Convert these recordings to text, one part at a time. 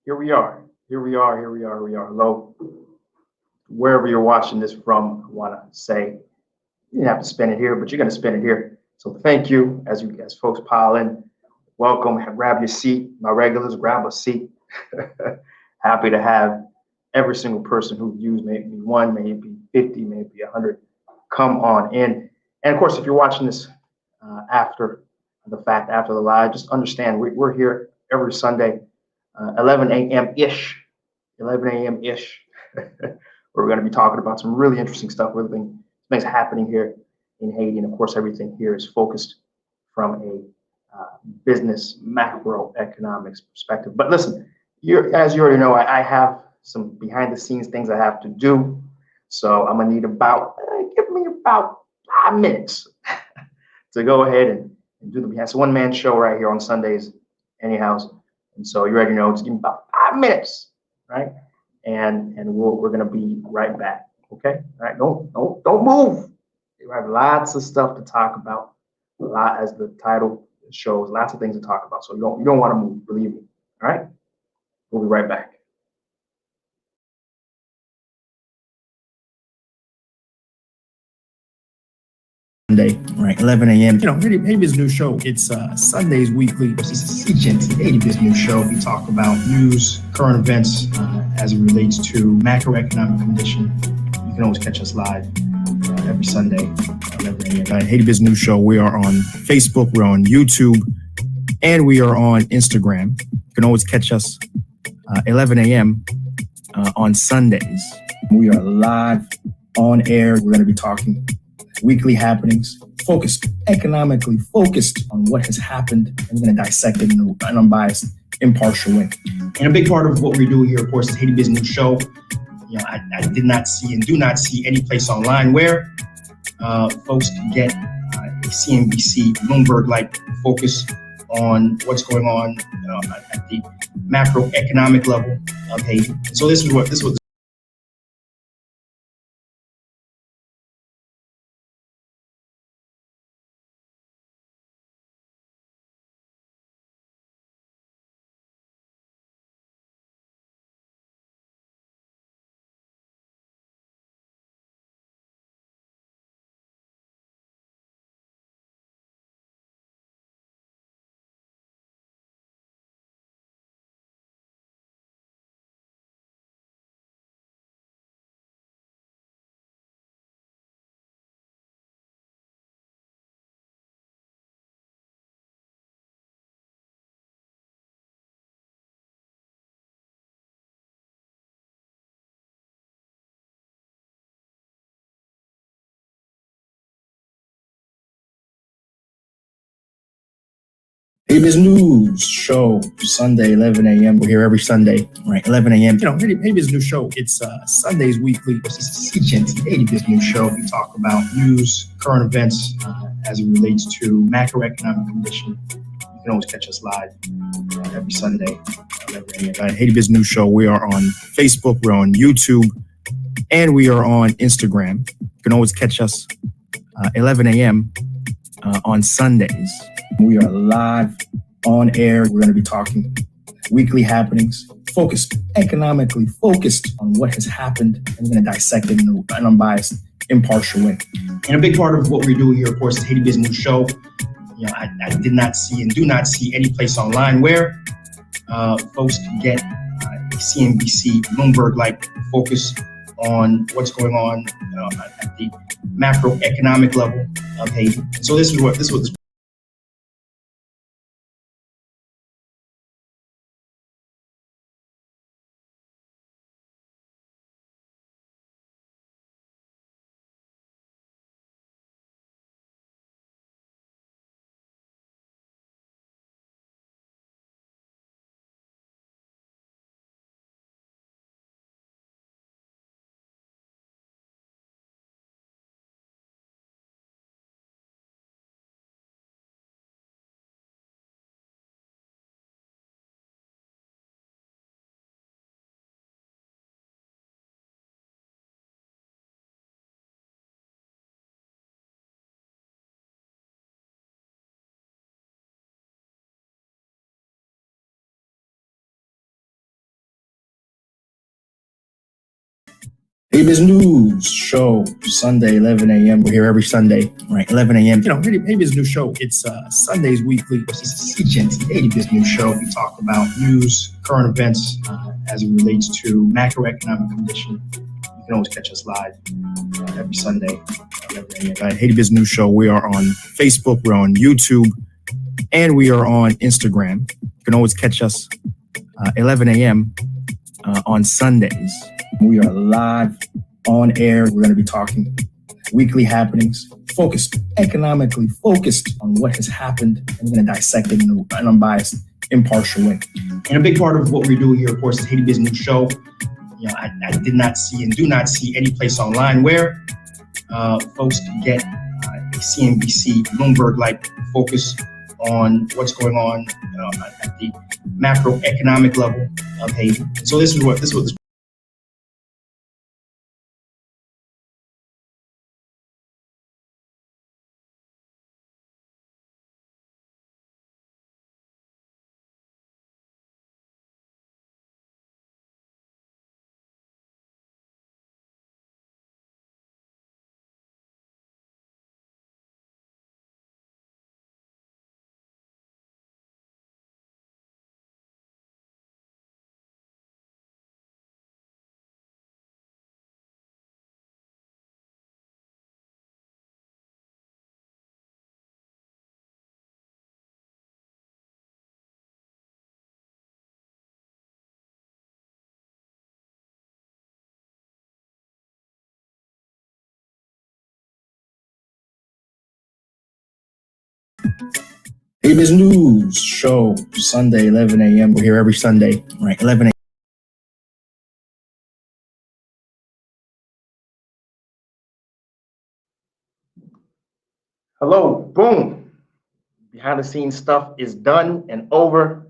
Here we are. Here we are. Here we are. Here we are. Hello. Wherever you're watching this from, I want to say you didn't have to spend it here, but you're going to spend it here. So thank you as folks pile in. Welcome. Grab your seat. My regulars, grab a seat. Happy to have every single person who views, maybe one, maybe 50, maybe 100, come on in. And of course, if you're watching this after the fact, after the live, just understand we're here every Sunday, 11 a.m.-ish, 11 a.m.-ish. We're going to be talking about some really interesting stuff, really things happening here in Haiti. And of course, everything here is focused from a business macroeconomics perspective. But listen, as you already know, I have some behind the scenes things I have to do. So I'm gonna need give me about 5 minutes to go ahead and do the behind. It's a one-man show right here on Sundays, anyhow. And so you already know, just give me about 5 minutes, right? And we're gonna be right back. Okay, all right, don't move. We have lots of stuff to talk about. A lot, as the title shows, lots of things to talk about. So you don't want to move, believe me. All right, we'll be right back. Sunday, right, 11 a.m. You know, Haiti's new show. It's Sundays weekly. This is Seejeanty, Haiti's new show. We talk about news, current events as it relates to macroeconomic condition. You can always catch us live every Sunday, 11 a.m. Haiti's new show. We are on Facebook, we're on YouTube, and we are on Instagram. You can always catch us 11 a.m. On Sundays. We are live on air. We're going to be talking weekly happenings, economically focused on what has happened, and we're going to dissect it in an unbiased, impartial way. And a big part of what we do here, of course, is Haiti Business Show. You know, I did not see and do not see any place online where folks can get a CNBC, Bloomberg-like focus on what's going on at the macroeconomic level of Haiti. So this is what Haiti's News Show, Sunday, 11 a.m. We're here every Sunday, right? 11 a.m. You know, Haiti's News Show. It's Sundays weekly. This is Seejeanty, Haiti's News Show. We talk about news, current events as it relates to macroeconomic condition. You can always catch us live every Sunday, 11 a.m. Haiti's News Show. We are on Facebook, we're on YouTube, and we are on Instagram. You can always catch us 11 a.m. On Sundays. We are live on air. We're going to be talking weekly happenings, economically focused on what has happened, and we're going to dissect it in an unbiased, impartial way. And a big part of what we do here, of course, is Haiti Business Show. You know, I did not see and do not see any place online where folks can get a CNBC, Bloomberg-like focus on what's going on at the macroeconomic level of Haiti. So this is what Airways News Show, Sunday, 11 a.m. We're here every Sunday, right? 11 a.m. You know, Airways News Show, it's Sundays weekly. It's Seejeanty, Airways News Show. We talk about news, current events as it relates to macroeconomic condition. You can always catch us live every Sunday, 11 a.m. Right? Airways News Show. We are on Facebook, we're on YouTube, and we are on Instagram. You can always catch us 11 a.m. On Sundays. We are live on air. We're going to be talking weekly happenings, focused, economically focused on what has happened. And we're going to dissect it in an unbiased, impartial way. And a big part of what we do here, of course, is Haiti Business Show. You know, I did not see and do not see any place online where folks can get a CNBC, Bloomberg-like focus on what's going on at the macroeconomic level of Haiti. So this is what this. Airways News Show, Sunday, 11 a.m. We're here every Sunday, right? 11 a.m. Hello, boom. Behind the scenes stuff is done and over.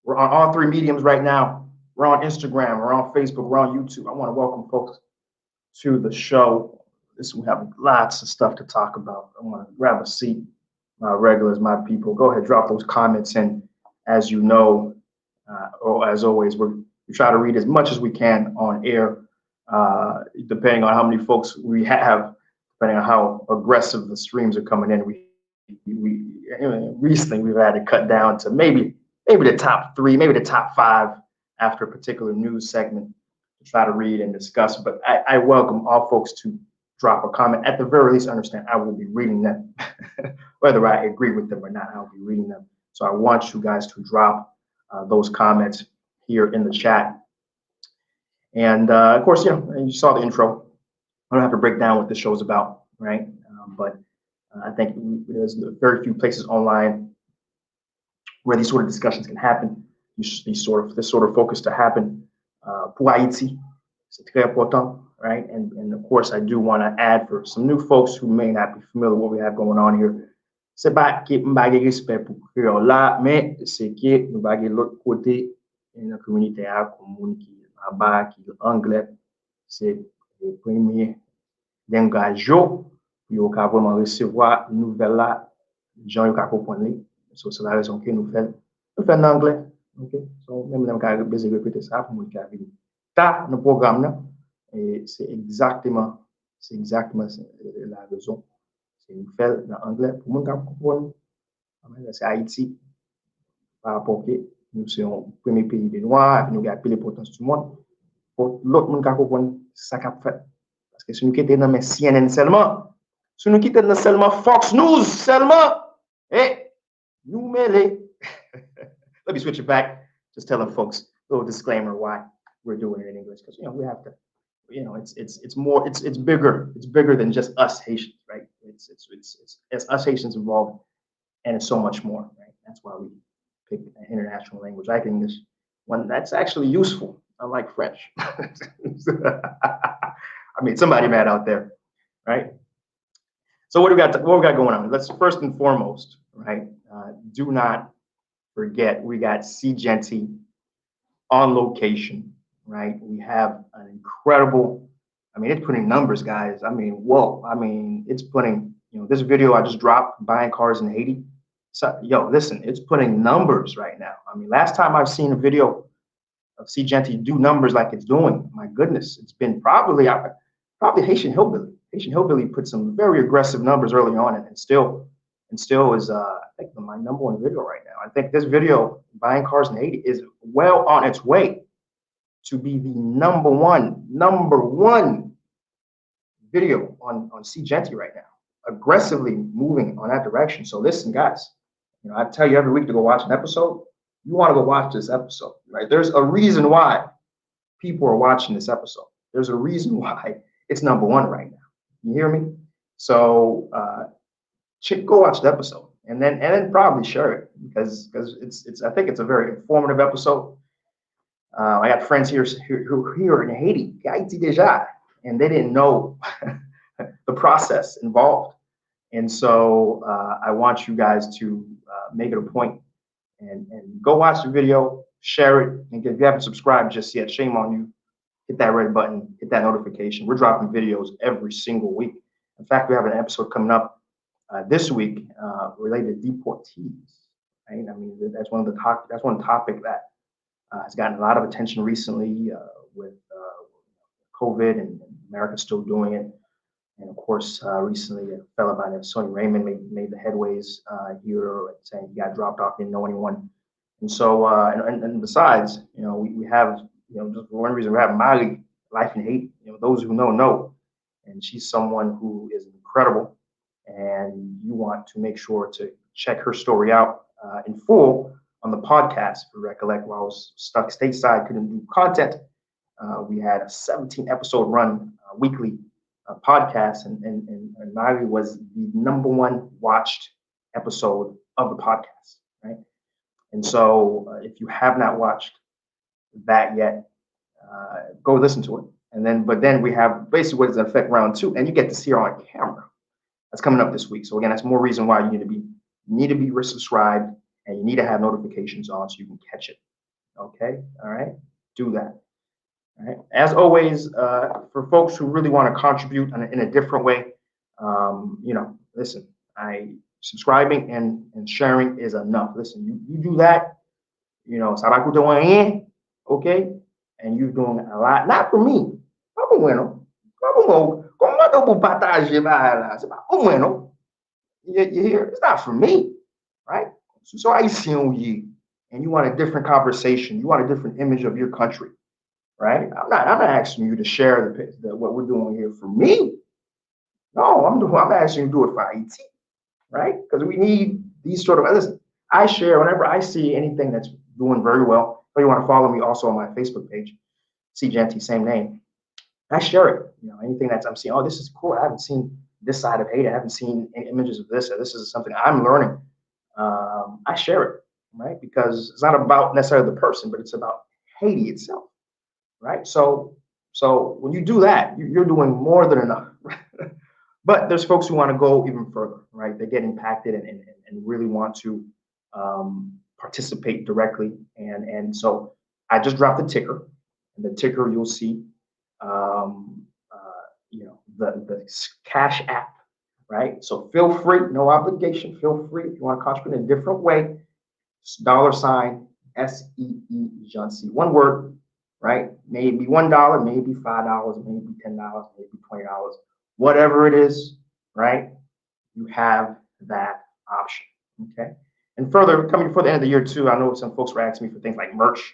We're on all three mediums right now. We're on Instagram, we're on Facebook, we're on YouTube. I want to welcome folks to the show. We have lots of stuff to talk about. I want to grab a seat. My regulars, my people, go ahead, drop those comments in. As you know, or as always, we try to read as much as we can on air, depending on how many folks we have, depending on how aggressive the streams are coming in. We recently we've had to cut down to maybe the top 3, maybe the top 5 after a particular news segment to try to read and discuss. But I welcome all folks to drop a comment. At the very least, understand I will be reading them. Whether I agree with them or not, I'll be reading them. So I want you guys to drop those comments here in the chat. And of course, you know, you saw the intro. I don't have to break down what the show's about, right? But I think there's very few places online where these sort of discussions can happen. This sort of focus to happen. Pour Haiti, c'est très important, right? And of course, I do want to add for some new folks who may not be familiar with what we have going on here. C'est pas que m'bagay respect pour créole là, mais c'est que nous bagay l'autre côté dans la communauté à commun qui là-bas qui anglais, c'est le premier langage yo ka vraiment recevoir nouvelle là, gens yo ka comprendre. So c'est la raison que nous fait en anglais. OK? So même nous ka besoin répéter ça pour nous ka venir. Ta le programme là et c'est exactement la raison. C'est une fait en anglais pour mon comprendre. C'est Haïti par rapport que nous sommes le premier pays des Noirs, nous avons les potences du monde. Pour l'autre monde qui comprendre ça qu'a fait. Parce que si nous quittons dans CNN seulement, si nous quittons dans seulement Fox News seulement, et nous mêlés. Let me switch it back. Just telling folks a little disclaimer why we're doing it in English, because you know we have to. You know, it's bigger. It's bigger than just us Haitians, right? It's us Haitians involved, and it's so much more, right? That's why we pick an international language like English, one that's actually useful, unlike French. I mean, somebody mad out there, right? So what we got going on? Let's first and foremost, right? Do not forget we got Seejeanty on location. Right, we have an incredible. I mean, it's putting numbers, guys. I mean, whoa. I mean, it's putting. You know, this video I just dropped buying cars in Haiti. So, yo, listen, it's putting numbers right now. I mean, last time I've seen a video of Seejeanty do numbers like it's doing, my goodness, it's been probably. probably Haitian Hillbilly. Haitian Hillbilly put some very aggressive numbers early on, and still is I think my #1 video right now. I think this video, buying cars in Haiti, is well on its way to be the number one video on Seejeanty right now, aggressively moving on that direction. So listen, guys, I tell you every week to go watch an episode. You want to go watch this episode, right? There's a reason why people are watching this episode. There's a reason why it's #1 right now. You hear me? So go watch the episode, and then probably share it because it's I think it's a very informative episode. I got friends here in Haiti, Haiti déjà, and they didn't know the process involved. And so I want you guys to make it a point and go watch the video, share it, and if you haven't subscribed just yet, shame on you. Hit that red button, hit that notification. We're dropping videos every single week. In fact, we have an episode coming up this week related to deportees. Right? I mean, that's one topic that has gotten a lot of attention recently with COVID, and America's still doing it. And of course, recently a fellow by the name of Sonny Raymond made the headways here, saying he got dropped off, didn't know anyone. And so, and besides, we have, just for one reason, we have Mali, Life in Haiti. Those who know, and she's someone who is incredible, and you want to make sure to check her story out in full on the podcast. If you recollect, while I was stuck stateside, couldn't do content, we had a 17-episode run weekly podcast, and Mali was the #1 watched episode of the podcast, right? And so if you have not watched that yet, go listen to it. But then we have basically what is in effect round 2, and you get to see her on camera. That's coming up this week. So again, that's more reason why you need to be resubscribed, and you need to have notifications on so you can catch it. Okay, all right, do that. All right. As always, for folks who really want to contribute in a different way, listen, subscribing and sharing is enough. Listen, you do that, okay, and you're doing a lot. Not for me. You hear? It's not for me, right? So I see you, and you want a different conversation. You want a different image of your country. Right? I'm not asking you to share what we're doing here for me. No, I'm asking you to do it for IT, right? Because we need these sort of, listen, I share whenever I see anything that's doing very well. If you want to follow me also on my Facebook page, Seejeanty, same name. I share it. Anything that I'm seeing, oh, this is cool. I haven't seen this side of Haiti. I haven't seen any images of this, or this is something I'm learning. I share it, right? Because it's not about necessarily the person, but it's about Haiti itself. Right. So when you do that, you're doing more than enough. But there's folks who want to go even further, right? They get impacted and really want to participate directly. And so I just dropped the ticker, and the ticker you'll see, the Cash App, right? So feel free, no obligation. Feel free if you want to contribute in a different way. $SEEJeanty, one word. Right? Maybe $1, maybe $5, maybe $10, maybe $20, whatever it is, right? You have that option. Okay. And further, coming before the end of the year too, I know some folks were asking me for things like merch,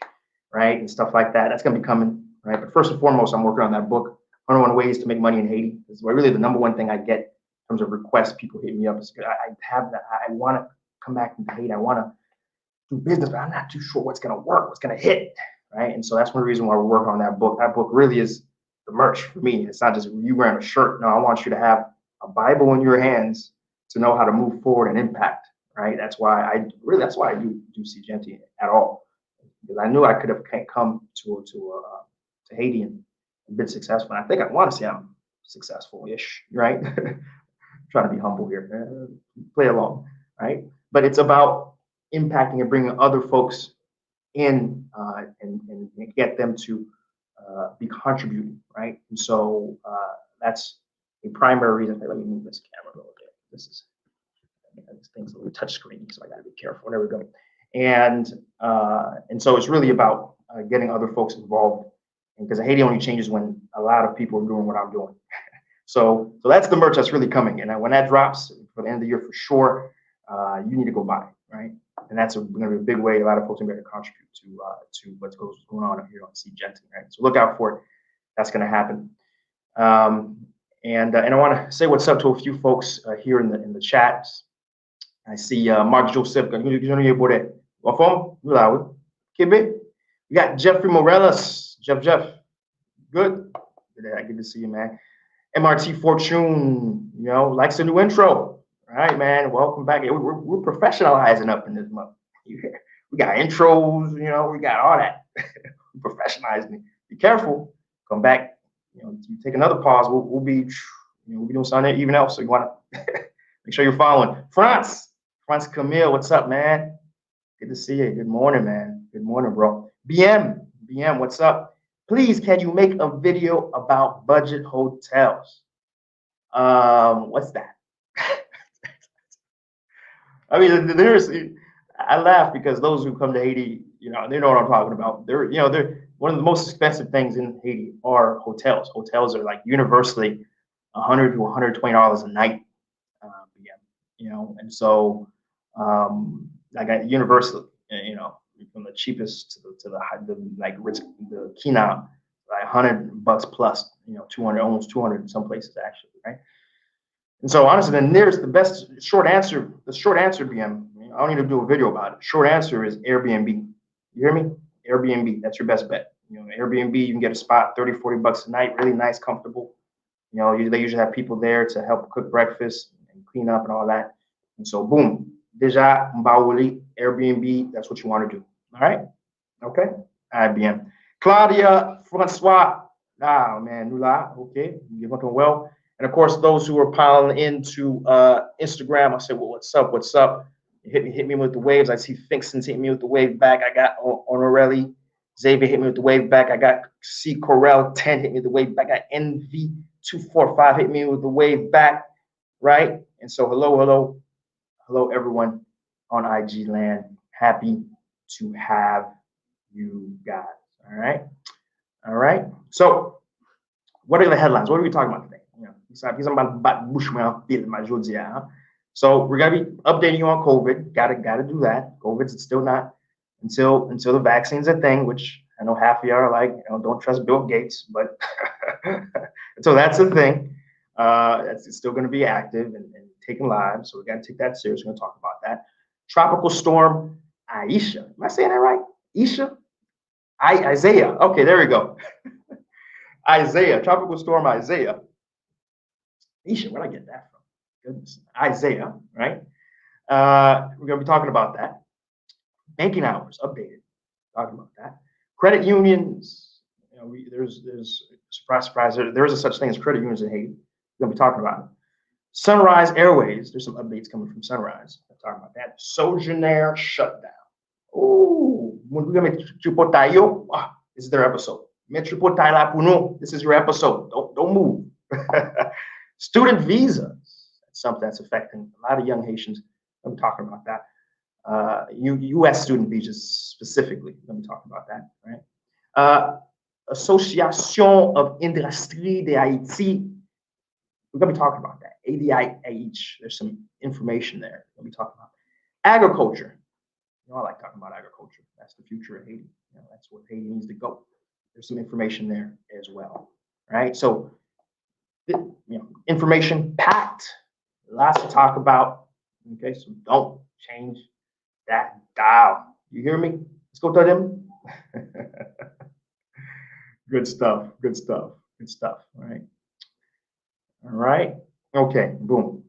right? And stuff like that. That's gonna be coming, right? But first and foremost, I'm working on that book, 101 Ways to Make Money in Haiti. This is really the #1 thing I get in terms of requests. People hit me up. I have that. I want to come back into Haiti. I want to do business, but I'm not too sure what's gonna work, what's gonna hit. Right. And so that's one reason why we're working on that book. That book really is the merch for me. It's not just you wearing a shirt. No, I want you to have a Bible in your hands to know how to move forward and impact. Right. That's why I do Seejeanty at all, because I knew I could have come to Haiti and been successful. And I think I want to say I'm successful-ish. Right. Trying to be humble here. Play along. Right. But it's about impacting and bringing other folks in and get them to be contributing, right? And so that's a primary reason. Let me move this camera a little bit. This thing's a little touch screen, so I got to be careful. There we go. And so it's really about getting other folks involved because Haiti only changes when a lot of people are doing what I'm doing. So that's the merch that's really coming. And when that drops for the end of the year for sure, you need to go buy it, right? And that's going to be a big way a lot of folks are going to contribute to what's going on here on Seejeanty, right? So look out for it. That's going to happen. And I want to say what's up to a few folks here in the chat. I see Mark Joseph. We got Jeffrey Morales. Jeff. Good. Good to see you, man. MRT Fortune, likes the new intro. All right, man. Welcome back. We're professionalizing up in this month. We got intros, we got all that. We're professionalizing it. Be careful. Come back. You take another pause. We'll be doing something even else. So you want to make sure you're following. France Camille, what's up, man? Good to see you. Good morning, man. Good morning, bro. BM, what's up? Please, can you make a video about budget hotels? What's that? I mean, I laugh because those who come to Haiti, they know what I'm talking about. They're one of the most expensive things in Haiti are hotels. Hotels are like universally $100 to $120 a night. And so I got universally, from the cheapest to the high, the Kina, like $100 plus, 200, almost 200 in some places actually, right? And so honestly, the short answer, BM, I don't need to do a video about it. Short answer is Airbnb. You hear me? Airbnb, that's your best bet. Airbnb, you can get a spot, $30-40 a night, really nice, comfortable. They usually have people there to help cook breakfast and clean up and all that. And so boom, Deja Mbawuli, Airbnb, that's what you want to do. All right? Okay? All right, BM. Claudia, Francois, man, Nula, okay, you're looking well. And of course, those who are piling into Instagram, I say, well, what's up? Hit me with the waves. I see Finkson's hit me with the wave back. I got Honorelli. Xavier hit me with the wave back. I got C. Corel 10 hit me with the wave back. I got NV245 hit me with the wave back, right? And so hello everyone on IG land. Happy to have you guys. All right. So what are the headlines? What are we talking about today? So we're gonna be updating you on COVID. Gotta do that. COVID's still not until the vaccine's a thing, which I know half of y'all are like, don't trust Bill Gates, but so that's the thing. It's still gonna be active and taking lives. So we gotta take that serious. We're gonna talk about that. Tropical storm Aisha. Am I saying that right? Isaiah. Okay, there we go. Isaiah, tropical storm Isaiah. Isha, where'd I get that from? Goodness. Isaiah, right? We're going to be talking about that. Banking hours updated. Talking about that. Credit unions. There's surprise. There is a such thing as credit unions in Haiti. We're going to be talking about it. Sunrise Airways. There's some updates coming from Sunrise. We're talking about that. Sogener shutdown. Oh, this is their episode. This is your episode. Don't move. Student visas. That's something that's affecting a lot of young Haitians. I'm talking about that. U.S. student visas specifically. Let me talk about that. Right. Association of Industrie de Haiti. We're gonna be talking about that. ADIH. There's some information there. We'll be talking about agriculture. I like talking about agriculture. That's the future of Haiti. That's where Haiti needs to go. There's some information there as well, right? So, information packed, lots to talk about. Okay, so don't change that dial. You hear me? Let's go to them. Good stuff. All right. Okay. Boom.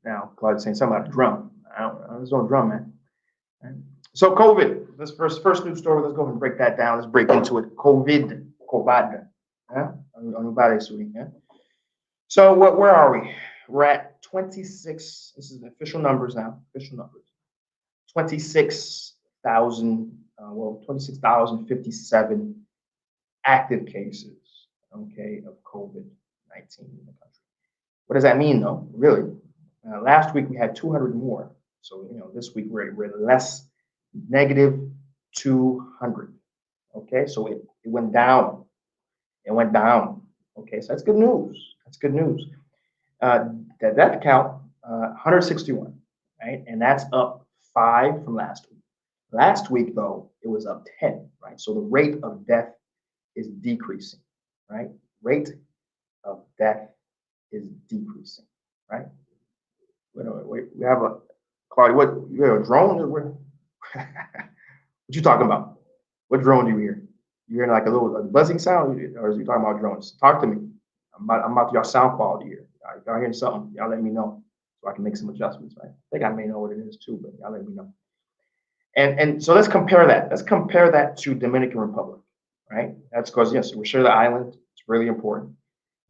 Now, Claude's saying something about a drum. I don't know drum, man. Right. So COVID, this first news story, let's go ahead and break that down. Let's break into it. COVID. Yeah? So where are we? We're at 26, this is the official numbers now, 26,057 active cases, okay, of COVID-19 in the country. What does that mean though, really? Last week we had 200 more. So, this week we're less, negative 200. Okay, so it went down. It went down. Okay, so that's good news. That's good news. The death count, 161, right? And that's up 5 from last week. Last week, though, it was up 10, right? So the rate of death is decreasing, right? Rate of death is decreasing, right? We have a, Claudia, what, you have a drone? What you talking about? What drone do you hear? You hearing like a buzzing sound, or is you talking about drones? Talk to me. I'm about y'all sound quality here. Y'all hearing something? Y'all let me know so I can make some adjustments. Right? I think I may know what it is too, but y'all let me know. And so let's compare that. Let's compare that to Dominican Republic, right? That's because yes, we're sure the island. It's really important.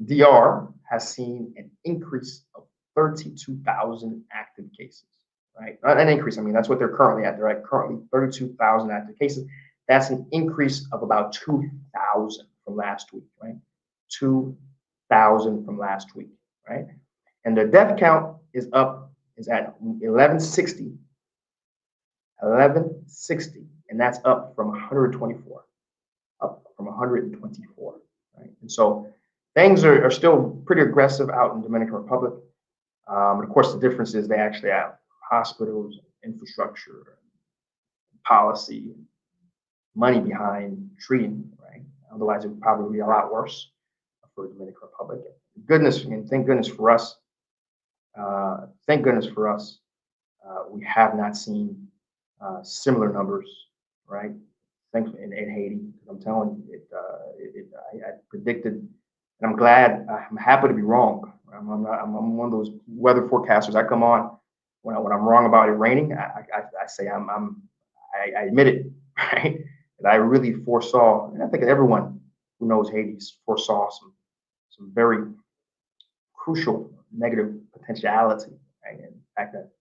DR has seen an increase of 32,000 active cases, right? Not an increase. I mean, that's what they're currently at. They're at currently 32,000 active cases. That's an increase of about 2,000 from last week, right? 2,000 from last week, right? And the death count is at 1160, and that's up from 124, right? And so things are still pretty aggressive out in Dominican Republic. And of course, the difference is they actually have hospitals, infrastructure, policy, money behind treating, right? Otherwise, it would probably be a lot worse for the Dominican Republic. Goodness, and thank goodness for us. We have not seen similar numbers, right? Thankfully, in Haiti, I'm telling you, I predicted, and I'm glad. I'm happy to be wrong. I'm one of those weather forecasters. I come on when I'm wrong about it raining. I say I admit it, right? And I really foresaw, and I think everyone who knows Haiti foresaw some very crucial negative potentiality, right? And the fact that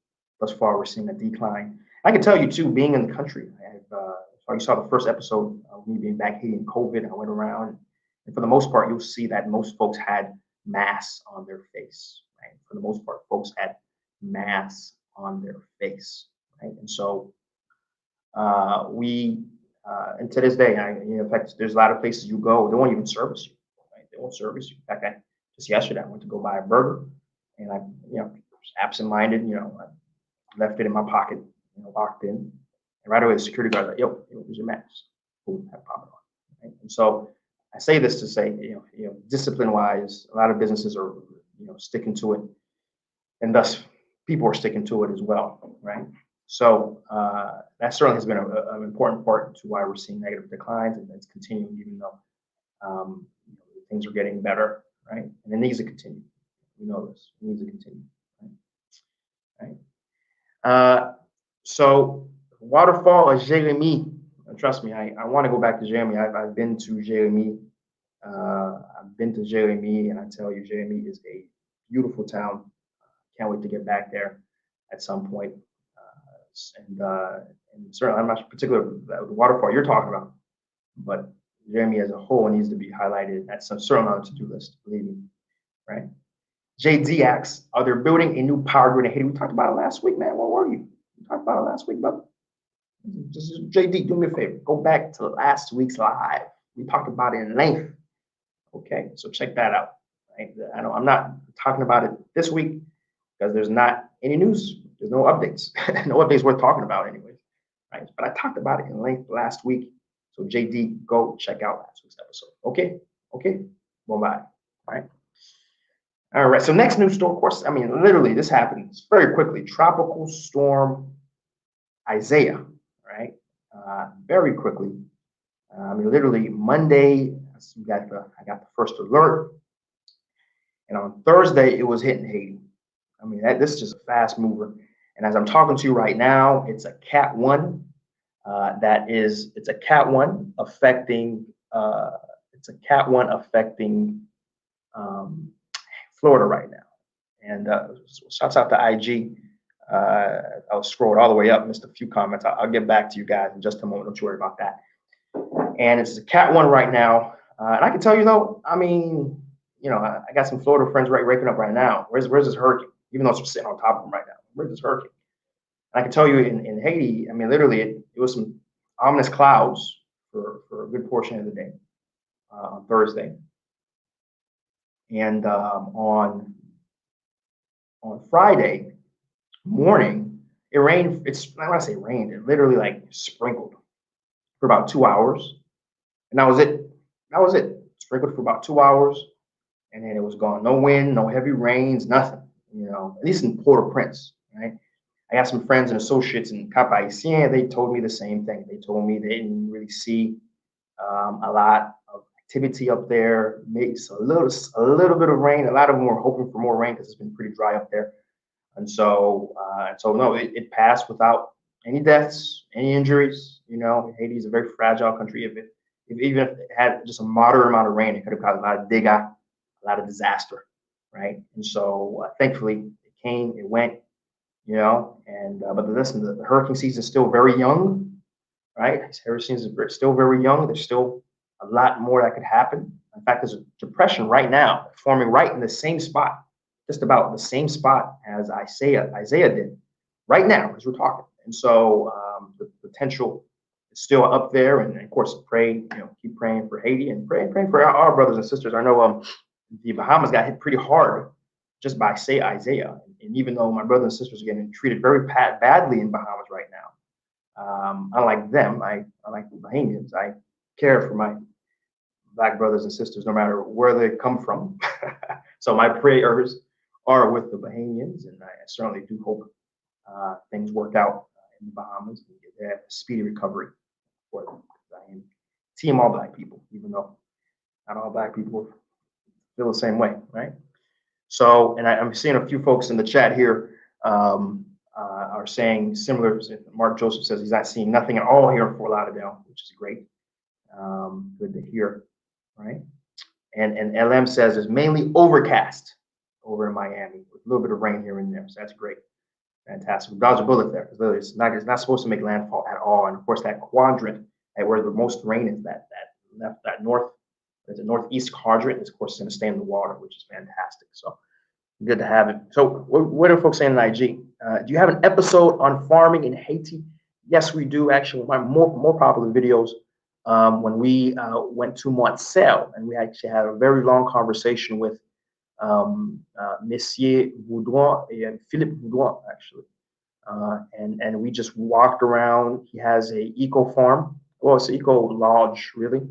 thus far we're seeing a decline. I can tell you too, being in the country, so you saw the first episode of me being back Haiti in COVID. I went around, and for the most part, you'll see that most folks had masks on their face, right? For the most part, folks had masks on their face, right? And so and to this day, in fact, there's a lot of places you go, they won't even service you, right? They won't service you. In fact, just yesterday, I went to go buy a burger, and I, was absent-minded, I left it in my pocket, locked in, and right away the security guard was like, "Yo, here's your mask." Boom, have pop it on. Right? And so I say this to say, discipline-wise, a lot of businesses are, sticking to it, and thus people are sticking to it as well, right? So that certainly has been an important part to why we're seeing negative declines, and it's continuing even though things are getting better, right? And it needs to continue. We know this. It needs to continue, right? So waterfall of Jérémy. Trust me, I want to go back to Jérémy. I've been to Jérémy. And I tell you, Jérémy is a beautiful town. Can't wait to get back there at some point. And certainly, I'm not particular the waterfall you're talking about, but Jérémy as a whole needs to be highlighted. That's certainly on the to-do list, believe me, right? JD asks, are they building a new power grid in Haiti? We talked about it last week, man. Where were you? We talked about it last week, brother. Just JD, do me a favor. Go back to last week's live. We talked about it in length. Okay, so check that out. Right? I'm not talking about it this week because there's not any news. There's no updates. No updates worth talking about anyways. Right? But I talked about it in length last week. So JD, go check out last week's episode. Okay. Well, bye. All right. So next news story, of course. I mean, literally, this happens very quickly. Tropical storm Isaias. Right. Very quickly. I mean, literally Monday. I got the first alert, and on Thursday it was hitting Haiti. I mean, this is just a fast mover. And as I'm talking to you right now, it's a Cat 1. It's a Cat 1 affecting. It's a Cat 1 affecting Florida right now. And shouts out to IG. I'll scroll all the way up, missed a few comments. I'll get back to you guys in just a moment. Don't you worry about that. And it's a Cat 1 right now. And I can tell you though, I mean, I got some Florida friends waking up right now. Where's this hurricane? Even though it's sitting on top of them right now. Where's this hurricane? And I can tell you in Haiti, I mean, literally, it was some ominous clouds for a good portion of the day on Thursday. And on Friday morning, it rained. I want to say rained. It literally like sprinkled for about 2 hours, and that was it. That was it. Sprinkled for about 2 hours, and then it was gone. No wind, no heavy rains, nothing. At least in Port-au-Prince, right? I got some friends and associates in Cap Haitien. They told me the same thing. They told me they didn't really see a lot of activity up there. Maybe a little bit of rain. A lot of them were hoping for more rain because it's been pretty dry up there. And so no, it passed without any deaths, any injuries. Haiti is a very fragile country. Even if it had just a moderate amount of rain, it could have caused a lot of dégâts, a lot of disaster, right? And so thankfully it came, it went, but listen, the hurricane season is still very young, right? Hurricane season is still very young. There's still a lot more that could happen. In fact, there's a depression right now forming right in the same spot, just about the same spot as Isaiah did right now as we're talking. And so the potential is still up there. And of course, keep praying for Haiti and praying for our brothers and sisters. I know the Bahamas got hit pretty hard just by Isaiah. And even though my brothers and sisters are getting treated very badly in Bahamas right now, unlike them, I like the Bahamians. I care for my Black brothers and sisters, no matter where they come from. So my prayers are with the Bahamians, and I certainly do hope things work out in the Bahamas and they have a speedy recovery for them. I am team all Black people, even though not all Black people feel the same way, right? So, and I'm seeing a few folks in the chat here are saying similar. Mark Joseph says he's not seeing nothing at all here in Fort Lauderdale, which is great. Good to hear, right? And LM says it's mainly overcast over in Miami with a little bit of rain here and there. So that's great. Fantastic. Dodge a bullet there. It's not supposed to make landfall at all. And of course, that quadrant where the most rain is, that northeast quadrant, is of course going to stay in the water, which is fantastic. So good to have it. So what are folks saying in IG? Do you have an episode on farming in Haiti? Yes, we do. Actually, one of my more popular videos when we went to Montcel, and we actually had a very long conversation with Monsieur Boudouin and Philippe Boudouin, actually. And we just walked around. He has a eco farm. Well, it's an eco lodge, really.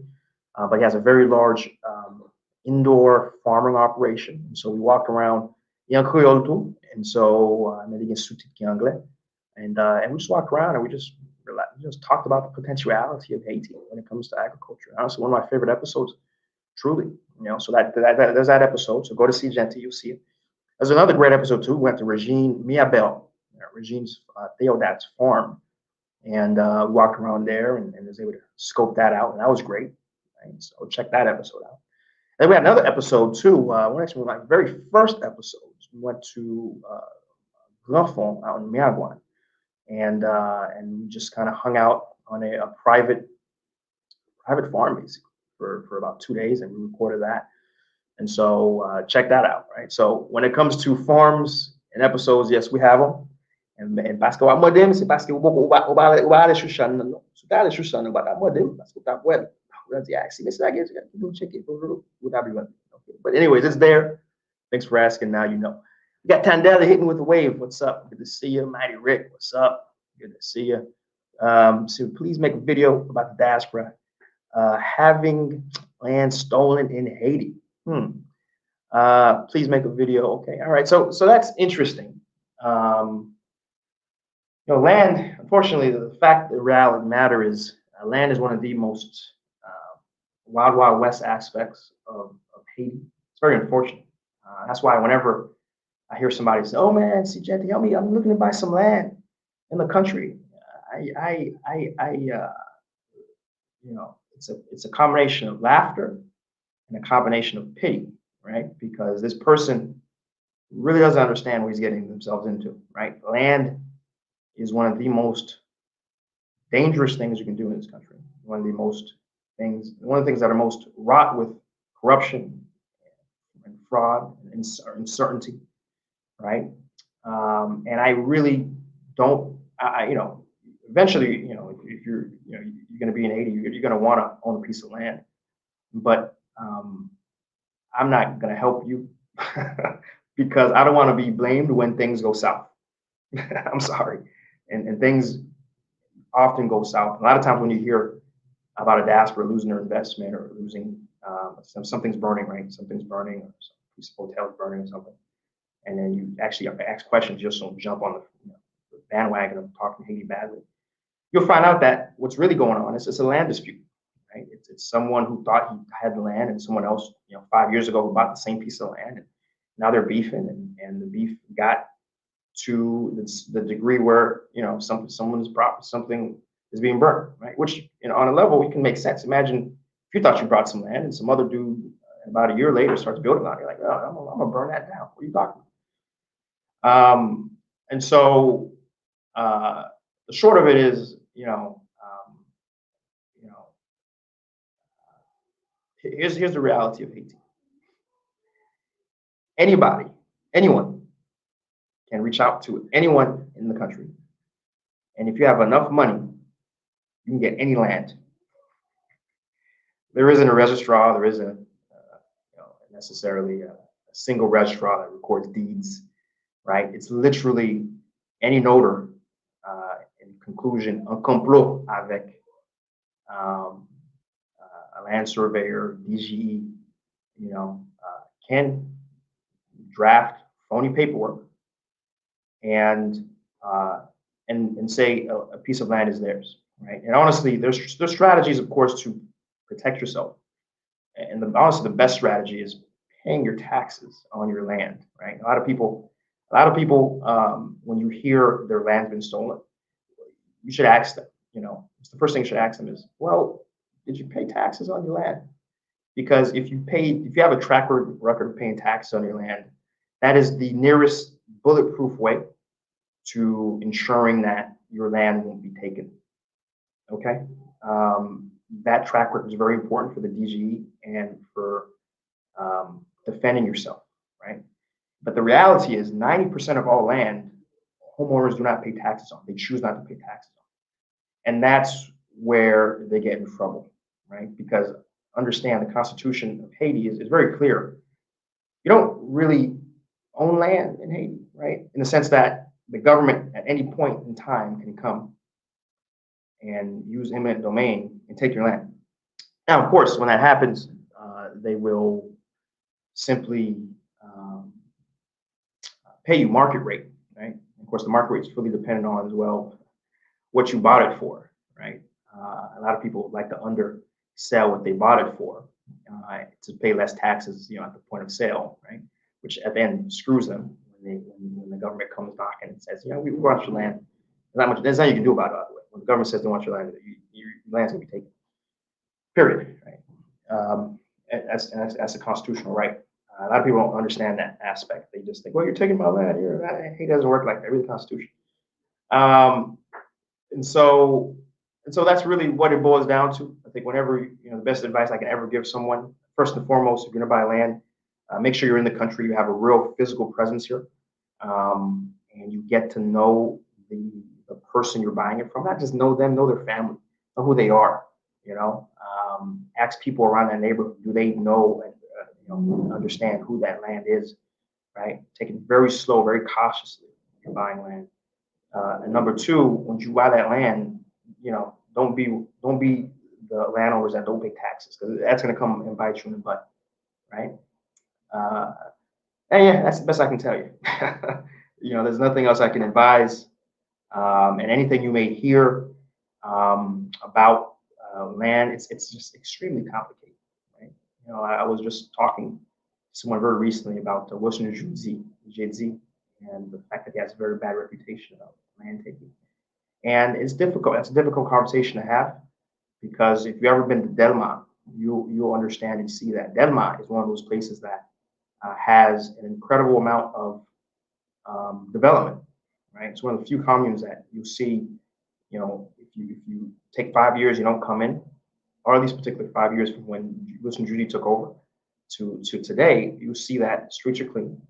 But he has a very large indoor farming operation. And so we walked around in Creole too. And so and we just walked around and we just talked about the potentiality of Haiti when it comes to agriculture. Honestly, one of my favorite episodes, truly. So there's that episode. So go to Seejeanty, you'll see it. There's another great episode too. We went to Regine Miabel, Regine's Theodat's farm, and walked around there and was able to scope that out, and that was great. Right? So check that episode out. Then we had another episode too. One of my very first episodes. We went to Grand Fond out in Miagwan, and we just kind of hung out on a private farm basically for about 2 days, and we recorded that. And so check that out, right? So when it comes to farms and episodes, yes, we have them. And parce que modem, c'est parce que ou ba aller sur chaîne non. So d'aller sur chaîne ba modem parce que ta web. Check it. But anyways, it's there. Thanks for asking. Now you know. We got Tandela hitting with the wave. What's up? Good to see you. Mighty Rick, what's up? Good to see you. So please make a video about the diaspora having land stolen in Haiti. Please make a video. Okay. All right. So that's interesting. Land, unfortunately, the fact, the reality matter is land is one of the most wild west aspects of Haiti. It's very unfortunate. That's why whenever I hear somebody say, "Oh man, Seejeanty, help me! I'm looking to buy some land in the country," it's a combination of laughter and a combination of pity, right? Because this person really doesn't understand what he's getting themselves into, right? Land is one of the most dangerous things you can do in this country. One of the things that are most wrought with corruption and fraud and uncertainty, right? And I really don't, eventually, if you're, you're going to be in Haiti, you're going to want to own a piece of land. But I'm not going to help you because I don't want to be blamed when things go south. I'm sorry. And things often go south. A lot of times when you hear about a diaspora losing their investment or losing something's burning, right? Something's burning, or some piece of hotel is burning or something. And then you actually ask questions, just don't jump on the bandwagon of talking Haiti badly. You'll find out that what's really going on is it's a land dispute, right? It's someone who thought he had the land and someone else, 5 years ago who bought the same piece of land, and now they're beefing, and the beef got to the degree where something is being burned, right? Which on a level it can make sense. Imagine if you thought you brought some land and some other dude about a year later starts building on it. You're like, oh, I'm gonna burn that down. What are you talking about? And so the short of it is, here's the reality of Haiti. Anyone can reach out to anyone in the country, and if you have enough money, you can get any land. There isn't a registrar. There isn't necessarily a single registrar that records deeds, right? It's literally any notar, in conclusion, un complot avec a land surveyor, DGE, can draft phony paperwork and say a piece of land is theirs, right? And honestly, there's strategies, of course, to protect yourself. And honestly, the best strategy is paying your taxes on your land, right? A lot of people, when you hear their land's been stolen, you should ask them. It's the first thing you should ask them is, well, did you pay taxes on your land? Because if you have a track record of paying taxes on your land, that is the nearest bulletproof way to ensuring that your land won't be taken. Okay, that track record is very important for the DGE and for defending yourself, right? But the reality is 90% of all land, homeowners do not pay taxes on. They choose not to pay taxes on. And that's where they get in trouble, right? Because understand the Constitution of Haiti is very clear. You don't really own land in Haiti, right? In the sense that the government at any point in time can come and use eminent domain and take your land. Now, of course, when that happens, they will simply pay you market rate, right? Of course, the market rate is fully dependent on as well what you bought it for, right? A lot of people would like to undersell what they bought it for to pay less taxes, at the point of sale, right? Which at the end screws them when the government comes back and says, we want your land. There's nothing you can do about it, by the way. When the government says they want your land, your land's gonna be taken. Period, right? That's a constitutional right. A lot of people don't understand that aspect. They just think, well, you're taking my land. It doesn't work like that. Read the Constitution. And so that's really what it boils down to. I think whenever, the best advice I can ever give someone, first and foremost, if you're gonna buy land, make sure you're in the country, you have a real physical presence here, and you get to know the person you're buying it from. Not just know them, know their family, know who they are, ask people around that neighborhood, do they know and understand who that land is, right? Take it very slow, very cautiously when you're buying land. And number two, when you buy that land, don't be the landowners that don't pay taxes, because that's going to come and bite you in the butt, right? And yeah, that's the best I can tell you. There's nothing else I can advise. And anything you may hear about land, it's just extremely complicated, right? I was just talking to someone very recently about Wilson Jerzy, and the fact that he has a very bad reputation of land taking. And it's difficult. It's a difficult conversation to have, because if you've ever been to Delma, you'll understand and see that Delma is one of those places that has an incredible amount of development, right? It's one of the few communes that you see, if you take 5 years, you don't come in, or these particular 5 years from when Wilson Jerzy took over to today, you see that streets are clean.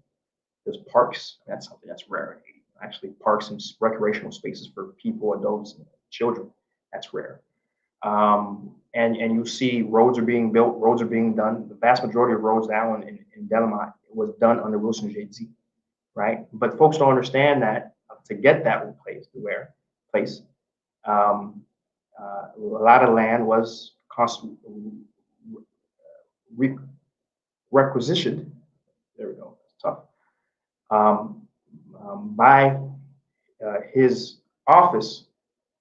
There's parks. That's something that's rare in Haiti. Actually, parks and recreational spaces for people, adults, children. That's rare. And you see roads are being built, roads are being done. The vast majority of roads now in Delamont was done under Wilson J.Z., right? But folks don't understand that to get that place, a lot of land was requisitioned. There we go. It's tough. By his office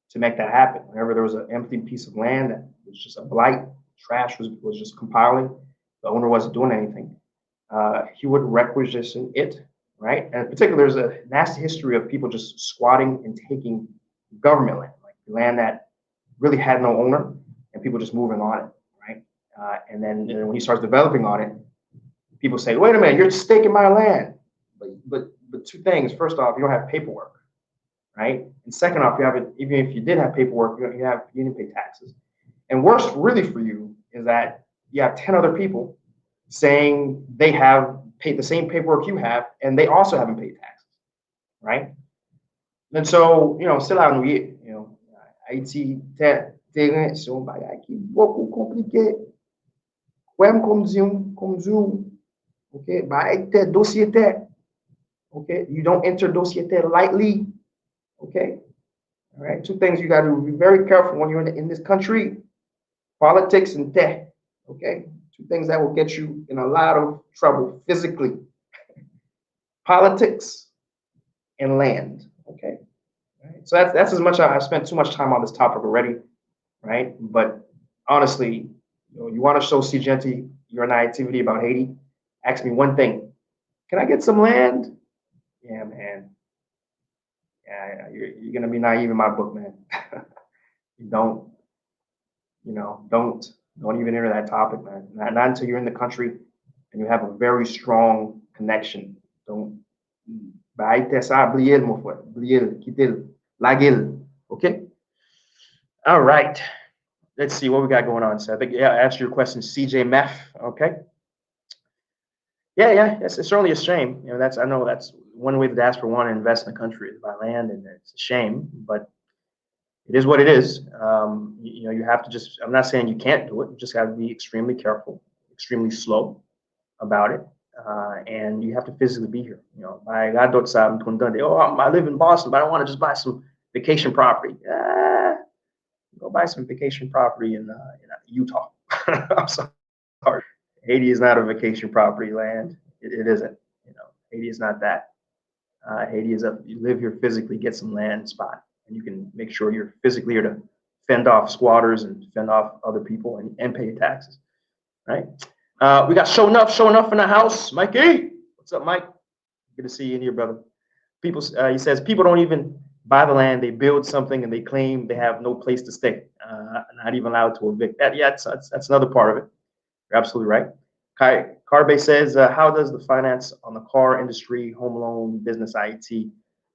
to make that happen. Whenever there was an empty piece of land that was just a blight, trash was just compiling, the owner wasn't doing anything, he would requisition it, right? And in particular, there's a nasty history of people just squatting and taking government land, like land that really had no owner, and people just moving on it, right? And then when he starts developing on it, people say, "Wait a minute, you're staking my land." But two things. First off, you don't have paperwork, right? And second off, even if you did have paperwork, you didn't pay taxes. And worse, really for you, is that you have 10 other people saying they have paid the same paperwork you have, and they also haven't paid taxes, right? And so, still out in Haiti, terrain, c'est un bagage qui est beaucoup compliqué. Comme dit, okay, by dossier terre. Okay, you don't enter dossier lightly. Okay, all right. Two things you got to be very careful when you're in this country: politics and debt. Okay, two things that will get you in a lot of trouble physically: politics and land. Okay, all right. So that's as much. I spent too much time on this topic already, right? But honestly, you want to show Seejeanty your naivety about Haiti? Ask me one thing: can I get some land? Yeah, man. Yeah, you're gonna be naive in my book, man. You don't even enter that topic, man. Not until you're in the country and you have a very strong connection. Don't. Okay. All right. Let's see what we got going on. So I think I answered your question, CJ Meth. Okay. Yeah. It's certainly a shame. I know that's one way the diaspora want to invest in the country is by land, and it's a shame, but it is what it is. You have to just. I'm not saying you can't do it. You just got to be extremely careful, extremely slow about it, and you have to physically be here. I live in Boston, but I want to just buy some vacation property. Go buy some vacation property in Utah. I'm sorry. Haiti is not a vacation property land. It isn't. Haiti is not that. Haiti is you live here physically, get some land spot, and you can make sure you're physically here to fend off squatters and fend off other people and pay your taxes, right? We got Show Enough in the house. Mikey, what's up, Mike? Good to see you in here, brother. He says people don't even buy the land; they build something and they claim they have no place to stay, not even allowed to evict. That's another part of it. You're absolutely right. Carbe says, how does the finance on the car industry, home loan, business IT,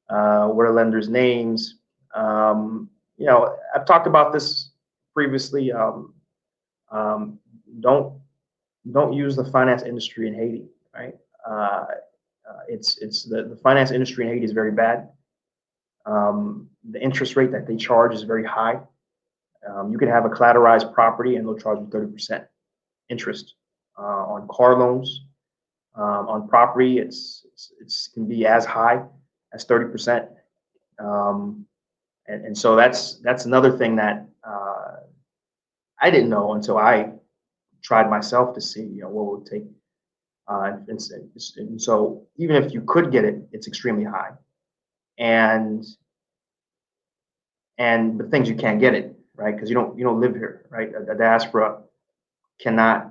what are lenders' names? I've talked about this previously. Don't use the finance industry in Haiti, right? It's the finance industry in Haiti is very bad. The interest rate that they charge is very high. You can have a collateralized property and they'll charge you 30% interest. On car loans, on property, it can be as high as 30%, and so that's another thing that I didn't know until I tried myself to see what it would take, and so even if you could get it, it's extremely high, and the things you can't get it, right, because you don't live here, right? A diaspora cannot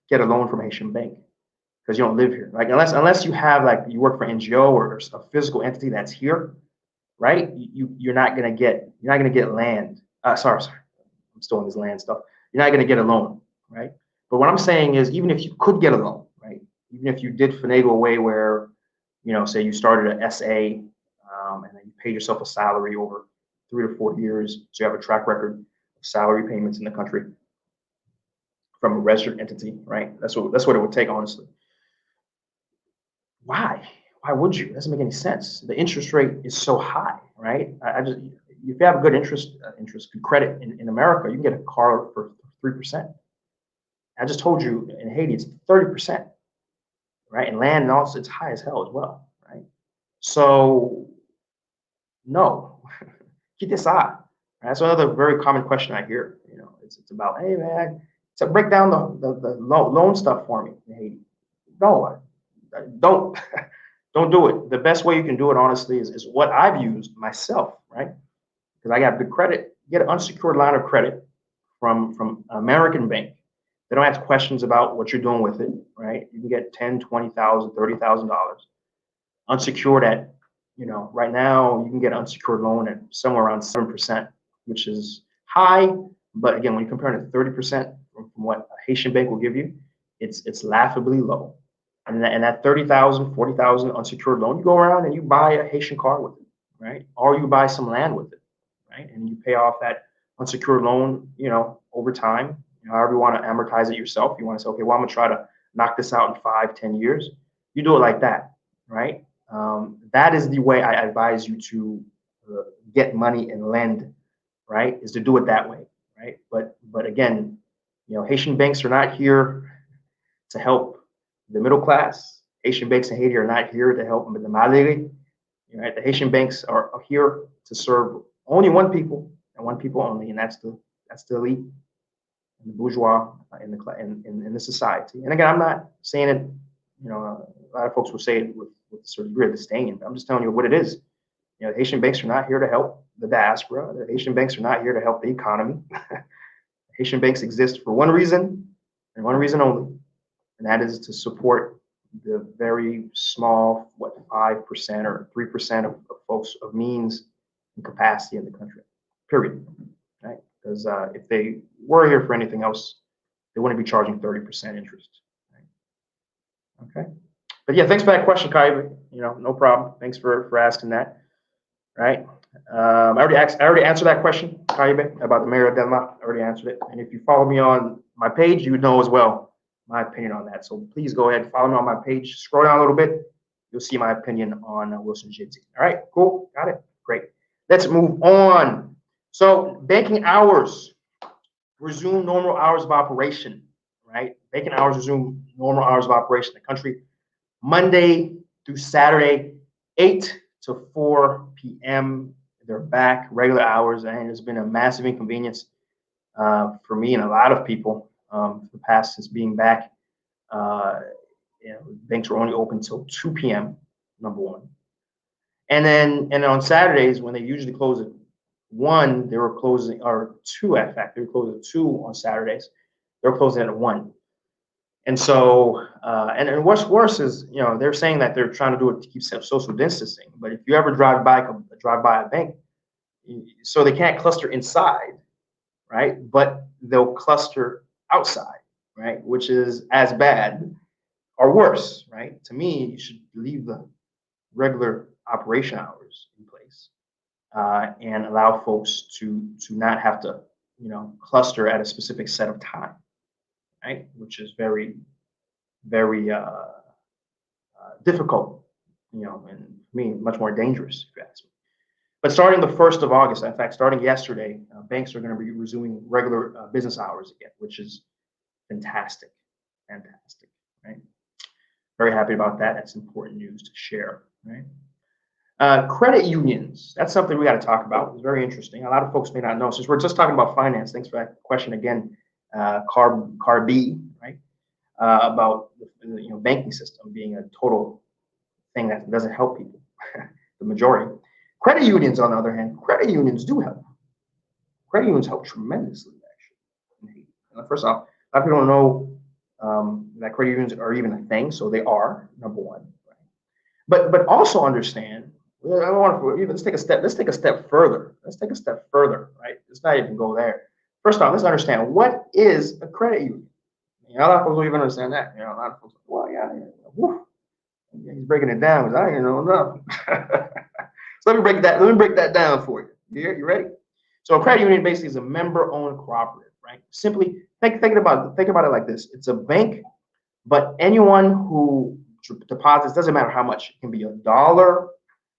get a loan from a Haitian bank because you don't live here. Like unless you have you work for NGO or a physical entity that's here, right? You're not gonna get land. Sorry, I'm still on this land stuff. You're not gonna get a loan, right? But what I'm saying is, even if you could get a loan, right? Even if you did finagle a way where, say you started an SA, and then you paid yourself a salary over 3 to 4 years, so you have a track record of salary payments in the country from a registered entity, right? That's what it would take, honestly. Why would you? It doesn't make any sense. The interest rate is so high, right? if you have good good credit in America, you can get a car for 3%. I just told you in Haiti, it's 30%, right? And land and also it's high as hell as well, right? So no, keep this eye. Right? That's another very common question I hear. It's about, hey man, so break down the loan stuff for me in Haiti. No, don't don't do it. The best way you can do it, honestly, is what I've used myself, right? Because I got good credit. Get an unsecured line of credit from American Bank. They don't ask questions about what you're doing with it, right? You can get $10,000, $20,000, $30,000 unsecured at, right now you can get an unsecured loan at somewhere around 7%, which is high. But again, when you compare it to 30% from what a Haitian bank will give you, it's laughably low. And that 30,000, 40,000 unsecured loan, you go around and you buy a Haitian car with it, right? Or you buy some land with it, right? And you pay off that unsecured loan, over time. However you want to amortize it yourself. You want to say, okay, well, I'm gonna try to knock this out in 5, 10 years. You do it like that, right? That is the way I advise you to get money and lend, right? Is to do it that way, right? But again, Haitian banks are not here to help the middle class. Haitian banks in Haiti are not here to help the Maliri, right? The Haitian banks are here to serve only one people and one people only, and that's the elite and the bourgeois in the society. And again, I'm not saying it. A lot of folks will say it with a certain degree of disdain. I'm just telling you what it is. The Haitian banks are not here to help the diaspora. The Haitian banks are not here to help the economy. Haitian banks exist for one reason and one reason only, and that is to support the very small, 5% or 3% of folks of means and capacity in the country, period, right? Because if they were here for anything else, they wouldn't be charging 30% interest, right? Okay. But yeah, thanks for that question, Kai. No problem. Thanks for asking that, right? I already answered that question, Kaibe, about the mayor of Denmark. I already answered it. And if you follow me on my page, you would know as well my opinion on that. So please go ahead and follow me on my page. Scroll down a little bit. You'll see my opinion on Wilson Jitsi. All right, cool. Got it. Great. Let's move on. So banking hours resume normal hours of operation, right? Banking hours resume normal hours of operation in the country Monday through Saturday, 8 to 4 p.m. They're back, regular hours, and it's been a massive inconvenience for me and a lot of people for the past since being back. Banks were only open till 2 p.m., number one. And then on Saturdays, when they usually close at 1, they were closing, or 2, in fact, they were closing at 2 on Saturdays. They were closing at 1. And so, and what's worse is, they're saying that they're trying to do it to keep social distancing. But if you ever drive by a bank, so they can't cluster inside, right? But they'll cluster outside, right? Which is as bad or worse, right? To me, you should leave the regular operation hours in place and allow folks to not have to, cluster at a specific set of time. Right, which is very, very difficult, and for me, much more dangerous, if you ask me. But starting the 1st of August, in fact, starting yesterday, banks are going to be resuming regular business hours again, which is fantastic, right? Very happy about that. That's important news to share, right? Credit unions, that's something we got to talk about. It's very interesting. A lot of folks may not know. Since we're just talking about finance, thanks for that question again. Car B, right? About the banking system being a total thing that doesn't help people, the majority. Credit unions, on the other hand, credit unions do help. Credit unions help tremendously, actually. First off, a lot of people don't know that credit unions are even a thing, so they are, number one. Right? But also understand. Let's take a step further. Right? Let's not even go there. First off, let's understand what is a credit union. A lot of folks don't even understand that. A lot of folks are like, well, yeah, he's breaking it down because I didn't know enough. So let me break that down for you. You ready? So a credit union basically is a member-owned cooperative, right? Simply think about it like this: it's a bank, but anyone who deposits, doesn't matter how much, it can be $1,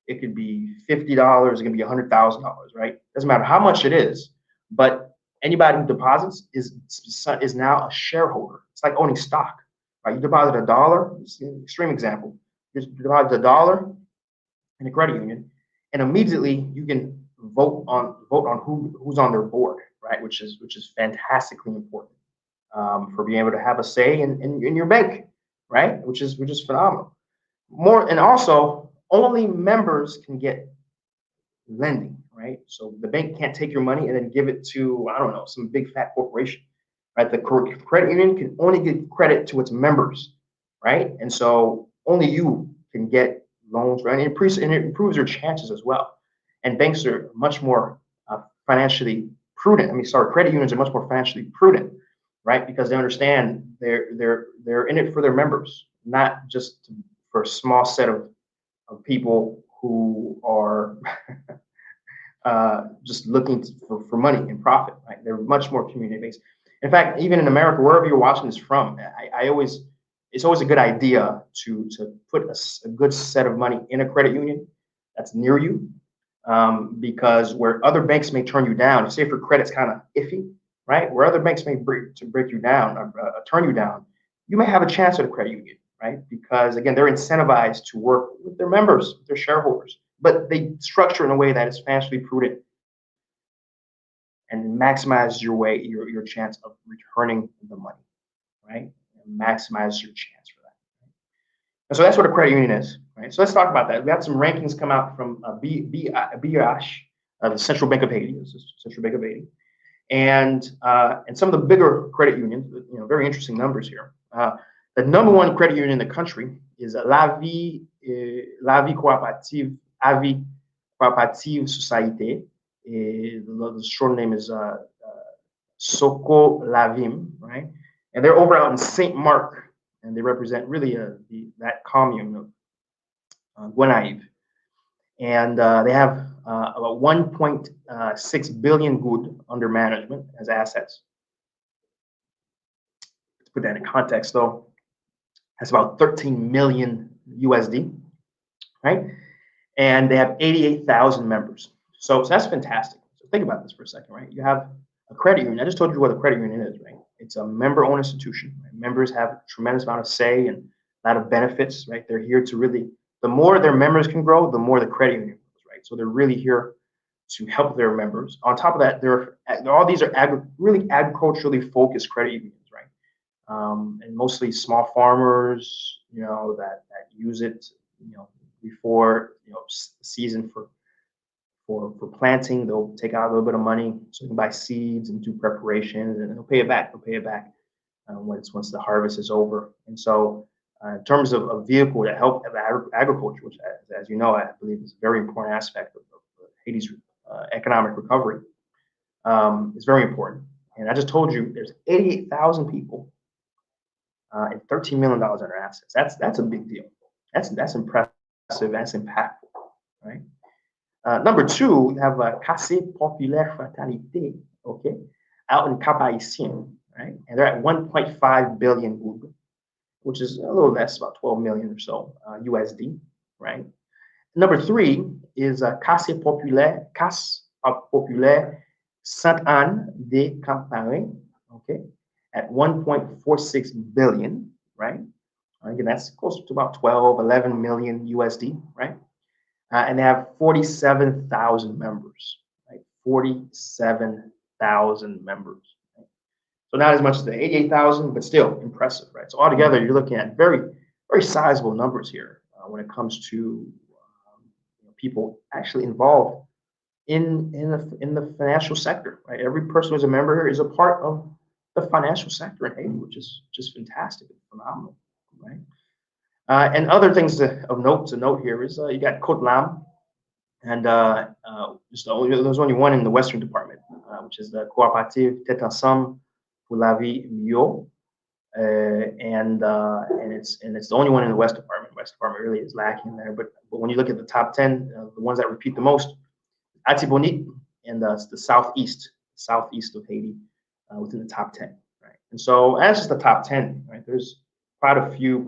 It could be $50. It can be $100,000, right? Doesn't matter how much it is, but anybody who deposits is now a shareholder. It's like owning stock, right? You deposit $1. It's an extreme example. You deposit $1 in a credit union, and immediately you can vote on who's on their board, right? Which is fantastically important for being able to have a say in your bank, right? Which is phenomenal. And also only members can get lending, right? So the bank can't take your money and then give it to, I don't know, some big fat corporation, right? The credit union can only give credit to its members, right? And so only you can get loans, right? And it improves your chances as well. And banks are much more financially prudent. Credit unions are much more financially prudent, right? Because they understand they're in it for their members, not just for a small set of people who are just looking for money and profit, right? They're much more community-based. In fact, even in America, wherever you're watching this from, it's always a good idea to put a good set of money in a credit union that's near you, because where other banks may turn you down, say if your credit's kind of iffy, right? Where other banks may break you down, turn you down, you may have a chance at a credit union, right? Because again, they're incentivized to work with their members, their shareholders, but they structure in a way that is financially prudent and maximize your chance of returning the money, right? And maximize your chance for that. Right? And so that's what a credit union is, right? So let's talk about that. We had some rankings come out from BIH, the Central Bank of Haiti, Central Bank of Haiti, and some of the bigger credit unions. Very interesting numbers here. The number one credit union in the country is La Vie Coopérative, Avis Coopérative Société. The short name is Soko Lavim, right? And they're over out in Saint Marc, and they represent really that commune of Guanaive. And they have about 1.6 billion good under management as assets. To put that in context, though, that's about 13 million USD, right? And they have 88,000 members. So that's fantastic. So think about this for a second, right? You have a credit union. I just told you what a credit union is, right? It's a member-owned institution. Right? Members have a tremendous amount of say and a lot of benefits, right? They're here to really, the more their members can grow, the more the credit union grows, right? So they're really here to help their members. On top of that, all these are really agriculturally focused credit unions, right? And mostly small farmers, that use it, before season for planting. They'll take out a little bit of money so you can buy seeds and do preparations, and they'll pay it back. Once the harvest is over. And so, in terms of a vehicle to help agriculture, which, as you know, I believe is a very important aspect of Haiti's economic recovery, is very important. And I just told you there's 88,000 people and $13 million in their assets. That's a big deal. That's impressive. That's impactful, right? Number two, we have Caisse Populaire Fraternité, okay, out in Cap-Haïtien, right? And they're at 1.5 billion good, which is a little less, about 12 million or so USD, right? Number three is Caisse Populaire Sainte-Anne de Campagne, okay, at 1.46 billion, right? Again, that's close to about 11 million USD, right? And they have 47,000 members, right? 47,000 members. Right? So not as much as the 88,000, but still impressive, right? So altogether, you're looking at very, very sizable numbers here when it comes to people actually involved in the financial sector, right? Every person who's a member here is a part of the financial sector in Haiti, which is just fantastic and phenomenal, right? And other things of note to note here is you got Côte Lam, and there's only one in the Western Department, which is the Coopérative Tête Ensemble pour la Vie Mieux, and it's the only one in the West Department. West Department really is lacking there, but when you look at the top 10, the ones that repeat the most, Atibonite, and the southeast of Haiti, within the top 10, right? And so that's just the top 10, right? There's quite a few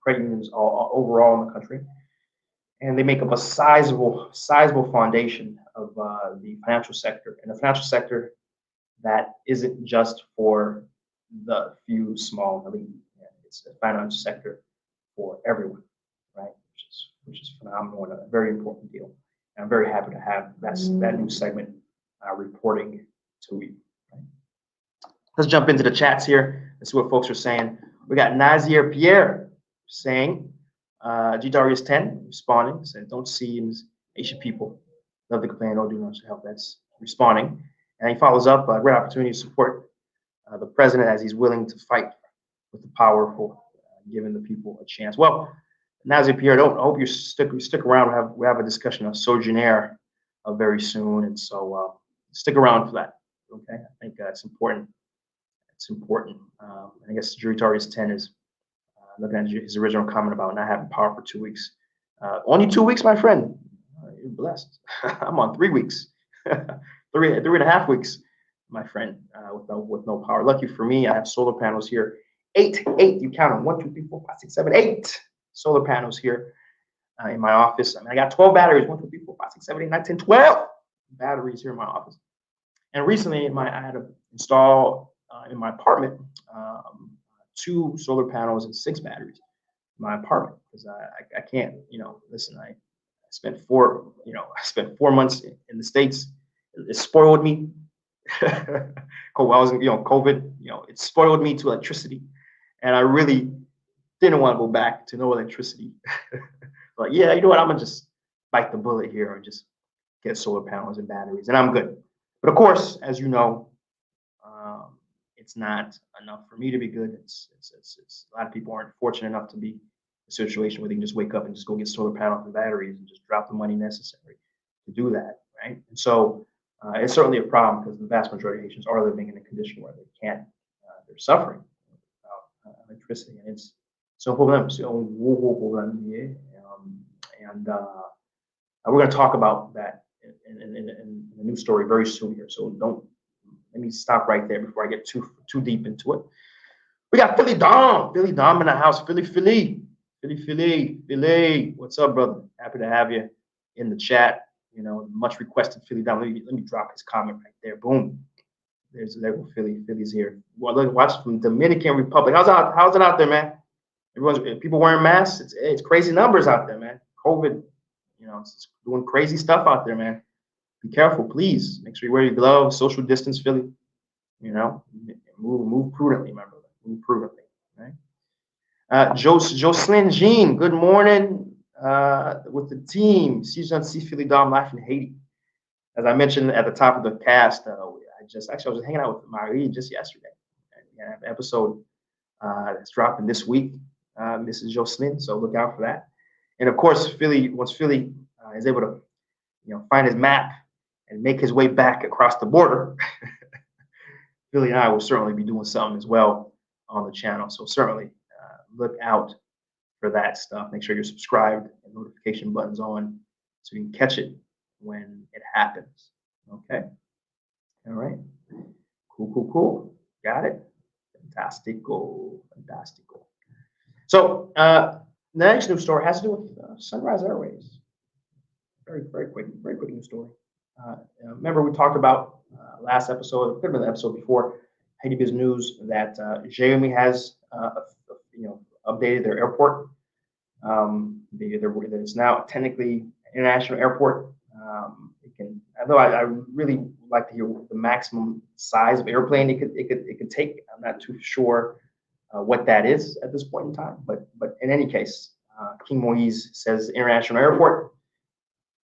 credit unions all overall in the country, and they make up a sizable foundation of the financial sector, and the financial sector that isn't just for the few small elite. It's a financial sector for everyone, right? Which is phenomenal and a very important deal. And I'm very happy to have that new segment reporting to you. Right? Let's jump into the chats here. Let's see what folks are saying. We got Nazir Pierre saying, G Darius 10 responding, saying, don't see Asian people love to complain, don't do much to help. That's responding. And he follows up, a great opportunity to support the president as he's willing to fight with the powerful, giving the people a chance. Well, Nazir Pierre, I hope you stick around. We have a discussion of Sogener very soon, and so stick around for that. Okay, I think it's important. It's important. I guess Jury Darius 10 is looking at his original comment about not having power for 2 weeks. Only 2 weeks, my friend. You're blessed. I'm on 3 weeks, three and a half weeks, my friend, with no power. Lucky for me, I have solar panels here. Eight. You count them. 1, 2, 3, 4, 5, 6, 7, 8 solar panels here in my office. I mean, I got 12 batteries. 1, 2, 3, 4, 5, 6, 7, 8, 9, 10, 12 batteries here in my office. And recently, I had to install in my apartment 2 solar panels and 6 batteries in my apartment because I can't. Listen, I spent 4 months in the States. It spoiled me. COVID. It spoiled me to electricity, and I really didn't want to go back to no electricity. But yeah, you know what? I'm gonna just bite the bullet here and just get solar panels and batteries, and I'm good. But of course, as you know, it's not enough for me to be good. It's a lot of people aren't fortunate enough to be in a situation where they can just wake up and just go get solar panels and batteries and just drop the money necessary to do that, right? And so it's certainly a problem because the vast majority of Haitians are living in a condition where they can't, they're suffering without electricity, and it's so problem. And we're going to talk about that in the news story very soon here. So let me stop right there before I get too deep into it. We got Philly Dom in the house. Philly. What's up, brother? Happy to have you in the chat. Much requested Philly Dom. Let me drop his comment right there. Boom. There's Philly. Philly's here. Well, look, watch from Dominican Republic. How's it out there, man? People wearing masks. It's crazy numbers out there, man. COVID, it's doing crazy stuff out there, man. Be careful, please. Make sure you wear your gloves, social distance, Philly. Move prudently, my brother. Move prudently, right? Jocelyn Jean, good morning with the team. Seejeanty, Philly Dom, live in Haiti. As I mentioned at the top of the cast, I was hanging out with Marie just yesterday. We have an episode that's dropping this week. Mrs. Jocelyn, so look out for that. And of course, once Philly is able to, find his map and make his way back across the border, Philly and I will certainly be doing something as well on the channel. So certainly look out for that stuff. Make sure you're subscribed and notification buttons on so you can catch it when it happens. Okay. All right. Cool. Got it. Fantastico. So the next news story has to do with Sunrise Airways. Very quick news story. Remember we talked about last episode, could have been the episode before, Haiti Biz News, that Jeremy has updated their airport. It's now technically an international airport. Although I really would like to hear the maximum size of airplane it could take. I'm not too sure what that is at this point in time, but in any case, King Moise says international airport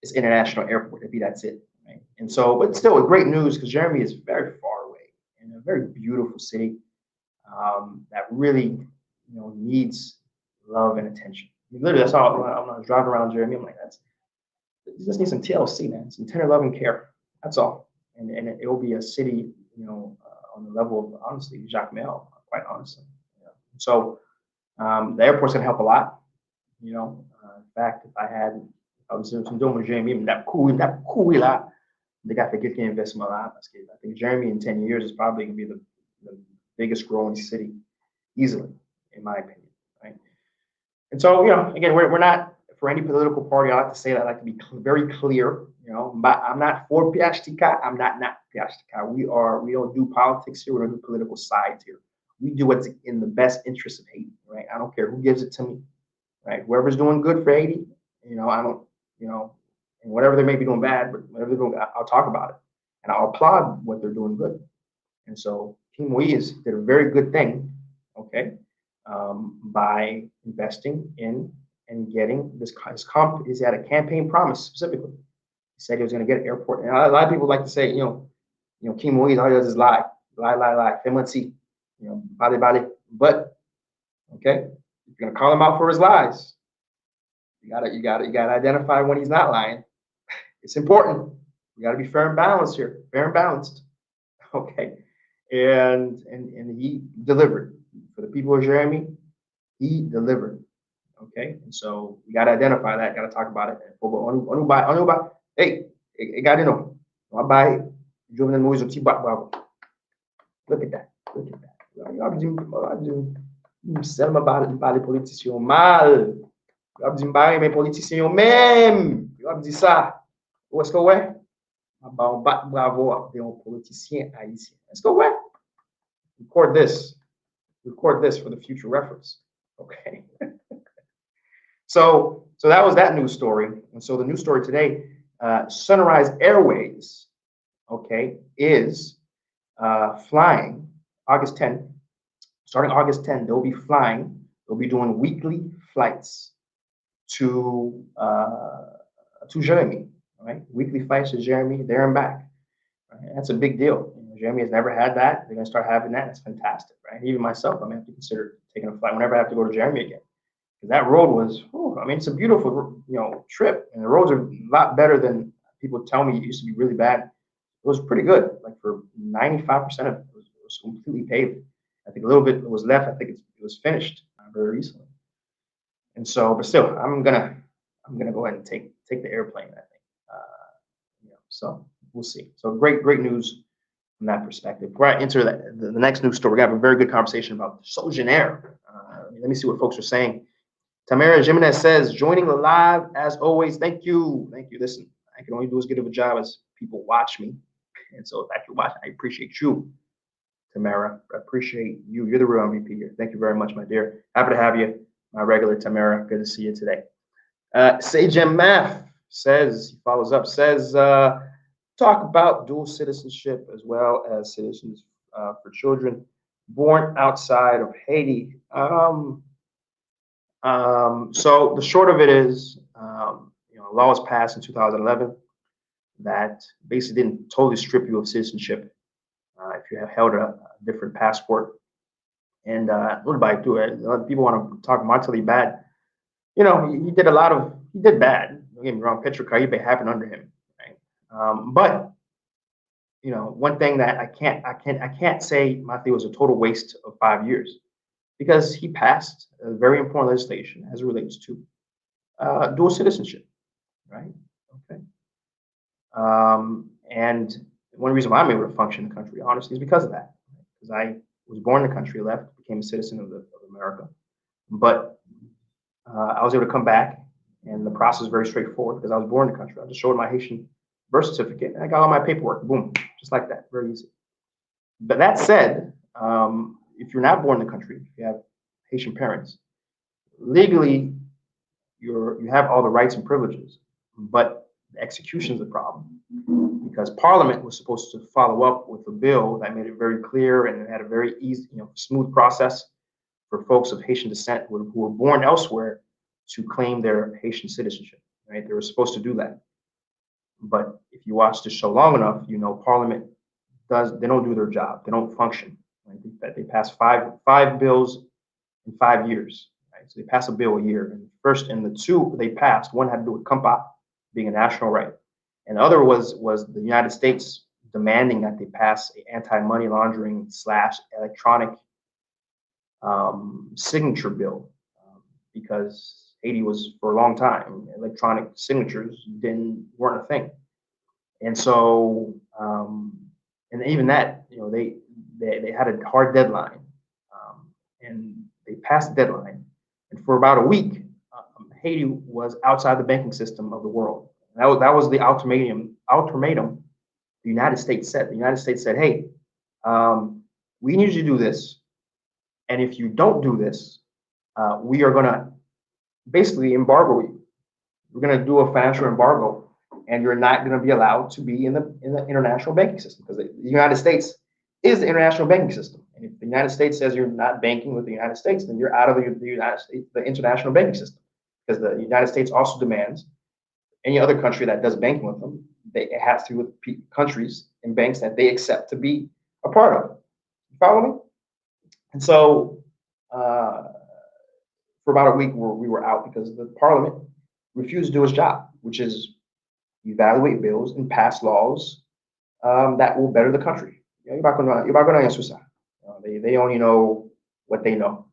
is international airport. Maybe that's it, right? And so, but still, great news because Jeremy is very far away in a very beautiful city that really, needs love and attention. I mean, literally, that's all. I was driving around Jeremy. I'm like, you just need some TLC, man, some tender love and care. That's all, and it will be a city, on the level of honestly Jacques Mel, quite honestly. So the airport's gonna help a lot. In fact, if I was doing with Jeremy, that cool lot, they got to get the investment a lot. I think Jeremy in 10 years is probably gonna be the biggest growing city easily, in my opinion, right? And so, again, we're not for any political party, I like to say that I like to be very clear. You know, but I'm not for PHTK. I'm not PHTK. We don't do politics here. We don't do political sides here. We do what's in the best interest of Haiti, right? I don't care who gives it to me, right? Whoever's doing good for Haiti, you know, I don't, you know, and whatever they may be doing bad, but whatever they're doing, I'll talk about it and I'll applaud what they're doing good. And so King Moise did a very good thing, okay, by investing in and getting this. He had a campaign promise specifically. He said he was going to get an airport. And a lot of people like to say, you know, King Moise, all he does is lie. Femanti, you know, bali. But okay, you're going to call him out for his lies. You gotta identify when he's not lying. It's important. We got to be fair and balanced here, fair and balanced. Okay, and he delivered for the people of Jeremy. He delivered. Okay, and so we got to identify that. Got to talk about it. Hey, got to know. Look at that. Look at that. Seulement par les politiciens mal. Je vais dire mes politiciens même. Je vais dire ça. Où est-ce que ouais? On bat bravo à des politiciens haïtiens. Est-ce que ouais? Record this for the future reference. Okay. So that was that news story. And so the news story today, Sunrise Airways, okay, is flying August 10th. Starting August 10th, they'll be flying. They'll be doing weekly flights to Jeremy, right? Weekly flights to Jeremy, there and back. Right? That's a big deal. You know, Jeremy has never had that. They're gonna start having that. It's fantastic, right? Even myself, I may have to consider taking a flight whenever I have to go to Jeremy again. Because that road was, I mean, it's a beautiful, you know, trip, and the roads are a lot better than people tell me. It used to be really bad. It was pretty good. Like for 95% of it, it was completely paved. I think a little bit was left. I think it was finished very recently. And so, but still, I'm gonna go ahead and take the airplane. I think, you know, so we'll see. So great news from that perspective. Right into the next news story. We have a very good conversation about Sogener. Let me see what folks are saying. Tamara Jimenez says, joining the live as always. Thank you. Listen, I can only do as good of a job as people watch me. And so if you're watching, I appreciate you, Tamara. I appreciate you. You're the real MVP here. Thank you very much, my dear. Happy to have you, my regular Tamara. Good to see you today. Seejeanty says, he follows up, says, talk about dual citizenship as well as citizens for children born outside of Haiti. So the short of it is, you know, a law was passed in 2011 that basically didn't totally strip you of citizenship if you have held a different passport. And what about it? A lot of people want to talk Martelly bad. You know, he did bad. Don't get me wrong. Petro Caribe happened under him, right? But you know, one thing that I can't say Matthew was a total waste of 5 years, because he passed a very important legislation as it relates to dual citizenship, right? Okay. And one reason why I'm able to function in the country, honestly, is because of that. Because I was born in the country, left, became a citizen of America, but I was able to come back, and the process was very straightforward because I was born in the country. I just showed my Haitian birth certificate, and I got all my paperwork, boom, just like that, very easy. But that said, if you're not born in the country, if you have Haitian parents, legally you have all the rights and privileges, but the execution is the problem, because Parliament was supposed to follow up with a bill that made it very clear and had a very easy, you know, smooth process for folks of Haitian descent who were born elsewhere to claim their Haitian citizenship. Right? They were supposed to do that, but if you watch the show long enough, you know Parliament they don't do their job. They don't function. Right? They pass five bills in 5 years. Right? So they pass a bill a year. And the two they passed, one had to do with Kampa being a national right, and the other was the United States demanding that they pass an anti-money laundering / electronic signature bill, because Haiti was, for a long time, electronic signatures weren't a thing. And so, and even that, you know, they had a hard deadline, and they passed the deadline. And for about a week, Haiti was outside the banking system of the world. That was the ultimatum the United States set. The United States said, hey, we need you to do this. And if you don't do this, we are going to basically embargo you. We're going to do a financial embargo, and you're not going to be allowed to be in the international banking system, because the United States is the international banking system. And if the United States says you're not banking with the United States, then you're out of the United States, the international banking system, because the United States also demands any other country that does banking with them, it has to with countries and banks that they accept to be a part of. You follow me? And so for about a week, we were out because the parliament refused to do its job, which is evaluate bills and pass laws that will better the country. They only know what they know,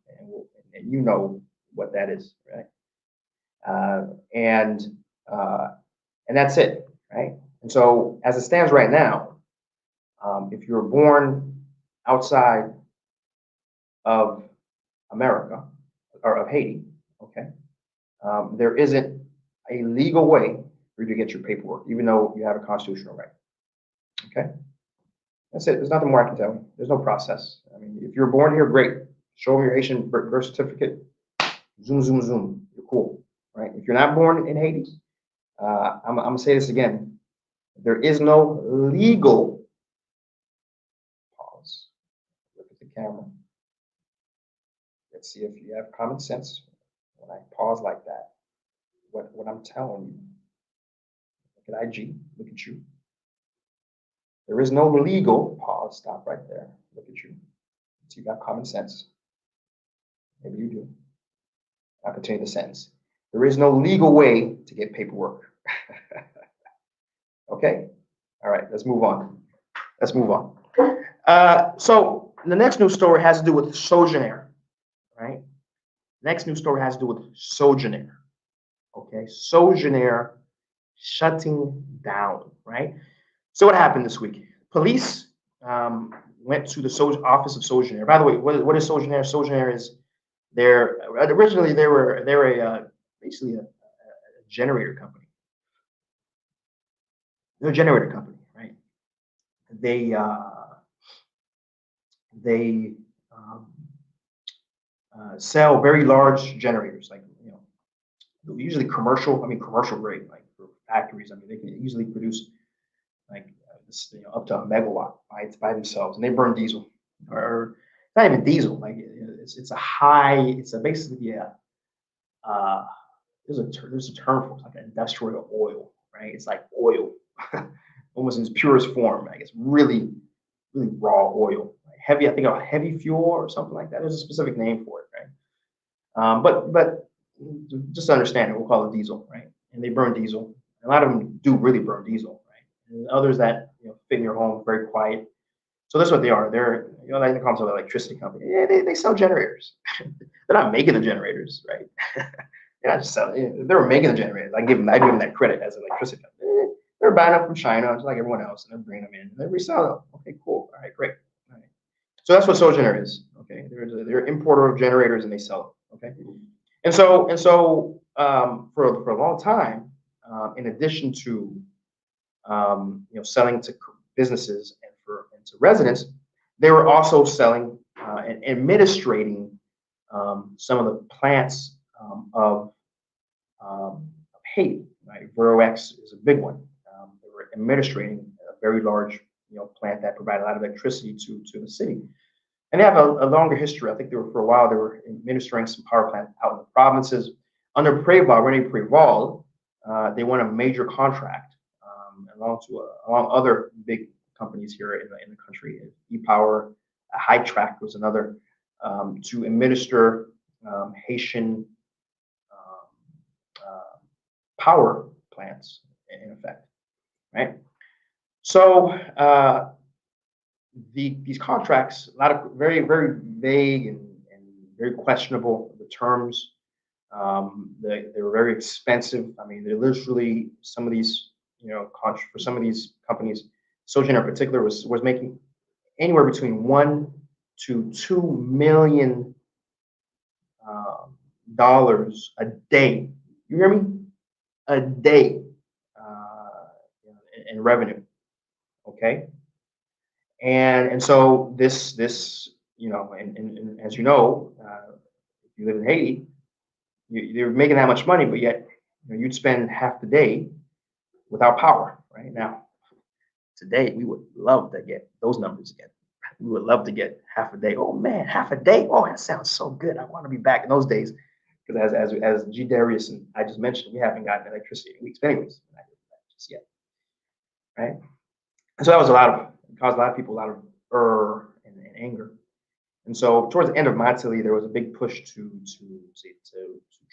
and you know what that is, right? And that's it, right? And so, as it stands right now, if you're born outside of America or of Haiti, okay, there isn't a legal way for you to get your paperwork, even though you have a constitutional right. Okay, that's it. There's nothing more I can tell you. There's no process. I mean, if you're born here, great. Show me your Haitian birth certificate. Zoom, zoom, zoom. You're cool, right? If you're not born in Haiti, I'm gonna say this again. There is no legal pause. Look at the camera. Let's see if you have common sense when I pause like that. What I'm telling you. Look at IG. Look at you. There is no legal pause. Stop right there. Look at you. So you got common sense. Maybe you do. I'll continue the sentence. There is no legal way to get paperwork. Okay? All right, let's move on. Let's move on. So the next news story has to do with Sogener, right? Next news story has to do with Sogener. Okay, Sogener shutting down, right? So what happened this week? Police went to the office of Sogener. By the way, what is Sogener? Sogener is originally they were basically a generator company. They're a generator company, right? They sell very large generators, like usually commercial grade, like for factories. I mean, they can easily produce like up to a megawatt by themselves, and they burn diesel, or not even diesel. Like it's basically there's a term for it, like an industrial oil, right? It's like oil, almost in its purest form. Like it's really, really raw oil, like heavy. I think of heavy fuel or something like that. There's a specific name for it, right? But just to understand it, we'll call it diesel, right? And they burn diesel. A lot of them do really burn diesel, right? And others that fit in your home, very quiet. So that's what they are. They're like they call themselves an electricity company. Yeah, they sell generators. They're not making the generators, right? They're not just selling. They were making the generators. I give them that credit as an electricity company. They're buying them from China, just like everyone else, and they're bringing them in. And they resell them. Okay, cool. All right, great. All right. So that's what Sogener is. Okay, they're an importer of generators, and they sell them. Okay, and so for a long time, in addition to selling to businesses and to residents, they were also selling and administrating some of the plants of Haiti. Right, Verox is a big one. They were administrating a very large plant that provided a lot of electricity to the city, and they have a longer history. I think for a while they were administering some power plants out in the provinces under René Préval. They won a major contract along other big companies here in the country. E-Power, High Track was another, to administer Haitian power plants, in effect, right? So these contracts, a lot of very, very vague and very questionable, the terms. They were very expensive. I mean, they're literally, some of these, for some of these companies, Sogener in particular was making anywhere between $1 to $2 million a day You hear me? A day in revenue. Okay. And so this and as you know, if you live in Haiti, you're making that much money, but yet you'd spend half the day without power. Right now, today we would love to get those numbers again. We would love to get half a day. Oh man, half a day. Oh, that sounds so good. I want to be back in those days. Because as G. Darius and I just mentioned, we haven't gotten electricity in weeks. But anyways, not just yet. Right? And so that was caused a lot of people a lot of and anger. And so towards the end of my tenure, there was a big push to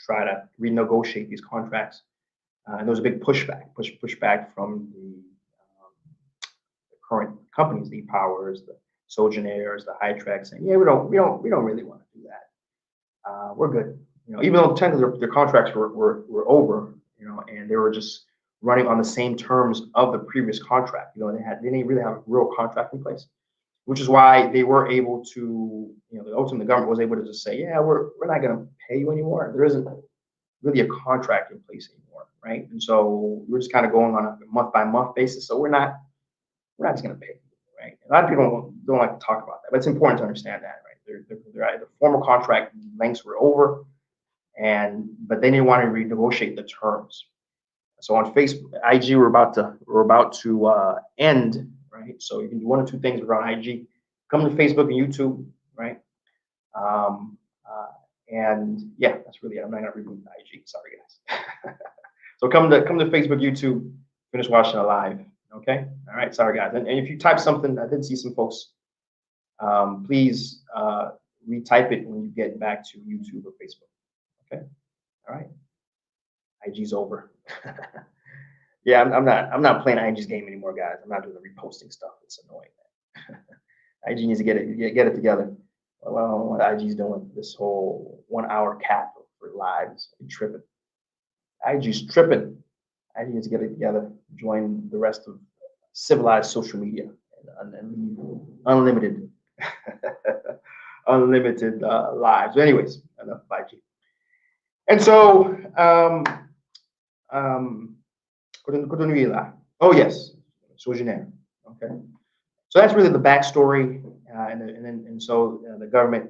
try to renegotiate these contracts. And there was a big pushback from the current companies, the Powers, the Sogeners, the High-Treks, saying, yeah, we don't really want to do that. We're good. Even though technically their contracts were over, and they were just running on the same terms of the previous contract. They didn't really have a real contract in place, which is why they were able to, ultimately the government was able to just say, yeah, we're not going to pay you anymore. There isn't really a contract in place anymore, right? And so we're just kind of going on a month by month basis. So we're not just going to pay you, right? A lot of people don't like to talk about that, but it's important to understand that, right? The formal contract lengths were over, but they didn't want to renegotiate the terms. So on Facebook, IG, we're about to end, right? So you can do one or two things around IG. Come to Facebook and YouTube, right? And yeah, that's really it. I'm not gonna reboot the IG. Sorry, guys. So come to Facebook, YouTube. Finish watching it live. Okay. All right. Sorry, guys. And if you type something, I did see some folks. Please retype it when you get back to YouTube or Facebook. Okay. All right. IG's over. Yeah, I'm not playing IG's game anymore, guys. I'm not doing the reposting stuff. It's annoying. IG needs to get it together. Well, what IG's doing, this whole 1 hour cap for lives, tripping. IG's tripping. IG needs to get it together. Join the rest of civilized social media and unlimited, unlimited lives. Anyways, enough of IG. And so, oh yes, Sogener. Okay, so that's really the backstory, and so the government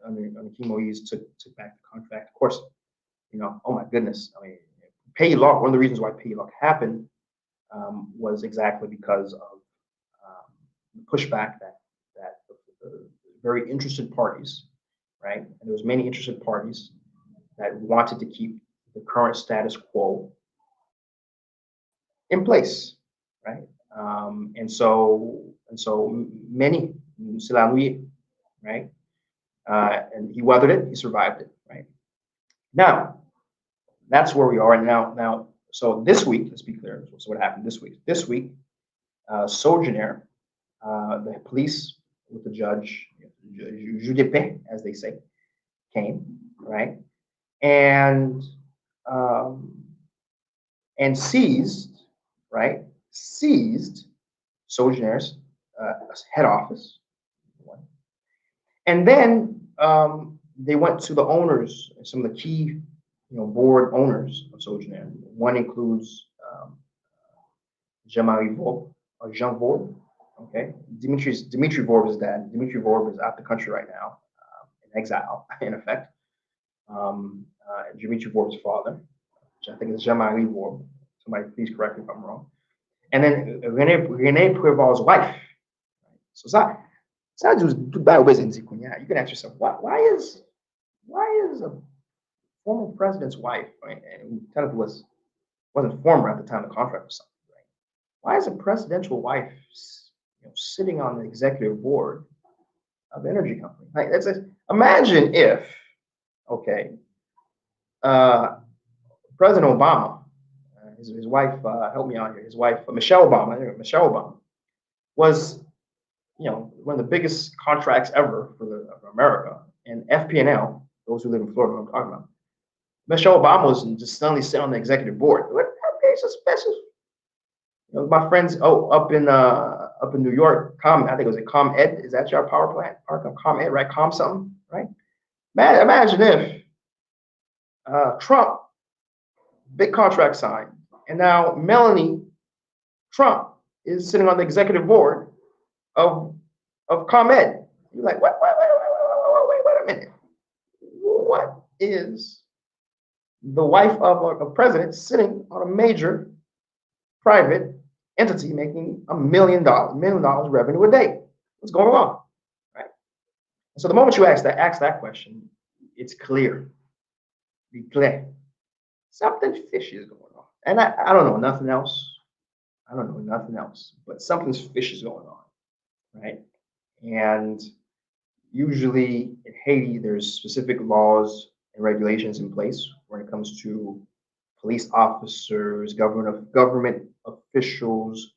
under King Moise took back the contract. Of course, oh my goodness, I mean, pay lock. One of the reasons why pay lock happened was exactly because of the pushback that the very interested parties, right? And there was many interested parties that wanted to keep the current status quo in place, right? And so many, right? And he weathered it, he survived it, right? Now, that's where we are right now. So this week, let's be clear. So what happened this week? This week, Sogener, the police with the judge, juge de paix, as they say, came, right? And seized, right? Seized Sogener's head office. And then they went to the owners, some of the key, board owners of Sogener. One includes Jean Vorbe, okay? Dimitri Vorbe's dad. Dimitri Vorbe is out the country right now, in exile, in effect. Dimitri Vorbe's father, which I think is Jean-Marie Vorbe. Somebody please correct me if I'm wrong. And then René Préval's wife. So you can ask yourself, why is a former president's wife, right, and technically wasn't former at the time the contract was signed, right? Why is a presidential wife, sitting on the executive board of an energy company? Like, imagine if, okay, President Obama, his wife, help me out here, his wife, Michelle Obama, was, one of the biggest contracts ever for America, and FP&L, those who live in Florida, I'm talking about. Michelle Obama was just suddenly sit on the executive board. That's suspicious. My friends, up in New York, I think it was ComEd. Is that your power plant? ComEd, right? Something, right? Man, imagine if Trump big contract signed, and now Melanie Trump is sitting on the executive board of ComEd. You're like, wait a minute. What is the wife of a president sitting on a major private entity making $1 million revenue a day? What's going on? Right. So the moment you ask that question, it's clear. Be clear. Something fishy is going on. And I don't know nothing else. I don't know nothing else, but something fishy is going on. Right. And usually in Haiti, there's specific laws and regulations in place when it comes to police officers, government officials.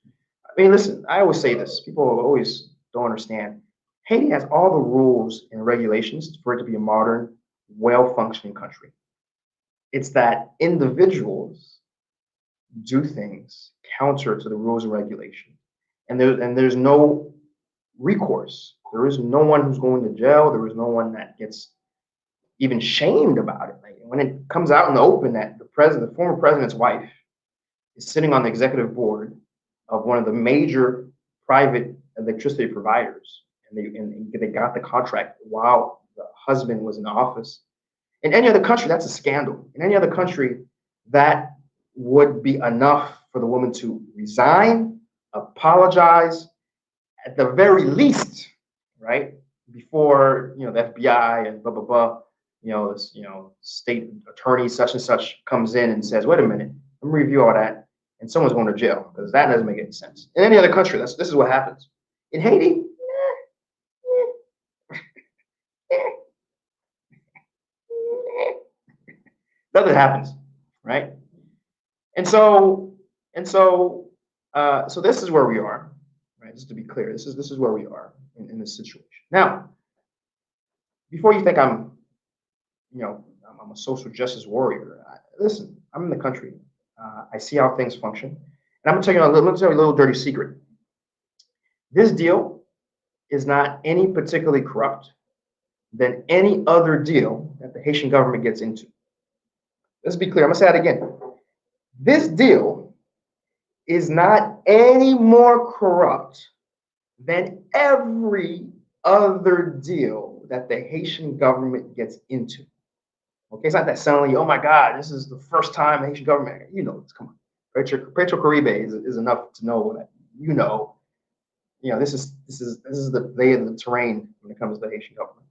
I mean, listen, I always say this. People always don't understand. Haiti has all the rules and regulations for it to be a modern, well-functioning country. It's that individuals do things counter to the rules and regulations, and there's no recourse. There is no one who's going to jail. There is no one that gets even shamed about it. Like when it comes out in the open that the former president's wife is sitting on the executive board of one of the major private electricity providers, and they got the contract while the husband was in office. In any other country, that's a scandal. In any other country, that would be enough for the woman to resign, apologize, at the very least, right? Before the FBI and blah blah blah, this state attorney such and such comes in and says, wait a minute, let me review all that, and someone's going to jail, because that doesn't make any sense. In any other country, this is what happens. In Haiti, nothing happens, right? So this is where we are, right? Just to be clear, this is where we are in this situation. Now, before you think I'm a social justice warrior, listen, I'm in the country. I see how things function, and I'm gonna tell you a little dirty secret. This deal is not any particularly corrupt than any other deal that the Haitian government gets into. Let's be clear. I'm gonna say that again. This deal is not any more corrupt than every other deal that the Haitian government gets into. Okay, it's not that suddenly, oh my God, this is the first time the Haitian government, come on. Petro-Caribe is enough to know that this is the lay of the terrain when it comes to the Haitian government.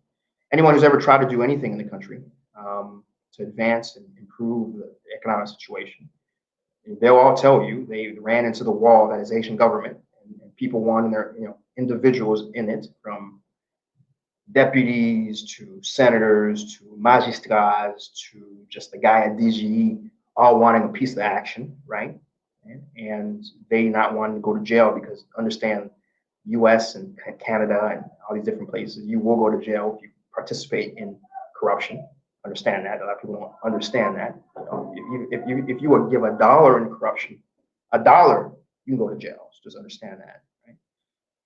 Anyone who's ever tried to do anything in the country to advance and improve the economic situation, they'll all tell you they ran into the wall that is Haitian government, and people wanting their individuals in it, from deputies to senators to magistrats to just the guy at DGE, all wanting a piece of the action, right? And they not wanting to go to jail, because understand, U.S. and Canada and all these different places, you will go to jail if you participate in corruption. Understand that. A lot of people don't understand that. If you would give $1 in corruption, $1, you can go to jail. So just understand that, right?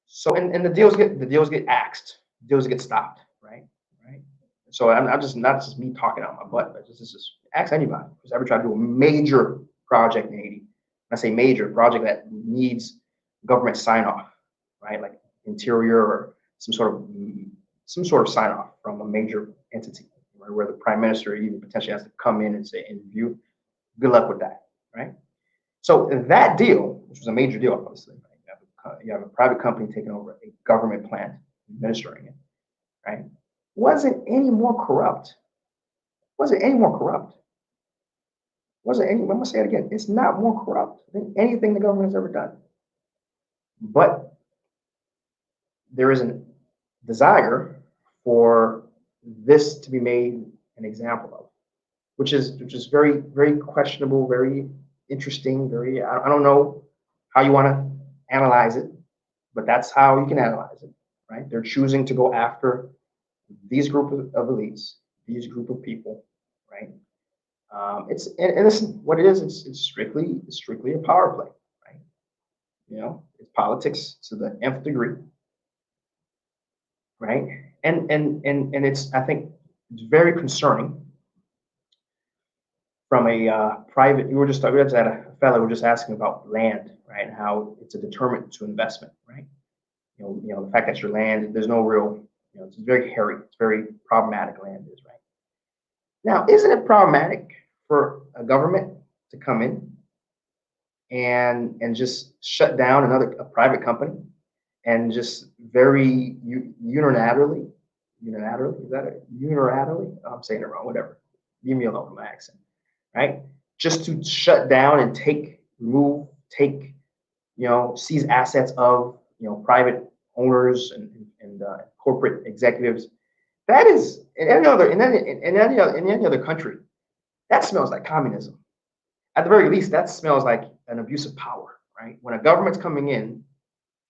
So and the deals get axed, deals get stopped, right? So I'm just not just me talking out my butt, but just ask anybody who's ever tried to do a major project in Haiti. When I say major project, that needs government sign off, right? Like interior or some sort of sign off from a major entity, right? Where the prime minister even potentially has to come in and say, in review, good luck with that, right? So that deal, which was a major deal, obviously, right? You have a private company taking over a government plant, administering it, right? Wasn't any more corrupt. I'm gonna say it again. It's not more corrupt than anything the government has ever done. But there is a desire for this to be made an example of, which is very, very questionable, very interesting, I don't know how you want to analyze it, but that's how you can analyze it, right? They're choosing to go after these group of elites, these group of people, right? And listen, what it is, it's strictly a power play, right? It's politics to the nth degree, right? And it's, I think, it's very concerning from a private. We just had a fellow who was just asking about land, right, and how it's a deterrent to investment, right? The fact that your land, there's no real, it's very hairy, it's very problematic land is, right? Now, isn't it problematic for a government to come in and just shut down a private company and just very unilaterally, is that it? Unilaterally? I'm saying it wrong, whatever. Leave me alone with my accent, right? Just to shut down and seize assets of, private owners and corporate executives. That is in any other country, that smells like communism. At the very least, that smells like an abuse of power, right? When a government's coming in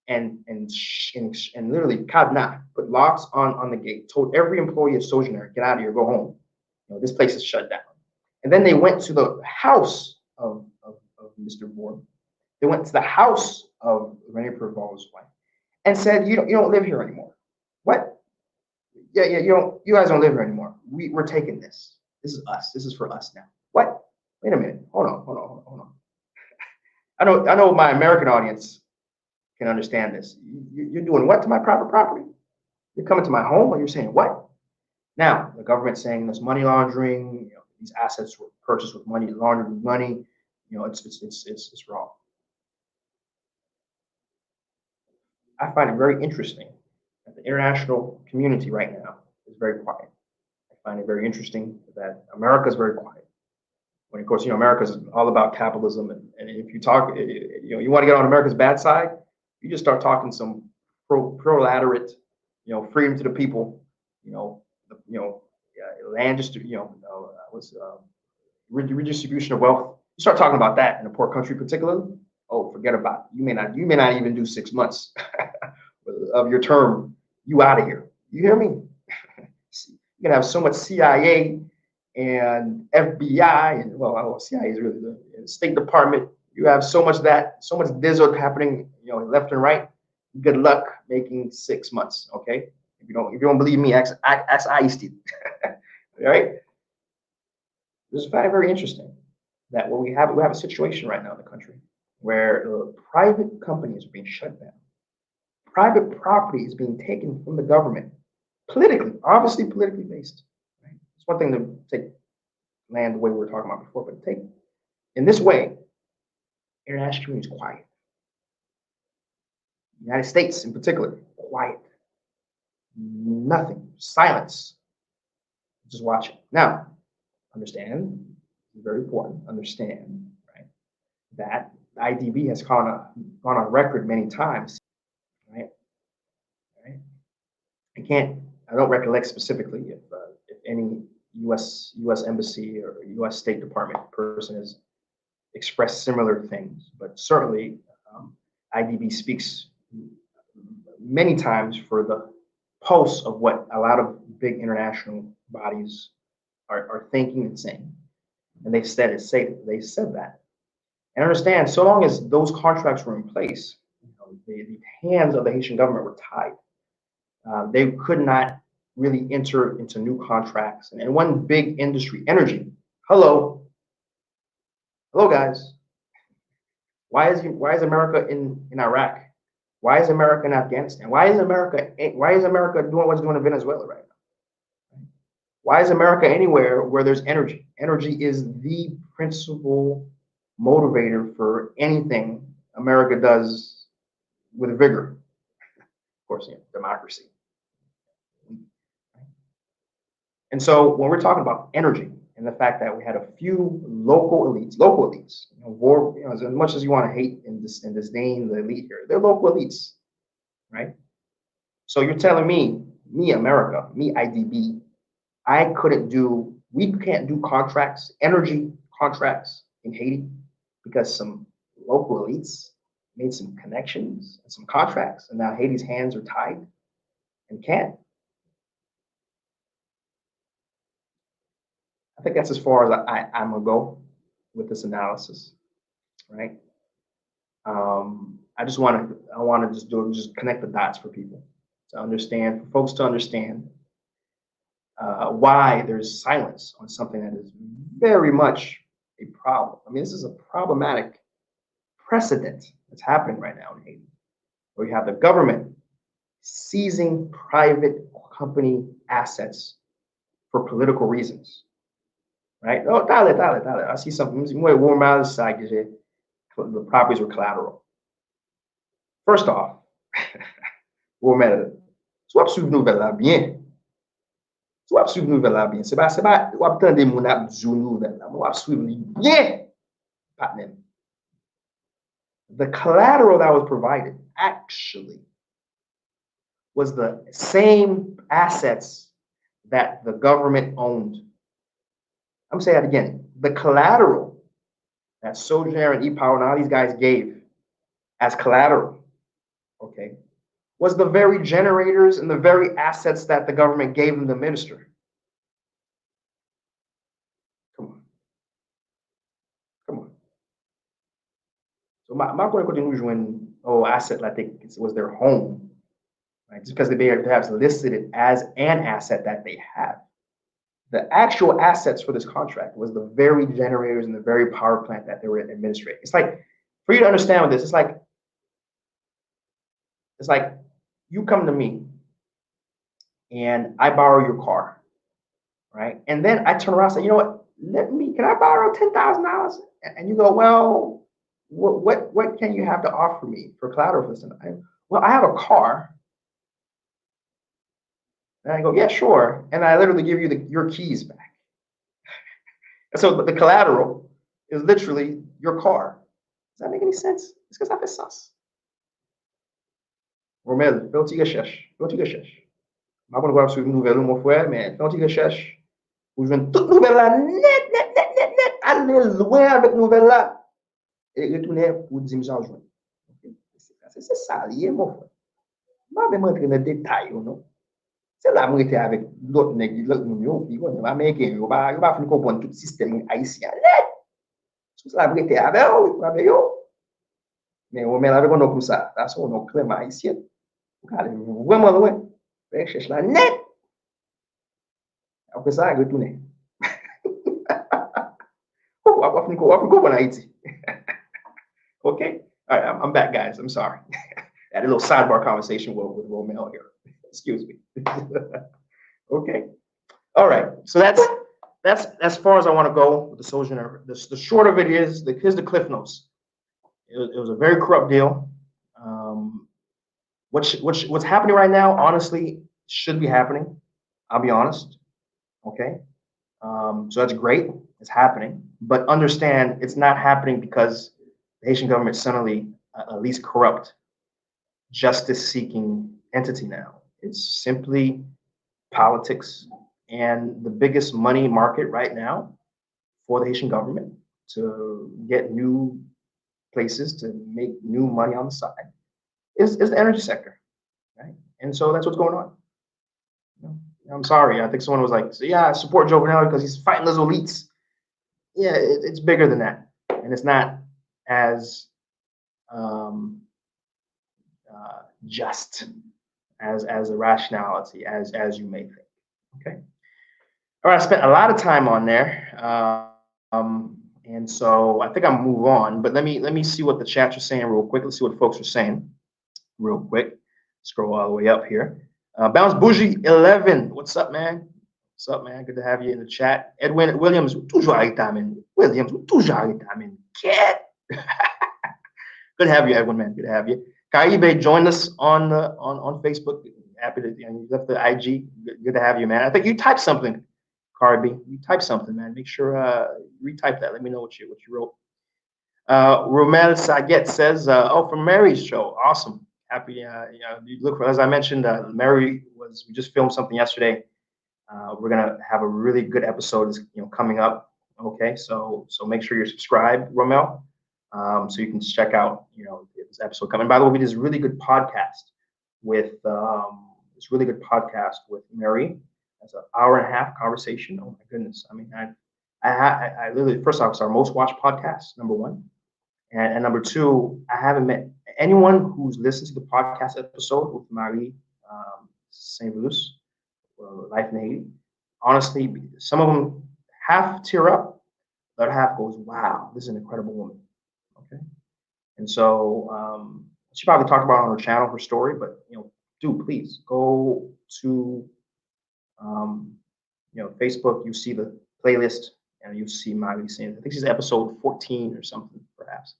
and literally put locks on the gate, told every employee of Sogener, get out of here, go home. This place is shut down. And then they went to the house of Mr. Bohr. They went to the house of Rene Preval's wife and said, you don't live here anymore. What? Yeah, you guys don't live here anymore. We're taking this. This is us. This is for us now. What? Wait a minute. Hold on. I know my American audience can understand this. You're doing what to my private property? You're coming to my home and you're saying what? Now, the government's saying there's money laundering, these assets were purchased with money, laundered with money, it's wrong. I find it very interesting that the international community right now is very quiet. I find it very interesting that America is very quiet. When of course, America is all about capitalism, and if you talk, you want to get on America's bad side, you just start talking some pro-laterate, freedom to the people, land redistribution of wealth. You start talking about that in a poor country, particularly. Oh, forget about it. You may not even do 6 months of your term. You out of here. You hear me? You're gonna have so much CIA and FBI and CIA is really the State Department. You have so much dizzle happening, left and right. Good luck making 6 months. Okay, if you don't believe me, ask Isaias. All right. This is very interesting that we have a situation right now in the country where private companies are being shut down. Private property is being taken from the government, obviously politically based. Right? It's one thing to take land the way we were talking about before, but in this way, international community is quiet. The United States in particular, quiet. Nothing, silence. Just watch it. Now, understand, it's very important, understand, right, that IDB has gone on record many times, right? I don't recollect specifically if any U.S. embassy or U.S. State Department person has expressed similar things, but certainly IDB speaks many times for the pulse of what a lot of big international bodies are thinking and saying, and they've said that. And understand, so long as those contracts were in place, the hands of the Haitian government were tied. They could not really enter into new contracts. And one big industry, energy. Hello, guys. Why is America in Iraq? Why is America in Afghanistan? Why is America doing what's doing in Venezuela right now? Why is America anywhere where there's energy? Energy is the principal motivator for anything America does with vigor. Of course, democracy. And so when we're talking about energy and the fact that we had a few local elites, as much as you want to hate and disdain the elite here, they're local elites, right? So you're telling me America, me IDB, we can't do contracts, energy contracts in Haiti because some local elites made some connections and some contracts, and now Haiti's hands are tied and can't. I think that's as far as I'm gonna go with this analysis, right? I want to just connect the dots for people to understand, for folks to understand why there's silence on something that is very much a problem. I mean, this is a problematic precedent that's happening right now in Haiti, where you have the government seizing private company assets for political reasons, right? Oh, dale. I see something. The properties were collateral. First off, swap suiv nouvel la bien. Swap suiv nouvel la bien. Se ba, wap tande moun ap djou nouvel la. Wap suiv li bien, partner. The collateral that was provided actually was the same assets that the government owned. I'm saying that again. The collateral that Sogener and E-Power and all these guys gave as collateral, okay, was the very generators and the very assets that the government gave them to minister. Come on. So my point is when asset like it was their home, right? Just because they perhaps listed it as an asset that they have. The actual assets for this contract was the very generators and the very power plant that they were administrating. It's like, for you to understand with this, it's like you come to me and I borrow your car, right? And then I turn around and say, you know what, can I borrow $10,000? And you go, well, what can you have to offer me for collateral for this? Well, I have a car. And I go, yeah, sure. And I literally give you your keys back. And so the collateral is literally your car. Does that make any sense? It's because that's sus. Romel, fais une petite recherche. Je vais voir sur une nouvelle, mon frère, mais fais une petite recherche. Vous jouez toute nouvelle là, net. Allez loin avec nouvelle là. Et retournez pour 10 000 jouer. C'est ça, lié, mon frère. Je vais même rentrer dans les détails, non? C'est là que j'étais avec l'autre nègre, l'autre nous, puis on va américain, on va finir comprendre tout le système haïtien. C'est là que j'étais avec eux. Mais on met avec un nom comme ça, là, c'est un nom clairement haïtien. Vous allez vraiment loin. Vous cherchez la net. Après ça, retournez. On va finir comprendre Haïti. Okay? All right, I'm back, guys. I'm sorry. I had a little sidebar conversation with Romel here. Excuse me. Okay. All right. So that's as far as I want to go with the Sogener. The short of it is, here's the cliff notes. It was a very corrupt deal. What's happening right now, honestly, should be happening. I'll be honest. Okay. So that's great. It's happening. But understand it's not happening because the Haitian government is suddenly a least corrupt, justice-seeking entity now. It's simply politics and the biggest money market right now for the Haitian government to get new places to make new money on the side is the energy sector, right? And so that's what's going on. I'm sorry. I think someone was like, so yeah, I support Joe Bernal because he's fighting those elites. Yeah, it's bigger than that. And it's not as just as a rationality as you may think. Okay. All right, I spent a lot of time on there. And so I think I'll move on, but let me see what the chats are saying real quick. Let's see what folks are saying real quick. Scroll all the way up here. Bounce Bougie 11. What's up, man? What's up, man? Good to have you in the chat. Edwin Williams, toujours avec Williams, toujours avec Cat. Good to have you, Edwin, man. Good to have you. Kaibe joined us on Facebook. Happy to you left the IG. Good to have you, man. I think you typed something, Carby. You typed something, man. Make sure retype that. Let me know what you wrote. Romel Saget says, "Oh, from Mary's show, awesome. Happy. You look for, as I mentioned, Mary we just filmed something yesterday. We're gonna have a really good episode, coming up. Okay, so make sure you're subscribed, Romel, so you can check out, this episode coming. By the way, we did this really good podcast with Mary. It's an hour-and-a-half conversation. Oh my goodness! I mean, I literally, first off, it's our most watched podcast, number one, and number two, I haven't met anyone who's listened to the podcast episode with Marie St. Louis, Life in Haiti. Honestly, some of them half tear up, The other half goes, wow, this is an incredible woman. Okay. And so she probably talked about it on her channel, her story, but dude, please go to Facebook. You see the playlist, and you see Miley saying, I think she's episode 14 or something, perhaps,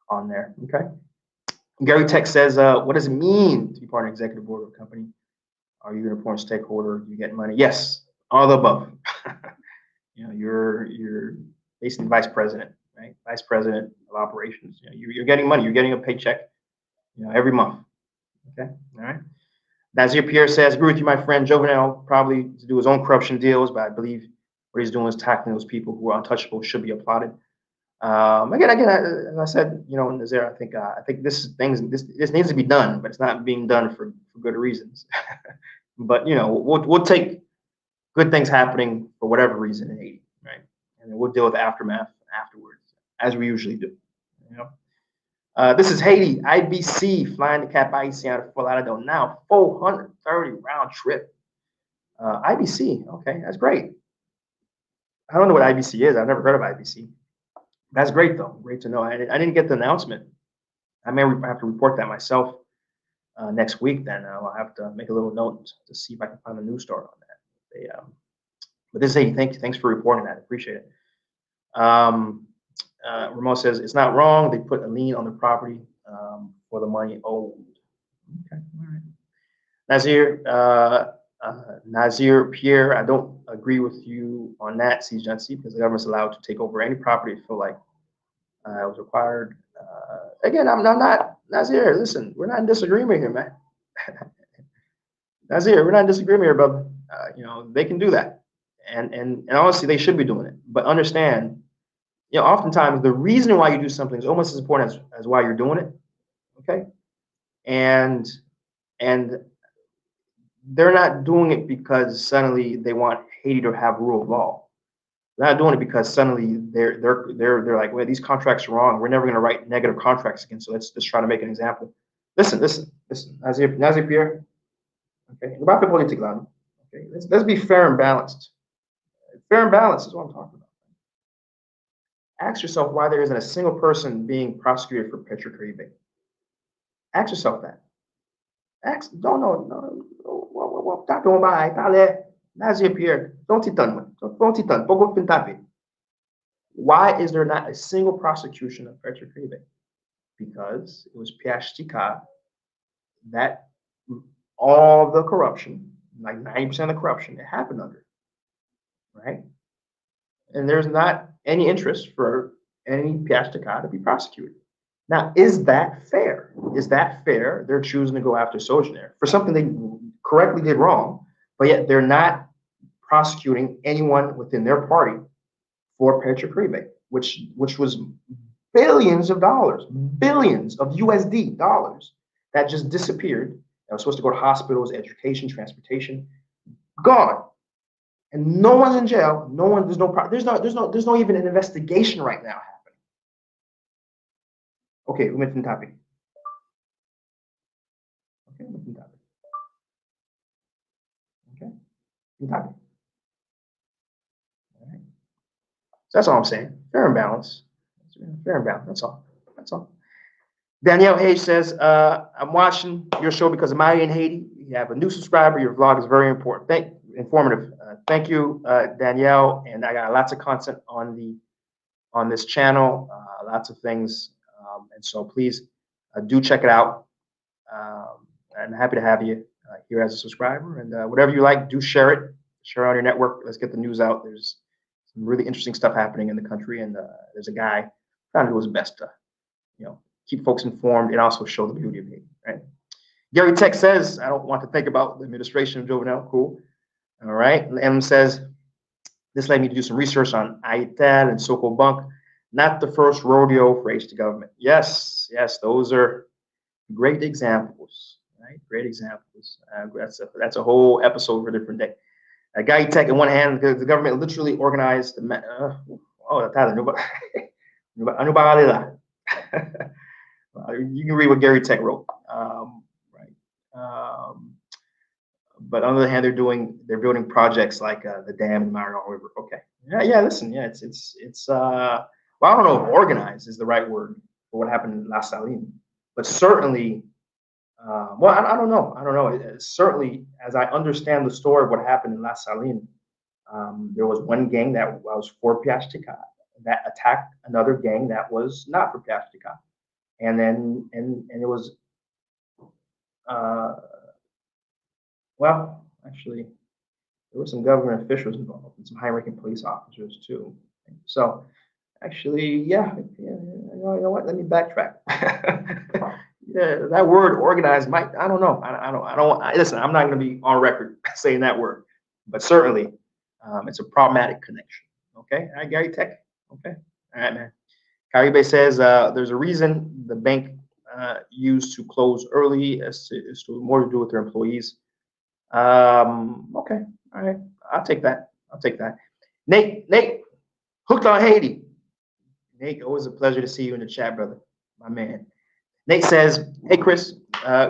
on there. Okay. Gary Tech says, what does it mean to be part of an executive board of a company? Are you an important stakeholder? Do you get money? Yes, all the above. You're basically vice president, right? Vice president of operations. You're getting money. You're getting a paycheck, every month. Okay, all right. Nazir Pierre says, agree with you, my friend. Jovenel probably to do his own corruption deals, but I believe what he's doing is tackling those people who are untouchable, should be applauded. Again, as I said, Nazir, I think this needs to be done, but it's not being done for good reasons. But we'll take good things happening for whatever reason in Haiti, right? And then we'll deal with the aftermath afterwards, as we usually do. This is Haiti, IBC, flying the Cap IC out of Fort Lauderdale now, 430 round trip. IBC, okay, that's great. I don't know what IBC is. I've never heard of IBC. That's great, though. Great to know. I didn't get the announcement. I may have to report that myself next week. Then I'll have to make a little note to see if I can find a news story on that. But this is Haiti. Thanks for reporting that. Appreciate it. Ramon says it's not wrong. They put a lien on the property for the money owed. Okay, all right. Nazir Pierre, I don't agree with you on that, Seejeanty, because the government's allowed to take over any property they feel like it was required. Again, I'm not Nazir. Listen, we're not in disagreement here, man. Nazir, we're not in disagreement here, brother. They can do that, and honestly, they should be doing it. But understand, oftentimes the reason why you do something is almost as important as why you're doing it. Okay, and they're not doing it because suddenly they want Haiti to have rule of law. They're not doing it because suddenly they're like, well, these contracts are wrong. We're never going to write negative contracts again. So let's just try to make an example. Listen. Nazir Pierre. Okay, okay, let's be fair and balanced. Fair and balanced is what I'm talking about. Ask yourself why there isn't a single person being prosecuted for Petrocaribe. Ask yourself that. No. Tá bom, vai, tá lá. Nazir Pierre, don't Why is there not a single prosecution of Petrocaribe? Because it was Piashtika that all the corruption, like 90% of the corruption, it happened under, right? And there's not any interest for any Piashtika to be prosecuted. Now, is that fair? Is that fair? They're choosing to go after Sogener for something they correctly did wrong, but yet they're not prosecuting anyone within their party for Petrocaribe, which was billions of dollars, billions of USD dollars that just disappeared. That was supposed to go to hospitals, education, transportation, gone, and no one's in jail. No one. There's no even an investigation right now happening. Okay, we went to the topic. Okay, we went to the topic. Okay, the topic. All right. So that's all I'm saying. Fair and balance. Fair and balance. That's all. That's all. Danielle Hayes says, I'm watching your show because of Maya in Haiti. You have a new subscriber. Your vlog is very important. Informative. Thank you, Danielle. And I got lots of content on this channel, lots of things. And so please do check it out. I'm happy to have you here as a subscriber. And whatever you like, do share it. Share it on your network. Let's get the news out. There's some really interesting stuff happening in the country. And there's a guy trying to do his best to, keep folks informed and also show the beauty of Haiti, right? Gary Tech says, I don't want to think about the administration of Jovenel. Cool. All right. M says, this led me to do some research on ITAL and Soko Bank. Not the first rodeo for Haiti government. Yes, those are great examples, right? Great examples. That's a whole episode for a different day. Guy Tech, in one hand, the government literally organized the you can read what Gary Tech wrote. Right. But on the other hand, they're building projects like the dam in Marion River. Okay. Yeah. Listen. Yeah. It's. Well, I don't know if organized is the right word for what happened in La Saline, but certainly. Well, I don't know. I don't know. Certainly, as I understand the story of what happened in La Saline, there was one gang that was for Piaxteca that attacked another gang that was not for Piaxteca, and then and it was well, actually, there were some government officials involved and some high-ranking police officers too. So actually, yeah, you know what? Let me backtrack. Yeah, that word organized might, I don't know. Listen, I'm not going to be on record saying that word, but certainly it's a problematic connection. Okay. All right, Gary Tech. Okay. All right, man. Caribe says there's a reason the bank used to close early as to more to do with their employees. Okay. All right. I'll take that. Nate, hooked on Haiti. Nate, always a pleasure to see you in the chat, brother. My man. Nate says, "Hey Chris,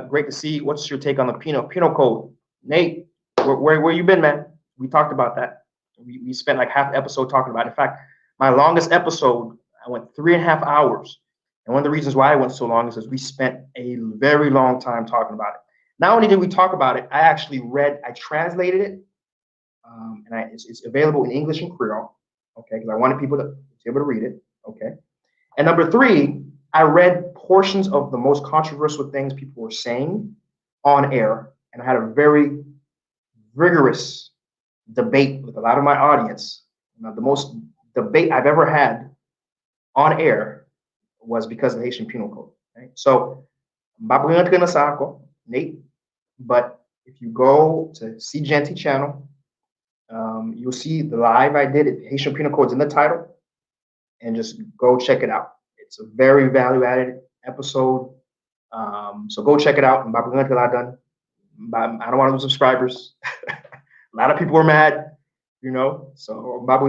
great to see you. What's your take on the penal code?" Nate, where you been, man? We talked about that. We spent like half the episode talking about it. In fact, my longest episode, I went 3.5 hours. And one of the reasons why I went so long is because we spent a very long time talking about it. Not only did we talk about it, I translated it, and it's available in English and Creole, okay, because I wanted people to be able to read it, okay. And number 3, I read portions of the most controversial things people were saying on air, and I had a very rigorous debate with a lot of my audience. The most debate I've ever had on air was because of the Haitian Penal Code. Right? So, Nate, but if you go to Seejeanty channel, you'll see the live I did. Haitian Penal Code's in the title, and just go check it out. It's a very value-added episode, so go check it out. I don't want to lose subscribers. A lot of people were mad, you know. So, but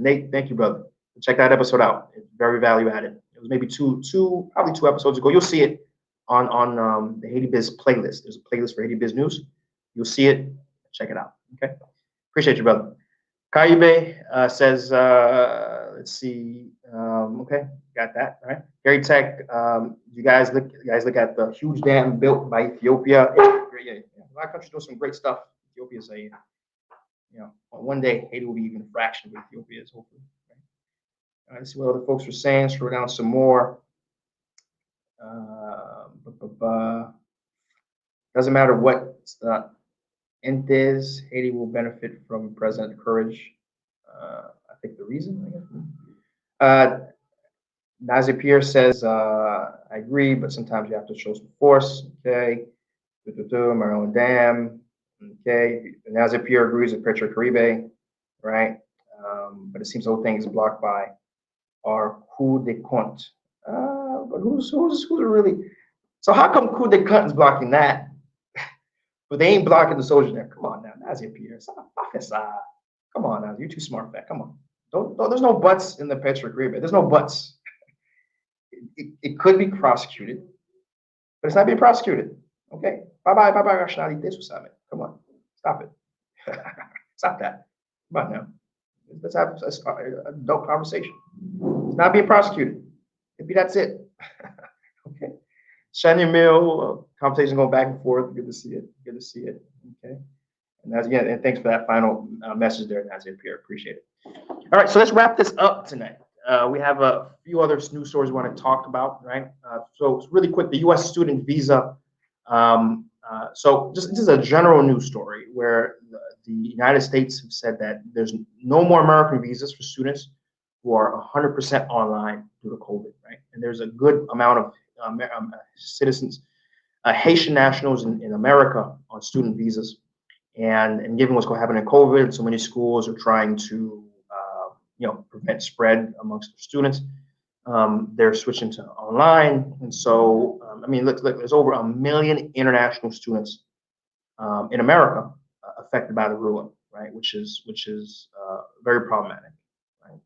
Nate, thank you, brother. Check that episode out. It's very value-added. It was maybe probably two episodes ago. You'll see it on the Haiti Biz playlist. There's a playlist for Haiti Biz News. You'll see it. Check it out. Okay. Appreciate you, brother. Caribe says, let's see. Okay, got that. All right. Gary Tech, you guys look at the huge dam built by Ethiopia. Yeah. A lot of countries do some great stuff. Ethiopia's a, one day Haiti will be even a fraction of Ethiopia's, hopefully. Right? All right, let's see what other folks are saying. Scroll down some more. Doesn't matter what end is, Haiti will benefit from President Courage. I think the reason, I guess. Nazir Pierre says, I agree, but sometimes you have to show some force. Okay. Maryland Dam. Okay. Nazir Pierre agrees with Petro Caribe, right? But it seems the whole thing is blocked by our coup de compte. But who's really? So how come coup de compte is blocking that? But they ain't blocking the Sogener. Come on now, Nazir Pierre. Come on now, you're too smart for that. Come on. There's no buts in the Petro Caribe. There's no buts. It could be prosecuted, but it's not being prosecuted. Okay. Bye-bye, rationalité sur ça, man. Come on. Stop it. Stop that. Come on now. Let's have a adult conversation. It's not being prosecuted. Maybe that's it. Okay. Shania Mill, conversation going back and forth. Good to see it. Okay. And thanks for that final message there, Nazir Pierre. Appreciate it. All right, so let's wrap this up tonight. We have a few other news stories we want to talk about, right? So really quick, the U.S. student visa. So this is a general news story where the United States have said that there's no more American visas for students who are 100% online due to COVID, right? And there's a good amount of citizens, Haitian nationals in America on student visas. And given what's going to happen in COVID, so many schools are trying to, prevent spread amongst their students. They're switching to online. And so, look, there's over 1 million international students in America affected by the ruling, right? Which is very problematic, right?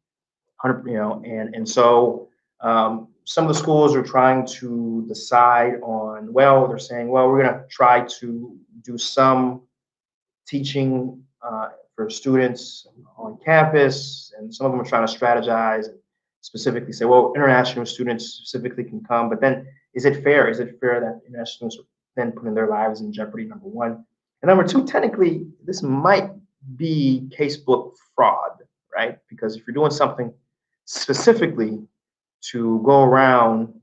100, and so some of the schools are trying to decide on, they're saying, we're going to try to do some teaching for students on campus, and some of them are trying to strategize and specifically say, well, international students specifically can come, but then is it fair? Is it fair that international students are then putting their lives in jeopardy, number one? And number two, technically, this might be casebook fraud, right? Because if you're doing something specifically to go around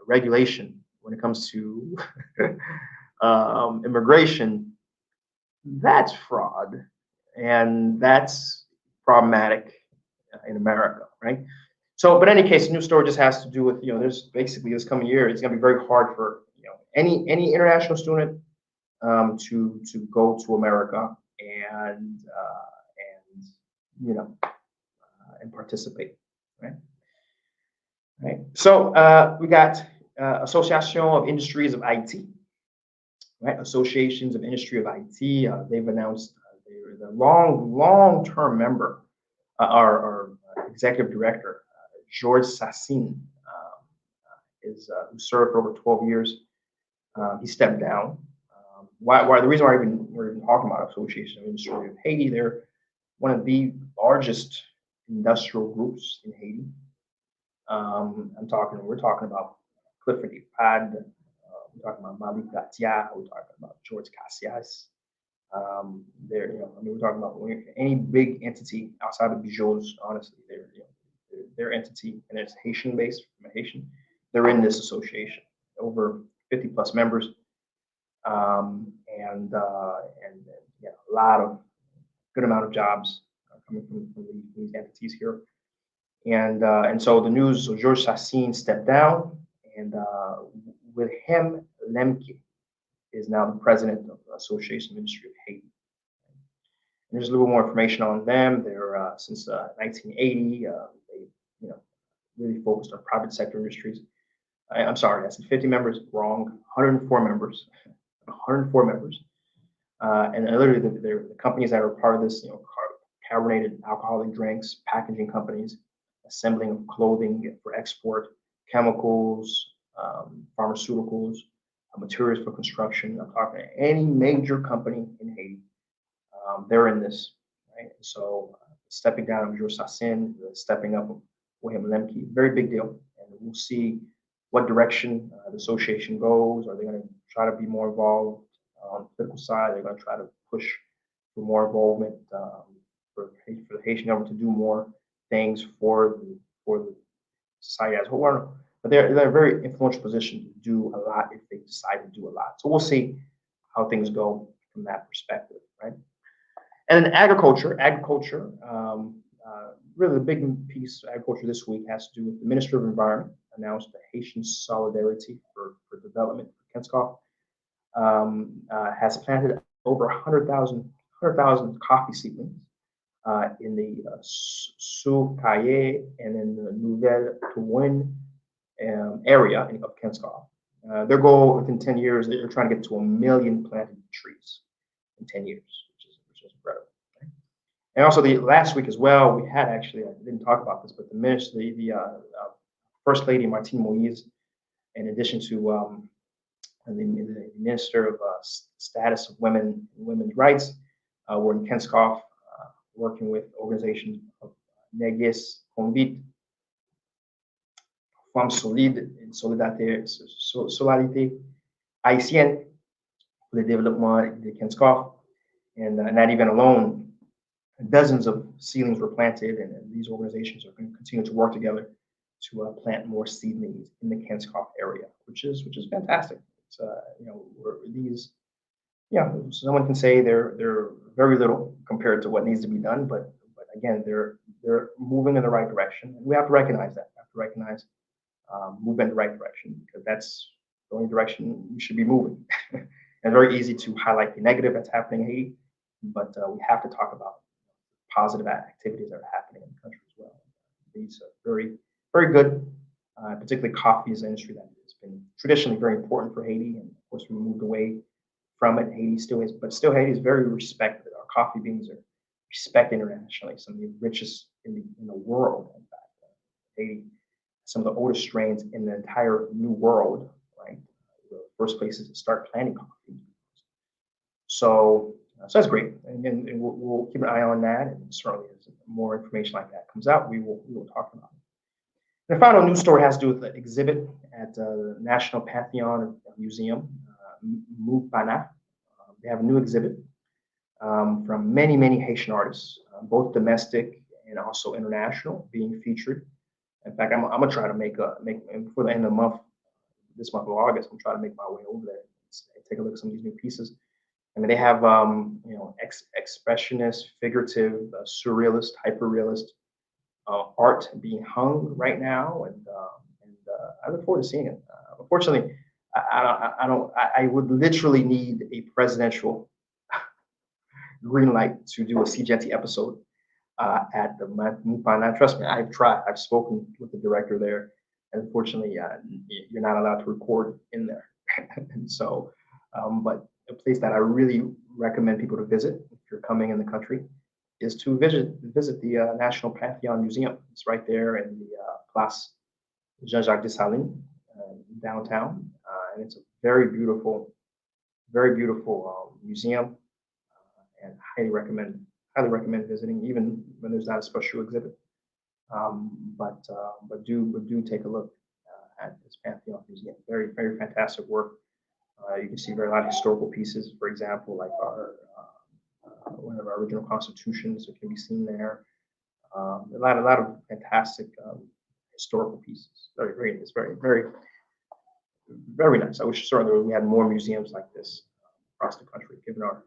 regulation when it comes to immigration, that's fraud, and that's problematic in America, right? So, but in any case, the new story just has to do with, there's basically this coming year, it's going to be very hard for any international student to go to America and and participate, right? Right. So we got Association of Industries of IT, right? Associations of Industry of IT. They've announced they're the long-term member, our executive director, George Sassin, who served for over 12 years. He stepped down. Why? The reason why we're even talking about Association of Industry of Haiti, they're one of the largest industrial groups in Haiti. We're talking about Clifford Ipad, we're talking about Malik Gatia, we're talking about George Cassias. We're talking about any big entity outside of Bijou's, honestly, their entity, and it's Haitian based, from Haitian. They're in this association, over 50 plus members, and a lot of good amount of jobs coming from these entities here. And so the news, so George Sassin stepped down, and with him, Lemke is now the president of the Association of Industry of Haiti. And there's a little more information on them. They're since 1980, they really focused on private sector industries. I'm sorry, I said 50 members, wrong. 104 members, 104 members. And literally the companies that are part of this, carbonated alcoholic drinks, packaging companies, assembling of clothing for export, chemicals, pharmaceuticals, materials for construction. I'm talking any major company in Haiti. They're in this, right? So stepping down of George Sassin, stepping up of William Lemke, very big deal. And we'll see what direction the association goes. Are they going to try to be more involved on the political side? They're going to try to push for more involvement for the Haitian government to do more things for the society as a whole. But they're in a very influential position to do a lot if they decide to do a lot. So we'll see how things go from that perspective, right? And then agriculture, really the big piece of agriculture this week has to do with the Minister of Environment announced the Haitian Solidarity for Development for Kenskoff, has planted over 100,000 coffee seedlings in the Soukaye and in the Nouvelle Touin area of Kenskoff. Their goal within 10 years, they're trying to get to 1 million planted trees in 10 years, which is incredible. Okay? And also the last week as well, we had actually, I didn't talk about this, but the First Lady Martine Moïse, in addition to the Minister of Status of Women and Women's Rights, were in Kenskoff working with organizations of Neges, Convite, Femmes Solides, Solidarité Haïtienne for the Développement de Kenskoff. And that event alone, dozens of seedlings were planted, and these organizations are going to continue to work together to plant more seedlings in the Kenskoff area, which is fantastic. It's, someone can say they're very little compared to what needs to be done, but again, they're moving in the right direction, and we have to recognize that. We have to recognize move in the right direction, because that's the only direction we should be moving. And very easy to highlight the negative that's happening in Haiti, but we have to talk about positive activities that are happening in the country as well. These are very, very good, particularly coffee is an industry that has been traditionally very important for Haiti, and of course we moved away from it. Haiti still is, but still Haiti is very respected. Our coffee beans are respected internationally, some of the richest in the world. In fact, Haiti, some of the oldest strains in the entire New World, right? The first places to start planting coffee. So So that's great. And we'll keep an eye on that. And certainly as more information like that comes out, we will talk about it. The final news story has to do with the exhibit at the National Pantheon Museum, Mupana. They have a new exhibit from many, many Haitian artists, both domestic and also international, being featured. In fact, I'm gonna try to make before the end of the month, this month of August, I'm trying to make my way over there and take a look at some of these new pieces. I mean, they have expressionist, figurative, surrealist, hyperrealist art being hung right now, and I look forward to seeing it. Unfortunately, I would literally need a presidential green light to do a Seejeanty episode at the Mupana. Trust me, I've tried. I've spoken with the director there, and unfortunately, you're not allowed to record in there. And so, but a place that I really recommend people to visit if you're coming in the country is to visit the National Pantheon Museum. It's right there in the Place Jean-Jacques Dessalines downtown, and it's a very beautiful museum, and highly recommend visiting, even when there's not a special exhibit. But do take a look at this Pantheon Museum. Very, very fantastic work. You can see a lot of historical pieces, for example, like our one of our original constitutions that can be seen there. A lot of fantastic historical pieces. It's very nice. I wish certainly we had more museums like this across the country, given our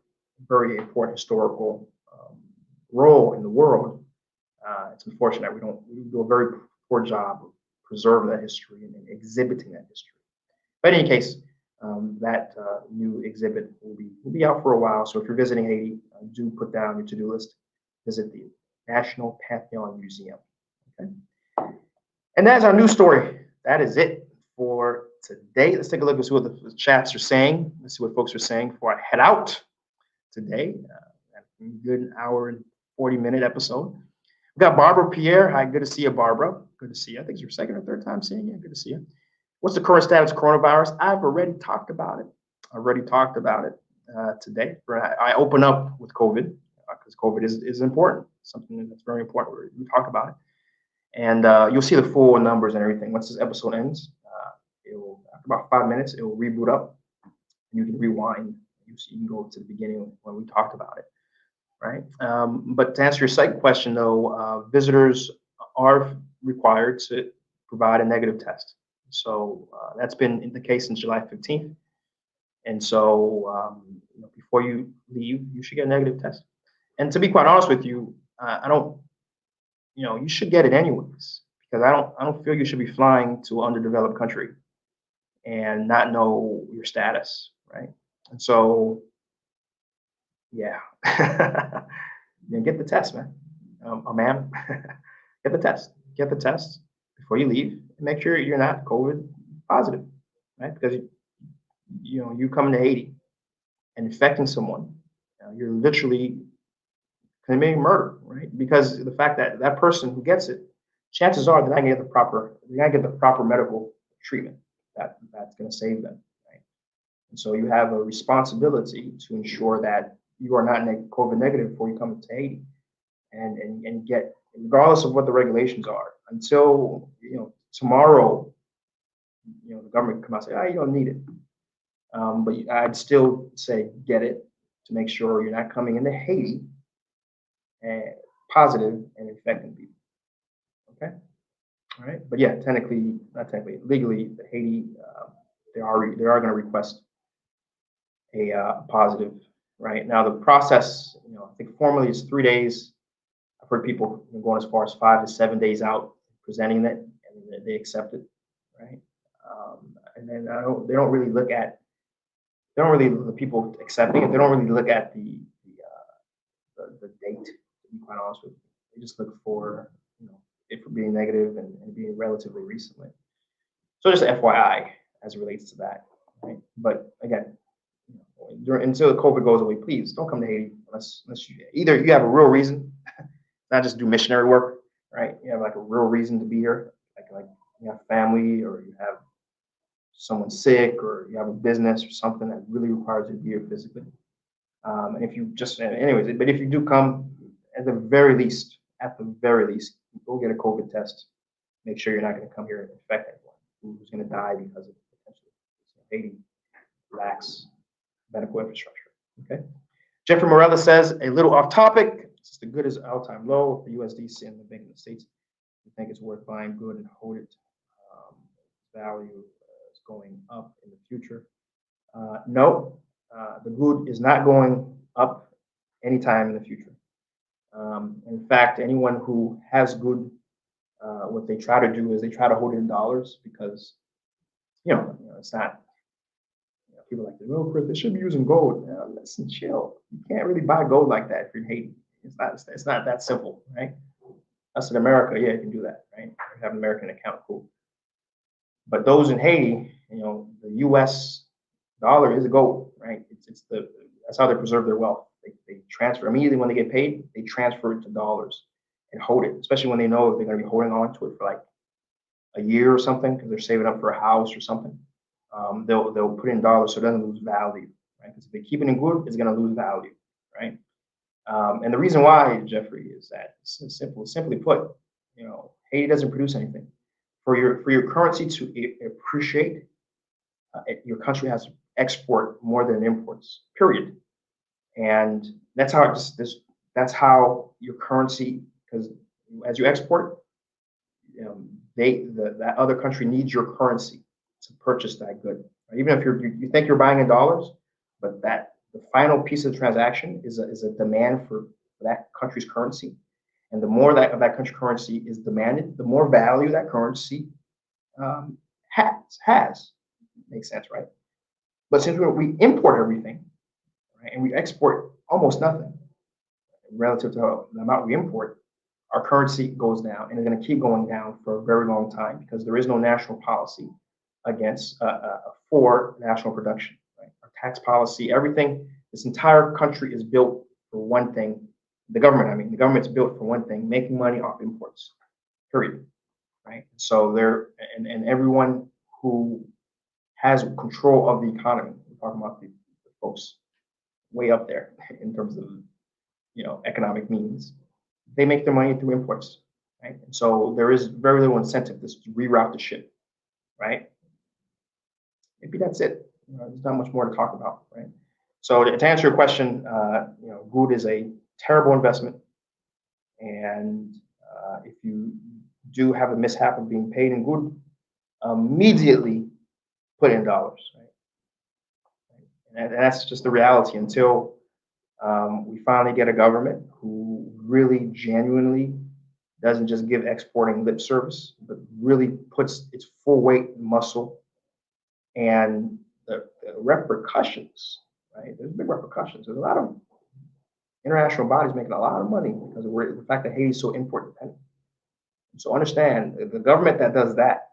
very important historical role in the world. It's unfortunate we do a very poor job of preserving that history and exhibiting that history. But in any case, that new exhibit will be out for a while. So if you're visiting Haiti, do put down your to-do list. Visit the National Pantheon Museum. Okay. And that's our news story. That is it for today. Let's take a look and see what the chats are saying. Let's see what folks are saying before I head out today. A good hour and 40-minute episode. We got Barbara Pierre. Hi, good to see you, Barbara. Good to see you. I think it's your second or third time seeing you. Good to see you. What's the current status of coronavirus? I've already talked about it. Today. I open up with COVID because COVID is important. Something that's very important. We talk about it. And you'll see the full numbers and everything. Once this episode ends, after about 5 minutes, it will reboot up. You can rewind. You can go to the beginning when we talked about it, right? But to answer your second question, though, visitors are required to provide a negative test. So that's been the case since July 15th. And so before you leave, you should get a negative test. And to be quite honest with you, you should get it anyways, because I don't feel you should be flying to an underdeveloped country and not know your status, right? And so, yeah, get the test, man. Ma'am, get the test. Get the test before you leave, and make sure you're not COVID positive, right? Because you coming to Haiti and infecting someone, you're literally committing murder, right? Because the fact that that person who gets it, chances are they're not gonna get the proper medical treatment that's gonna save them, right? And so you have a responsibility to ensure that you are not COVID negative before you come to Haiti, and get, regardless of what the regulations are, until tomorrow, the government can come out and say, you don't need it. But I'd still say get it to make sure you're not coming into Haiti positive and infecting people. Okay, all right. But yeah, legally, Haiti, they are going to request a positive. Right now, the process, I think formally is 3 days. I've heard people going as far as 5 to 7 days out presenting it, and they accept it, right? And then they don't really look at the people accepting it. They don't really look at the date. To be quite honest with you, they just look for it for being negative and being relatively recently. So just FYI as it relates to that, right? But again, until the COVID goes away, please don't come to Haiti unless either you have a real reason, not just do missionary work, right? You have like a real reason to be here, like you have family, or you have someone sick, or you have a business or something that really requires you to be here physically. And if you just, anyways, but if you do come, at the very least, go get a COVID test. Make sure you're not going to come here and infect anyone who's going to die because of potentially Haiti lacks medical infrastructure. Okay. Jeffrey Morella says, a little off topic, since the good is all-time low for USDC and the Bank of the States, we think it's worth buying good and hold it. Value is going up in the future. No, the good is not going up anytime in the future. In fact, anyone who has good, what they try to do is they try to hold it in dollars because, it's not, people are like, no, Chris, they should be using gold. Listen, chill. You can't really buy gold like that if you're in Haiti. It's not that simple, right? Us in America, yeah, you can do that, right? You have an American account, cool. But those in Haiti, the U.S. dollar is a gold, right? That's how they preserve their wealth. They transfer immediately when they get paid. They transfer it to dollars and hold it, especially when they know they're going to be holding on to it for like a year or something because they're saving up for a house or something. They'll put in dollars so it doesn't lose value, right? Because if they keep it in good, it's going to lose value, right? And the reason why, Jeffrey, is that simply put, Haiti doesn't produce anything. For your currency to appreciate, your country has to export more than it imports. Period. And that's how that's how your currency, because as you export, that other country needs your currency to purchase that good. Even if you think you're buying in dollars, but the final piece of the transaction is a demand for that country's currency. And the more that country's currency is demanded, the more value that currency has. Makes sense, right? But since we import everything, right, and we export almost nothing relative to the amount we import, our currency goes down, and it's going to keep going down for a very long time because there is no national policy against for national production. Right? Our tax policy, everything, this entire country is built for one thing. The government's built for one thing: making money off imports. Period. Right. So and everyone who has control of the economy, we're talking about the folks way up there in terms of economic means, they make their money through imports, right? And so there is very little incentive to reroute the ship, right? Maybe that's it. There's not much more to talk about, right? So to answer your question, good is a terrible investment, and if you do have a mishap of being paid in good, immediately put in dollars, right? And that's just the reality until we finally get a government who really genuinely doesn't just give exporting lip service, but really puts its full weight and muscle. And the repercussions, right? There's big repercussions. There's a lot of international bodies making a lot of money because of the fact that Haiti is so import dependent. So understand, the government that does that,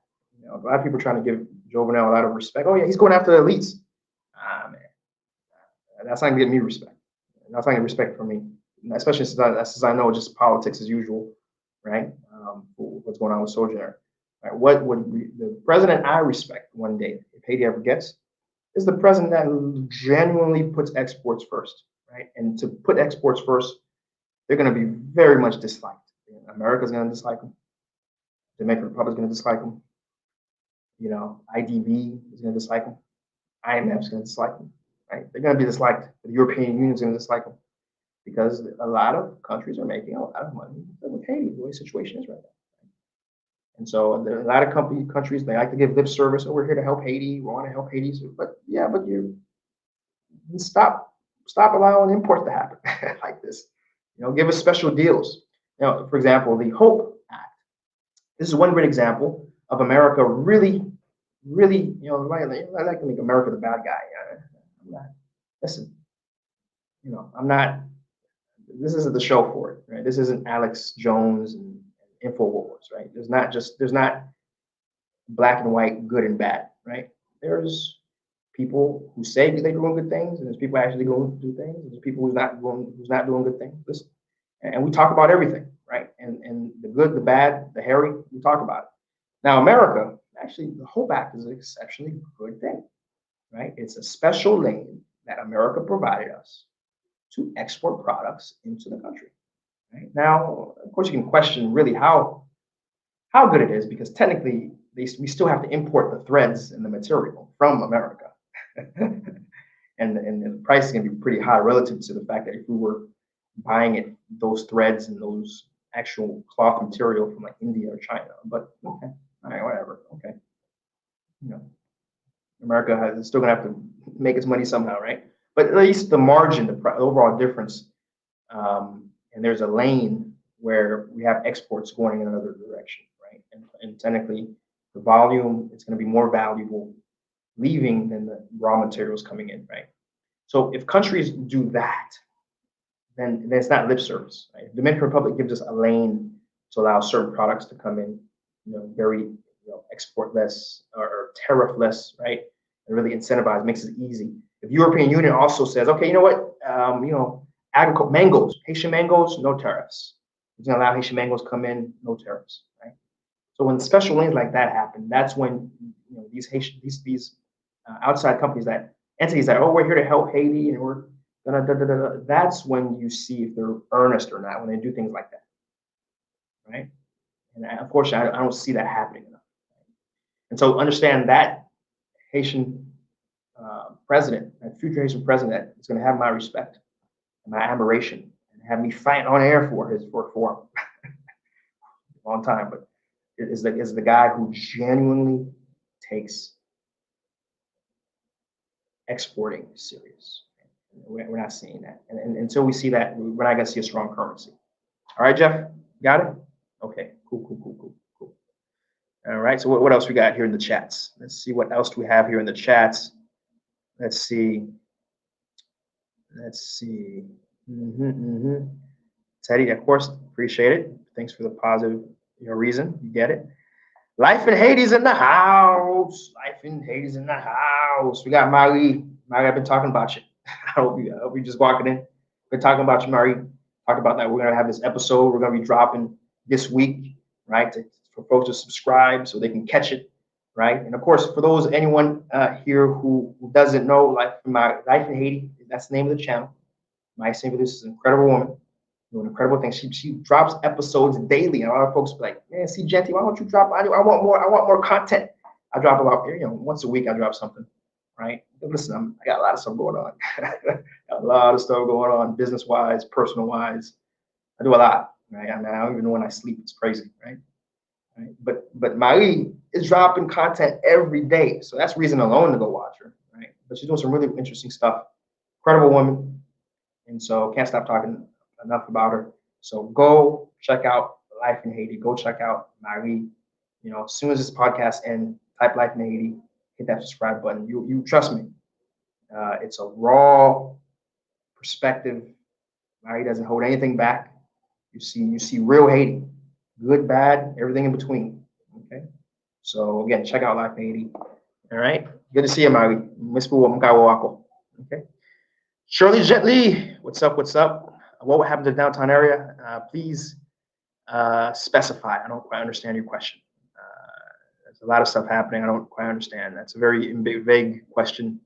a lot of people are trying to give Jovenel a lot of respect. Oh yeah, he's going after the elites. Man, that's not gonna get me respect. That's not gonna respect for me, especially since I know just politics as usual, right? What's going on with Sogener? Right? What would the president I respect one day, if Haiti ever gets, is the president that genuinely puts exports first, right? And to put exports first, they're going to be very much disliked. America's going to dislike them. Dominican Republic's going to dislike them. IDB is going to dislike them. IMF's going to dislike them, right? They're going to be disliked. The European Union's going to dislike them because a lot of countries are making a lot of money with Haiti, the way the situation is right now. And so there are a lot of countries, they like to give lip service. Oh, we're here to help Haiti. We want to help Haiti. But you stop allowing imports to happen like this. Give us special deals. For example, the HOPE Act. This is one great example of America really, I like to make America the bad guy. I'm not, this isn't the show for it, right? This isn't Alex Jones and InfoWars, right? There's not black and white, good and bad, right? There's people who say they're doing good things, and there's people actually going to do things, and there's people who's not doing good things. Listen, and we talk about everything, right? And the good, the bad, the hairy, we talk about it. Now, America, actually, the HOPE Act is an exceptionally good thing, right? It's a special lane that America provided us to export products into the country. Right? Now, of course, you can question really how good it is, because technically we still have to import the threads and the material from America. and the price is going to be pretty high relative to the fact that if we were buying it, those threads and those actual cloth material from like India or China. But okay, all right, whatever. Okay, America is still gonna have to make its money somehow, right? But at least the margin, the overall difference, and there's a lane where we have exports going in another direction, right? And technically, the volume is going to be more valuable leaving than the raw materials coming in, right? So if countries do that, then it's not lip service, right? The Dominican Republic gives us a lane to allow certain products to come in, very export less or tariff less, right? And really incentivize, makes it easy. If European Union also says, okay, you know what, agriculture, mangoes, Haitian mangoes, no tariffs. It's gonna allow Haitian mangoes come in, no tariffs, right? So when special lanes like that happen, that's when these outside companies, entities that, oh, we're here to help Haiti and we're that's when you see if they're earnest or not, when they do things like that, right? And unfortunately, I don't see that happening enough. And so understand that Haitian president, that future Haitian president, is going to have my respect and my admiration, and have me fight on air for him. Long time, but is the guy who genuinely takes exporting serious. We're not seeing that, and until we see that, we're not going to see a strong currency. All right, Jeff, got it? Okay, cool. All right, so what else we got here in the chats? Let's see what else do we have here in the chats. Let's see. Teddy, of course, appreciate it. Thanks for the positive reason. You get it. Life in Haiti's in the house. We got Marie. Marie, I've been talking about you. I hope you just walking in. Been talking about you, Marie. Talked about that. We're gonna have this episode. We're gonna be dropping this week, right? For folks to subscribe so they can catch it, right? And of course, for anyone here who doesn't know Life in Haiti, that's the name of the channel. My name this is an incredible woman doing incredible things. She drops episodes daily, and a lot of folks be like, man, Seejeanty, why don't you drop? I want more content. I drop about once a week. I drop something, right? Listen, I got a lot of stuff going on. Got a lot of stuff going on, business wise, personal wise. I do a lot, right? I mean, I don't even know when I sleep. It's crazy, right? But Marie is dropping content every day, so that's reason alone to go watch her, right? But she's doing some really interesting stuff. Incredible woman, and so can't stop talking enough about her. So go check out Life in Haiti. Go check out Marie. As soon as this podcast ends, type Life in Haiti, hit that subscribe button. You trust me. It's a raw perspective. Marie doesn't hold anything back. You see real Haiti. Good, bad, everything in between. Okay. So again, check out Life in Haiti. All right. Good to see you, Mari. Okay. Shirley Gently, what's up? What happened to the downtown area? Please specify. I don't quite understand your question. There's a lot of stuff happening. I don't quite understand. That's a very vague question.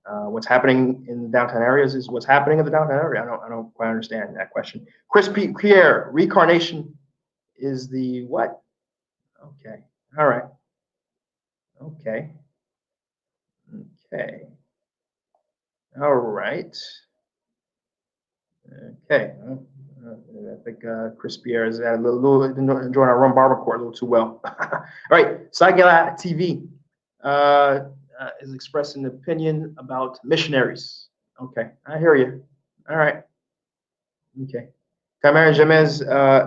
What's happening in the downtown areas is what's happening in the downtown area. I don't quite understand that question. Chris Pierre, reincarnation is the what? Okay. All right. Okay. All right. Okay. I think Chris Pierre is a little enjoying our rum barbacoa a little too well. All right. Seejeanty TV is expressing an opinion about missionaries. Okay. I hear you. All right. Okay. Tamara Jamez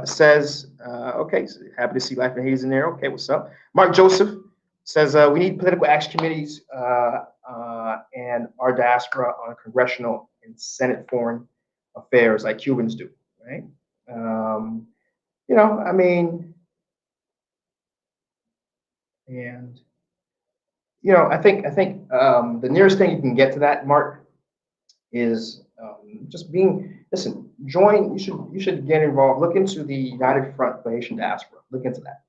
says, okay, so happy to see Life in Haiti is in there. Okay, what's up? Mark Joseph says, we need political action committees and our diaspora on congressional and Senate foreign affairs like Cubans do, right? I mean, and, I think the nearest thing you can get to that, Mark, is just listen, you should get involved. Look into the United Front for Haitian Diaspora. Look into that.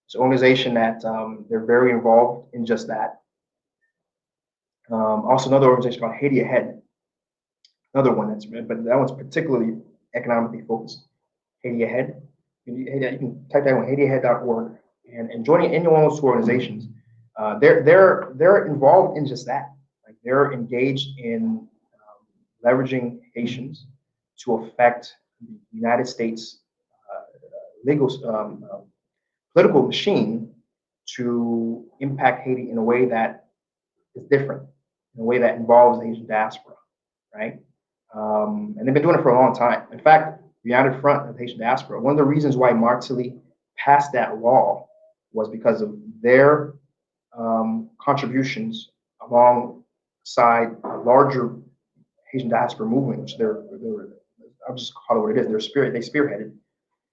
It's an organization that they're very involved in just that. Also another organization called Haiti Ahead. Another one but that one's particularly economically focused. Haiti Ahead. You can type that on HaitiAhead.org and joining any one of those two organizations. They're involved in just that. Like they're engaged in leveraging Haitians to affect the United States legal political machine to impact Haiti in a way that is different, in a way that involves the Haitian diaspora, right? And they've been doing it for a long time. In fact, the United Front of Haitian Diaspora, one of the reasons why Martelly passed that law was because of their contributions alongside a larger Haitian diaspora movement, which I'll just call it what it is. They spearheaded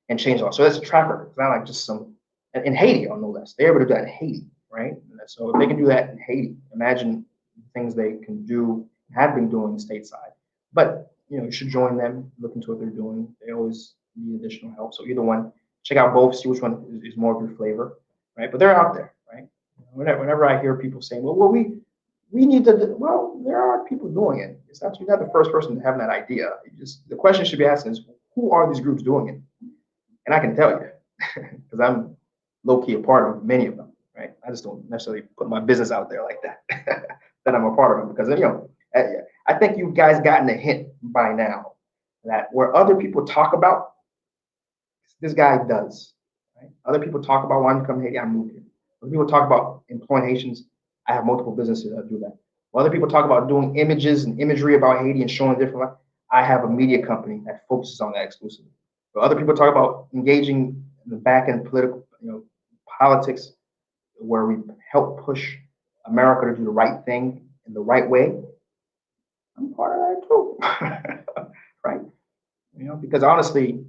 and changed law. So that's a tracker. It's not like just some in Haiti, on no less. They're able to do that in Haiti, right? And so if they can do that in Haiti, imagine things they can do, have been doing stateside. But you should join them, look into what they're doing. They always need additional help. So either one, check out both, see which one is more of your flavor, right? But they're out there, right? Whenever I hear people saying, well, we need to, well, there are people doing it. It's not, you're not the first person to have that idea. The question should be asking is, who are these groups doing it? And I can tell you, because I'm low-key a part of many of them, right? I just don't necessarily put my business out there like that, that I'm a part of them, because, I think you guys gotten a hint by now that where other people talk about, this guy does, right? Other people talk about wanting to come to Haiti, I moved here. Other people talk about employing Haitians, I have multiple businesses that do that. When other people talk about doing images and imagery about Haiti and showing different life, I have a media company that focuses on that exclusively. But other people talk about engaging in the back end political, politics, where we help push America to do the right thing in the right way. I'm part of that too, right? Because honestly,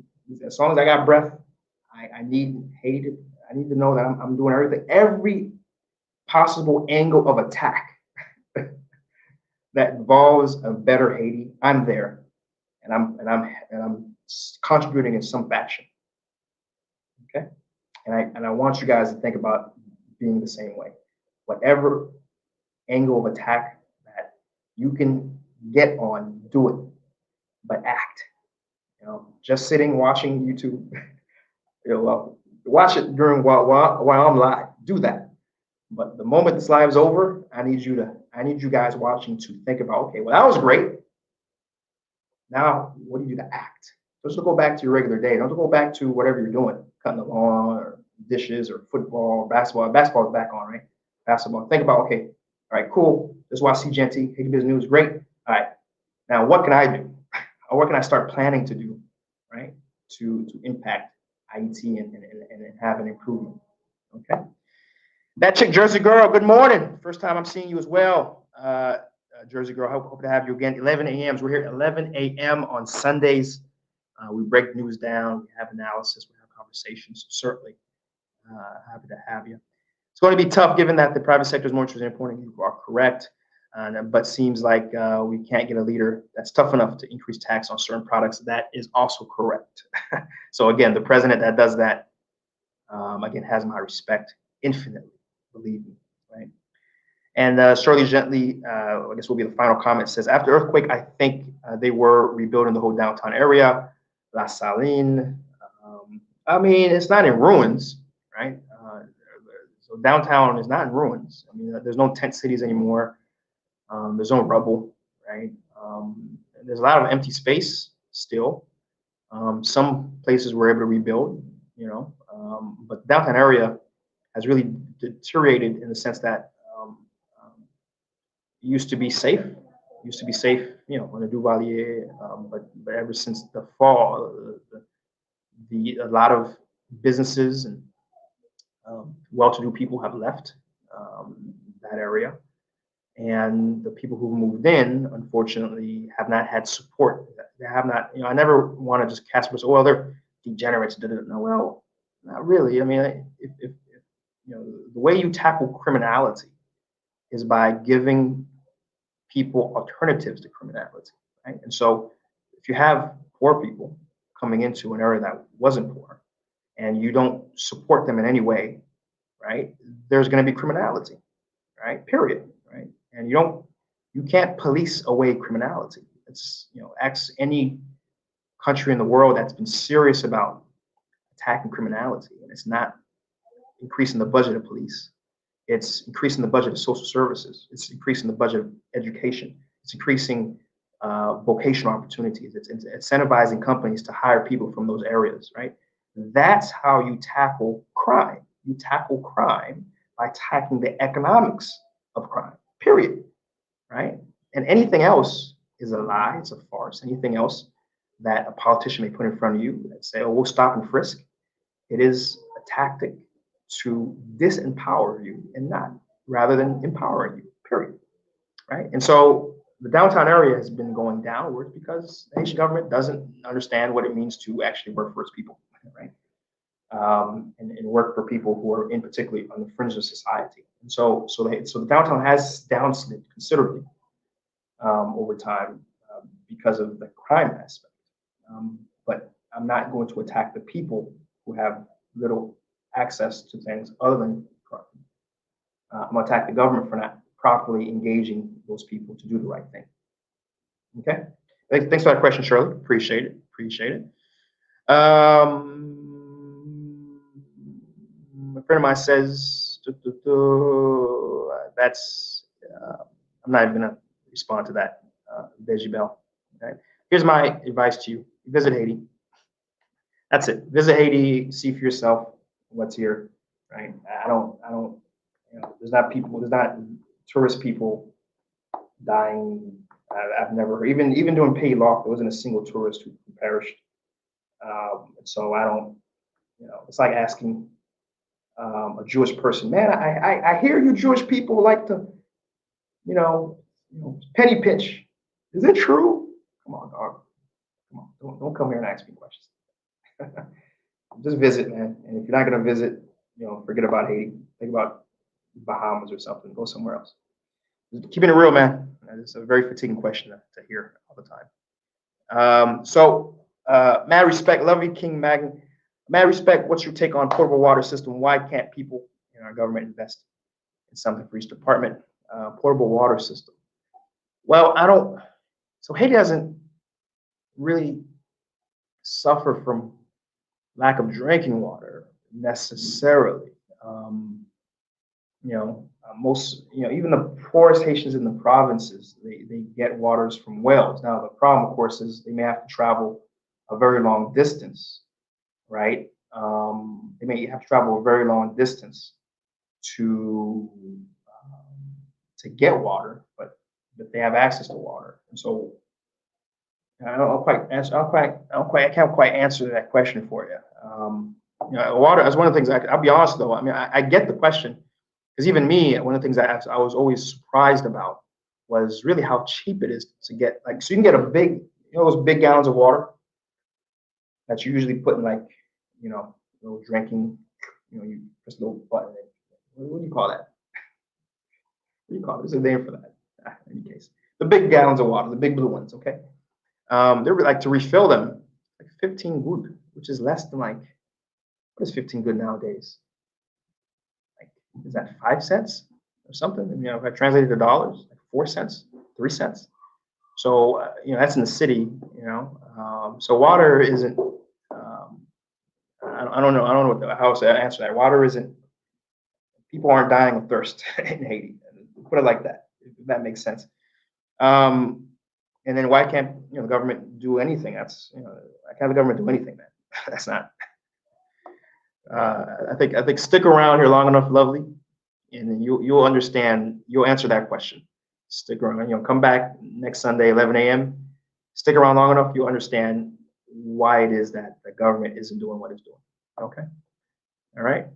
as long as I got breath, I need Haiti. I need to know that I'm doing every possible angle of attack that involves a better Haiti. I'm there, and I'm contributing in some fashion. Okay, and I want you guys to think about being the same way. Whatever angle of attack that you can get on, do it, but act. Just sitting watching YouTube. Watch it during while I'm live. Do that. But the moment this live is over, I need you guys watching to think about, okay, well, that was great. Now, what do you do to act? Don't just go back to your regular day. Don't go back to whatever you're doing, cutting the lawn or dishes or football, or basketball. Basketball is back on, right? Basketball. Think about, okay, all right, cool. This is why Seejeanty, Haiti Business News, great. All right, now what can I do? Or what can I start planning to do, right, to impact Haiti and have an improvement? Okay. That chick, Jersey Girl, good morning. First time I'm seeing you as well. Jersey Girl, hope to have you again. 11 a.m. We're here at 11 a.m. on Sundays. We break news down, we have analysis, we have conversations. Certainly happy to have you. It's going to be tough given that the private sector is more interested in importing. You are correct. But seems like we can't get a leader that's tough enough to increase tax on certain products. That is also correct. So again, the president that does that, again, has my respect infinitely, believe me, right? And Shirley Gently, I guess will be the final comment, says, after earthquake, I think they were rebuilding the whole downtown area. La Saline, I mean, it's not in ruins, right? So downtown is not in ruins. I mean, there's no tent cities anymore. There's no rubble, right? There's a lot of empty space still. Some places were able to rebuild, but the downtown area has really deteriorated in the sense that it used to be safe. On the Duvalier, but ever since the fall, a lot of businesses and well-to-do people have left that area. And the people who moved in, unfortunately, have not had support. They have not, I never want to just cast myself, well, they're degenerates. No, well, not really. I mean, if the way you tackle criminality is by giving people alternatives to criminality, right? And so if you have poor people coming into an area that wasn't poor and you don't support them in any way, right, there's going to be criminality, right? Period, right? And you can't police away criminality. It's, ask any country in the world that's been serious about attacking criminality, and it's not increasing the budget of police. It's increasing the budget of social services. It's increasing the budget of education. It's increasing vocational opportunities. It's incentivizing companies to hire people from those areas, right? That's how you tackle crime. You tackle crime by tackling the economics of crime, period, right? And anything else is a lie, it's a farce. Anything else that a politician may put in front of you that say, oh, we'll stop and frisk, it is a tactic to disempower you and not, rather than empowering you, period, right? And so the downtown area has been going downwards because the Haitian government doesn't understand what it means to actually work for its people, right? And work for people who are in particularly on the fringe of society. And so the downtown has downslid considerably over time because of the crime aspect. But I'm not going to attack the people who have little access to things other than crime. I'm going to attack the government for not properly engaging those people to do the right thing. Okay. Thanks for that question, Shirley. Appreciate it. Appreciate it. A friend of mine says, that's, I'm not even going to respond to that, Veggie Bell. Okay. Here's my advice to you. Visit Haiti. That's it. Visit Haiti, see for yourself what's here, right? I don't, there's not tourist people dying. I've never, even doing paid lock, there wasn't a single tourist who perished. So I don't, it's like asking a Jewish person, man, I hear you Jewish people like to, penny pinch. Is it true? Come on, dog. Come on, don't come here and ask me questions. Just visit, man. And if you're not gonna visit, forget about Haiti. Think about Bahamas or something. Go somewhere else. Just keeping it real, man. It's a very fatiguing question to hear all the time. Mad respect, lovely King Magan. Mad respect. What's your take on portable water system? Why can't people in our government invest in something for each department? Portable water system. Well, so Haiti doesn't really suffer from lack of drinking water necessarily. Most, even the poorest Haitians in the provinces, they get waters from wells. Now, the problem, of course, is they may have to travel a very long distance, right? They may have to travel a very long distance to get water, but they have access to water. And so I can't quite answer that question for you. Water is one of the things. I'll be honest though. I mean, I get the question, because even me, one of the things I was always surprised about was really how cheap it is to get. Like, so you can get a big, those big gallons of water that you usually put in, like, little drinking. You press a little button. What do you call that? What do you call it? There's a name for that. In any case, the big gallons of water, the big blue ones. Okay. They're like, to refill them, like 15 good, which is less than, like, what is 15 good nowadays? Like, is that 5 cents or something? If I translate it to dollars, like 4 cents, 3 cents. So, that's in the city, so water isn't, I don't know how to answer that. Water isn't, people aren't dying of thirst in Haiti. Put it like that, if that makes sense. And then why can't the government do anything? That's why can't the government do anything, man? That's not. I think stick around here long enough, lovely, and then you'll understand. You'll answer that question. Stick around. Come back next Sunday, 11 a.m. Stick around long enough, you'll understand why it is that the government isn't doing what it's doing. Okay. All right.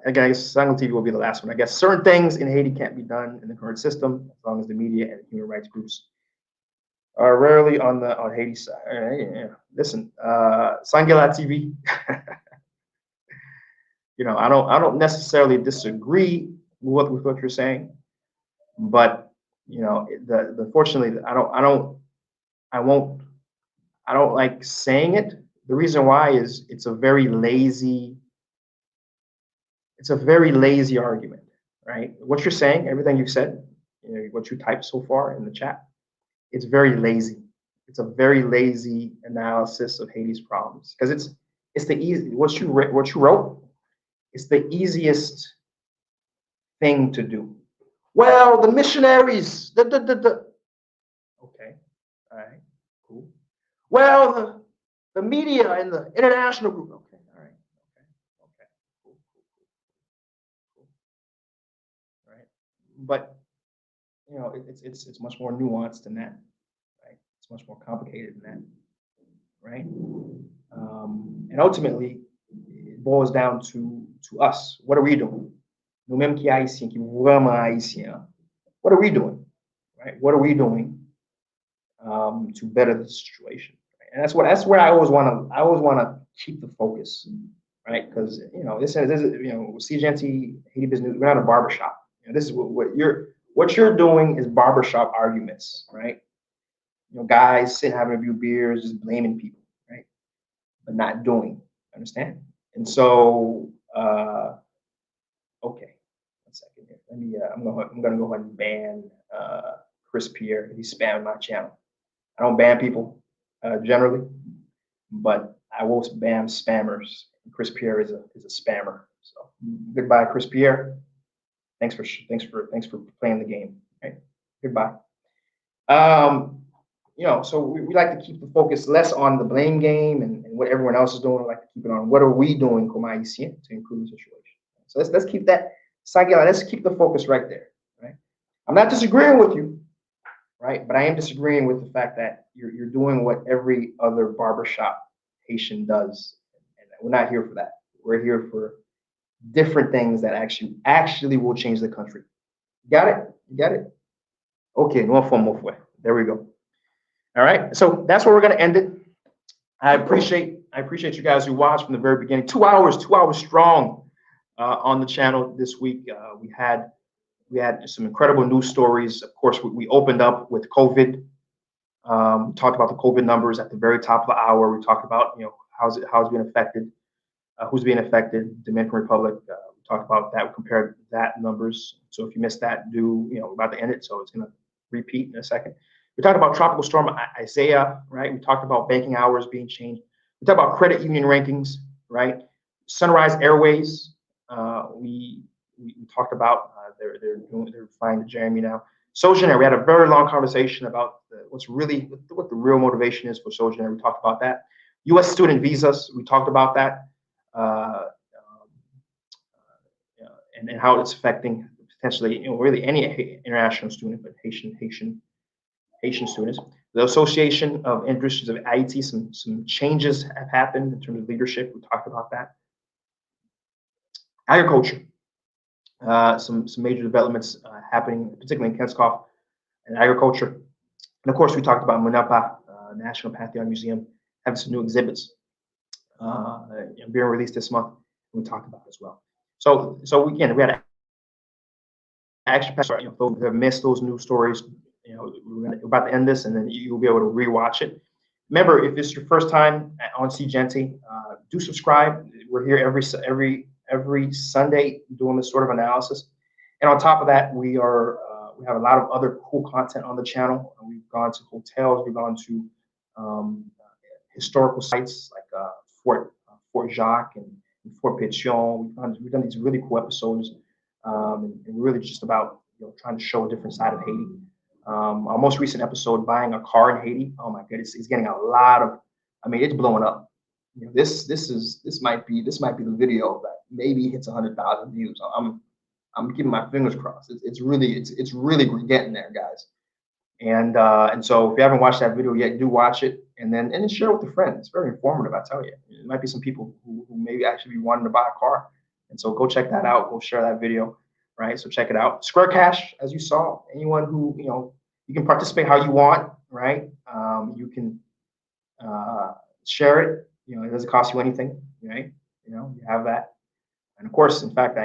Again, Sango TV will be the last one. I guess certain things in Haiti can't be done in the current system as long as the media and human rights groups are rarely on Haiti side. Yeah. Listen, Sangela TV. I don't necessarily disagree with what you're saying, but fortunately, I don't like saying it. The reason why is it's a very lazy argument, right? What you're saying, everything you've said, what you typed so far in the chat, it's very lazy. It's a very lazy analysis of Haiti's problems because it's the easy what you wrote. It's the easiest thing to do. Well, the missionaries, okay, all right, cool. Well, the media and the international group, okay, all right, okay, cool, all right. But it's much more nuanced than that, right? It's much more complicated than that, right? And ultimately, it boils down to us. What are we doing? Nous-mêmes qui haïtiens, qui vraiment haïtiens, what are we doing, right? What are we doing to better the situation? Right? And that's where I always want to keep the focus, right? Because this is Seejeanty, Haiti business. We're not a barbershop. This is what you're doing is barbershop arguments, right? Guys sitting having a few beers, just blaming people, right? But not doing. Understand? And so, okay, 1 second here. Let me. I'm gonna go ahead and ban Chris Pierre. He's spamming my channel. I don't ban people generally, but I will ban spammers. Chris Pierre is a spammer. So goodbye, Chris Pierre. Thanks for playing the game. Right? Goodbye. So we like to keep the focus less on the blame game and what everyone else is doing. We like to keep it on what are we doing comme haïtien to improve the situation. So let's keep that. Let's keep the focus right there. Right. I'm not disagreeing with you, right? But I am disagreeing with the fact that you're doing what every other barbershop Haitian does, and we're not here for that. We're here for different things that actually will change the country. Got it? You got it? Okay, no more way. There we go. All right, so that's where we're gonna end it. I appreciate you guys who watched from the very beginning. 2 hours strong on the channel this week. We had some incredible news stories. Of course, we opened up with COVID. Talked about the COVID numbers at the very top of the hour. We talked about how's it being affected, who's being affected. Dominican Republic. We talked about that. We compared that numbers. So if you missed that, we're about to end it. So it's gonna repeat in a second. We talked about Tropical Storm Isaias, right? We talked about banking hours being changed. We talked about credit union rankings, right? Sunrise Airways. We talked about they're flying to Jeremy now. Sogener. We had a very long conversation about what the real motivation is for Sogener. We talked about that. U.S. student visas. We talked about that, and how it's affecting potentially really any international student, but Haitian students. The Association of Industries of Haiti, some changes have happened in terms of leadership. We talked about that. Agriculture, some major developments happening, particularly in Kenskoff and agriculture. And of course, we talked about Munapa National Pantheon Museum having some new exhibits being released this month. We talked about it as well. So again, we had action packed. Folks who have missed those news stories. We're about to end this, and then you'll be able to rewatch it. Remember, if it's your first time on Seejeanty, do subscribe. We're here every Sunday doing this sort of analysis, and on top of that, we have a lot of other cool content on the channel. We've gone to hotels, we've gone to historical sites like Fort Jacques and Fort Pétion. We've done these really cool episodes, and really just about trying to show a different side of Haiti. Our most recent episode, buying a car in Haiti. Oh my goodness, it's getting a lot of. It's blowing up. This might be the video that maybe hits 100,000 views. I'm keeping my fingers crossed. It's really getting there, guys. And so if you haven't watched that video yet, do watch it and then share it with a friend. It's very informative, I tell you. It might be some people who maybe actually be wanting to buy a car, and so go check that out. Go share that video. Right, so check it out. Square Cash, as you saw, anyone who you can participate how you want. Right, you can share it. It doesn't cost you anything. Right, you have that. And of course, in fact,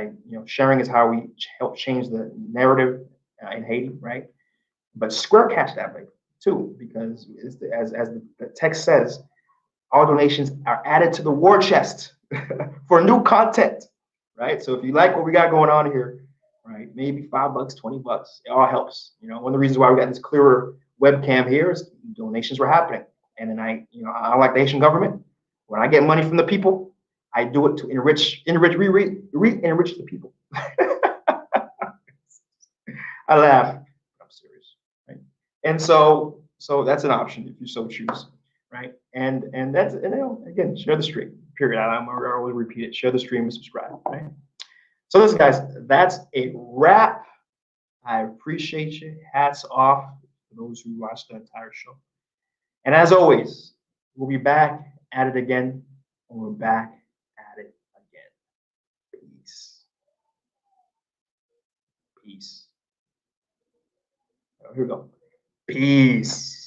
sharing is how we help change the narrative in Haiti. Right, but Square Cash that way too, because as the text says, all donations are added to the war chest for new content. Right, so if you like what we got going on here. Right, maybe $5, $20. It all helps. One of the reasons why we got this clearer webcam here, donations were happening. And then I like the Haitian government. When I get money from the people, I do it to enrich the people. I laugh, but I'm serious, right? And so that's an option if you so choose, right? And that's, again, share the stream. Period. I always repeat it. Share the stream and subscribe, right? So listen, guys, that's a wrap. I appreciate you. Hats off to those who watched the entire show. And as always, we'll be back at it again, and we're back at it again. Peace. Peace. Oh, here we go. Peace.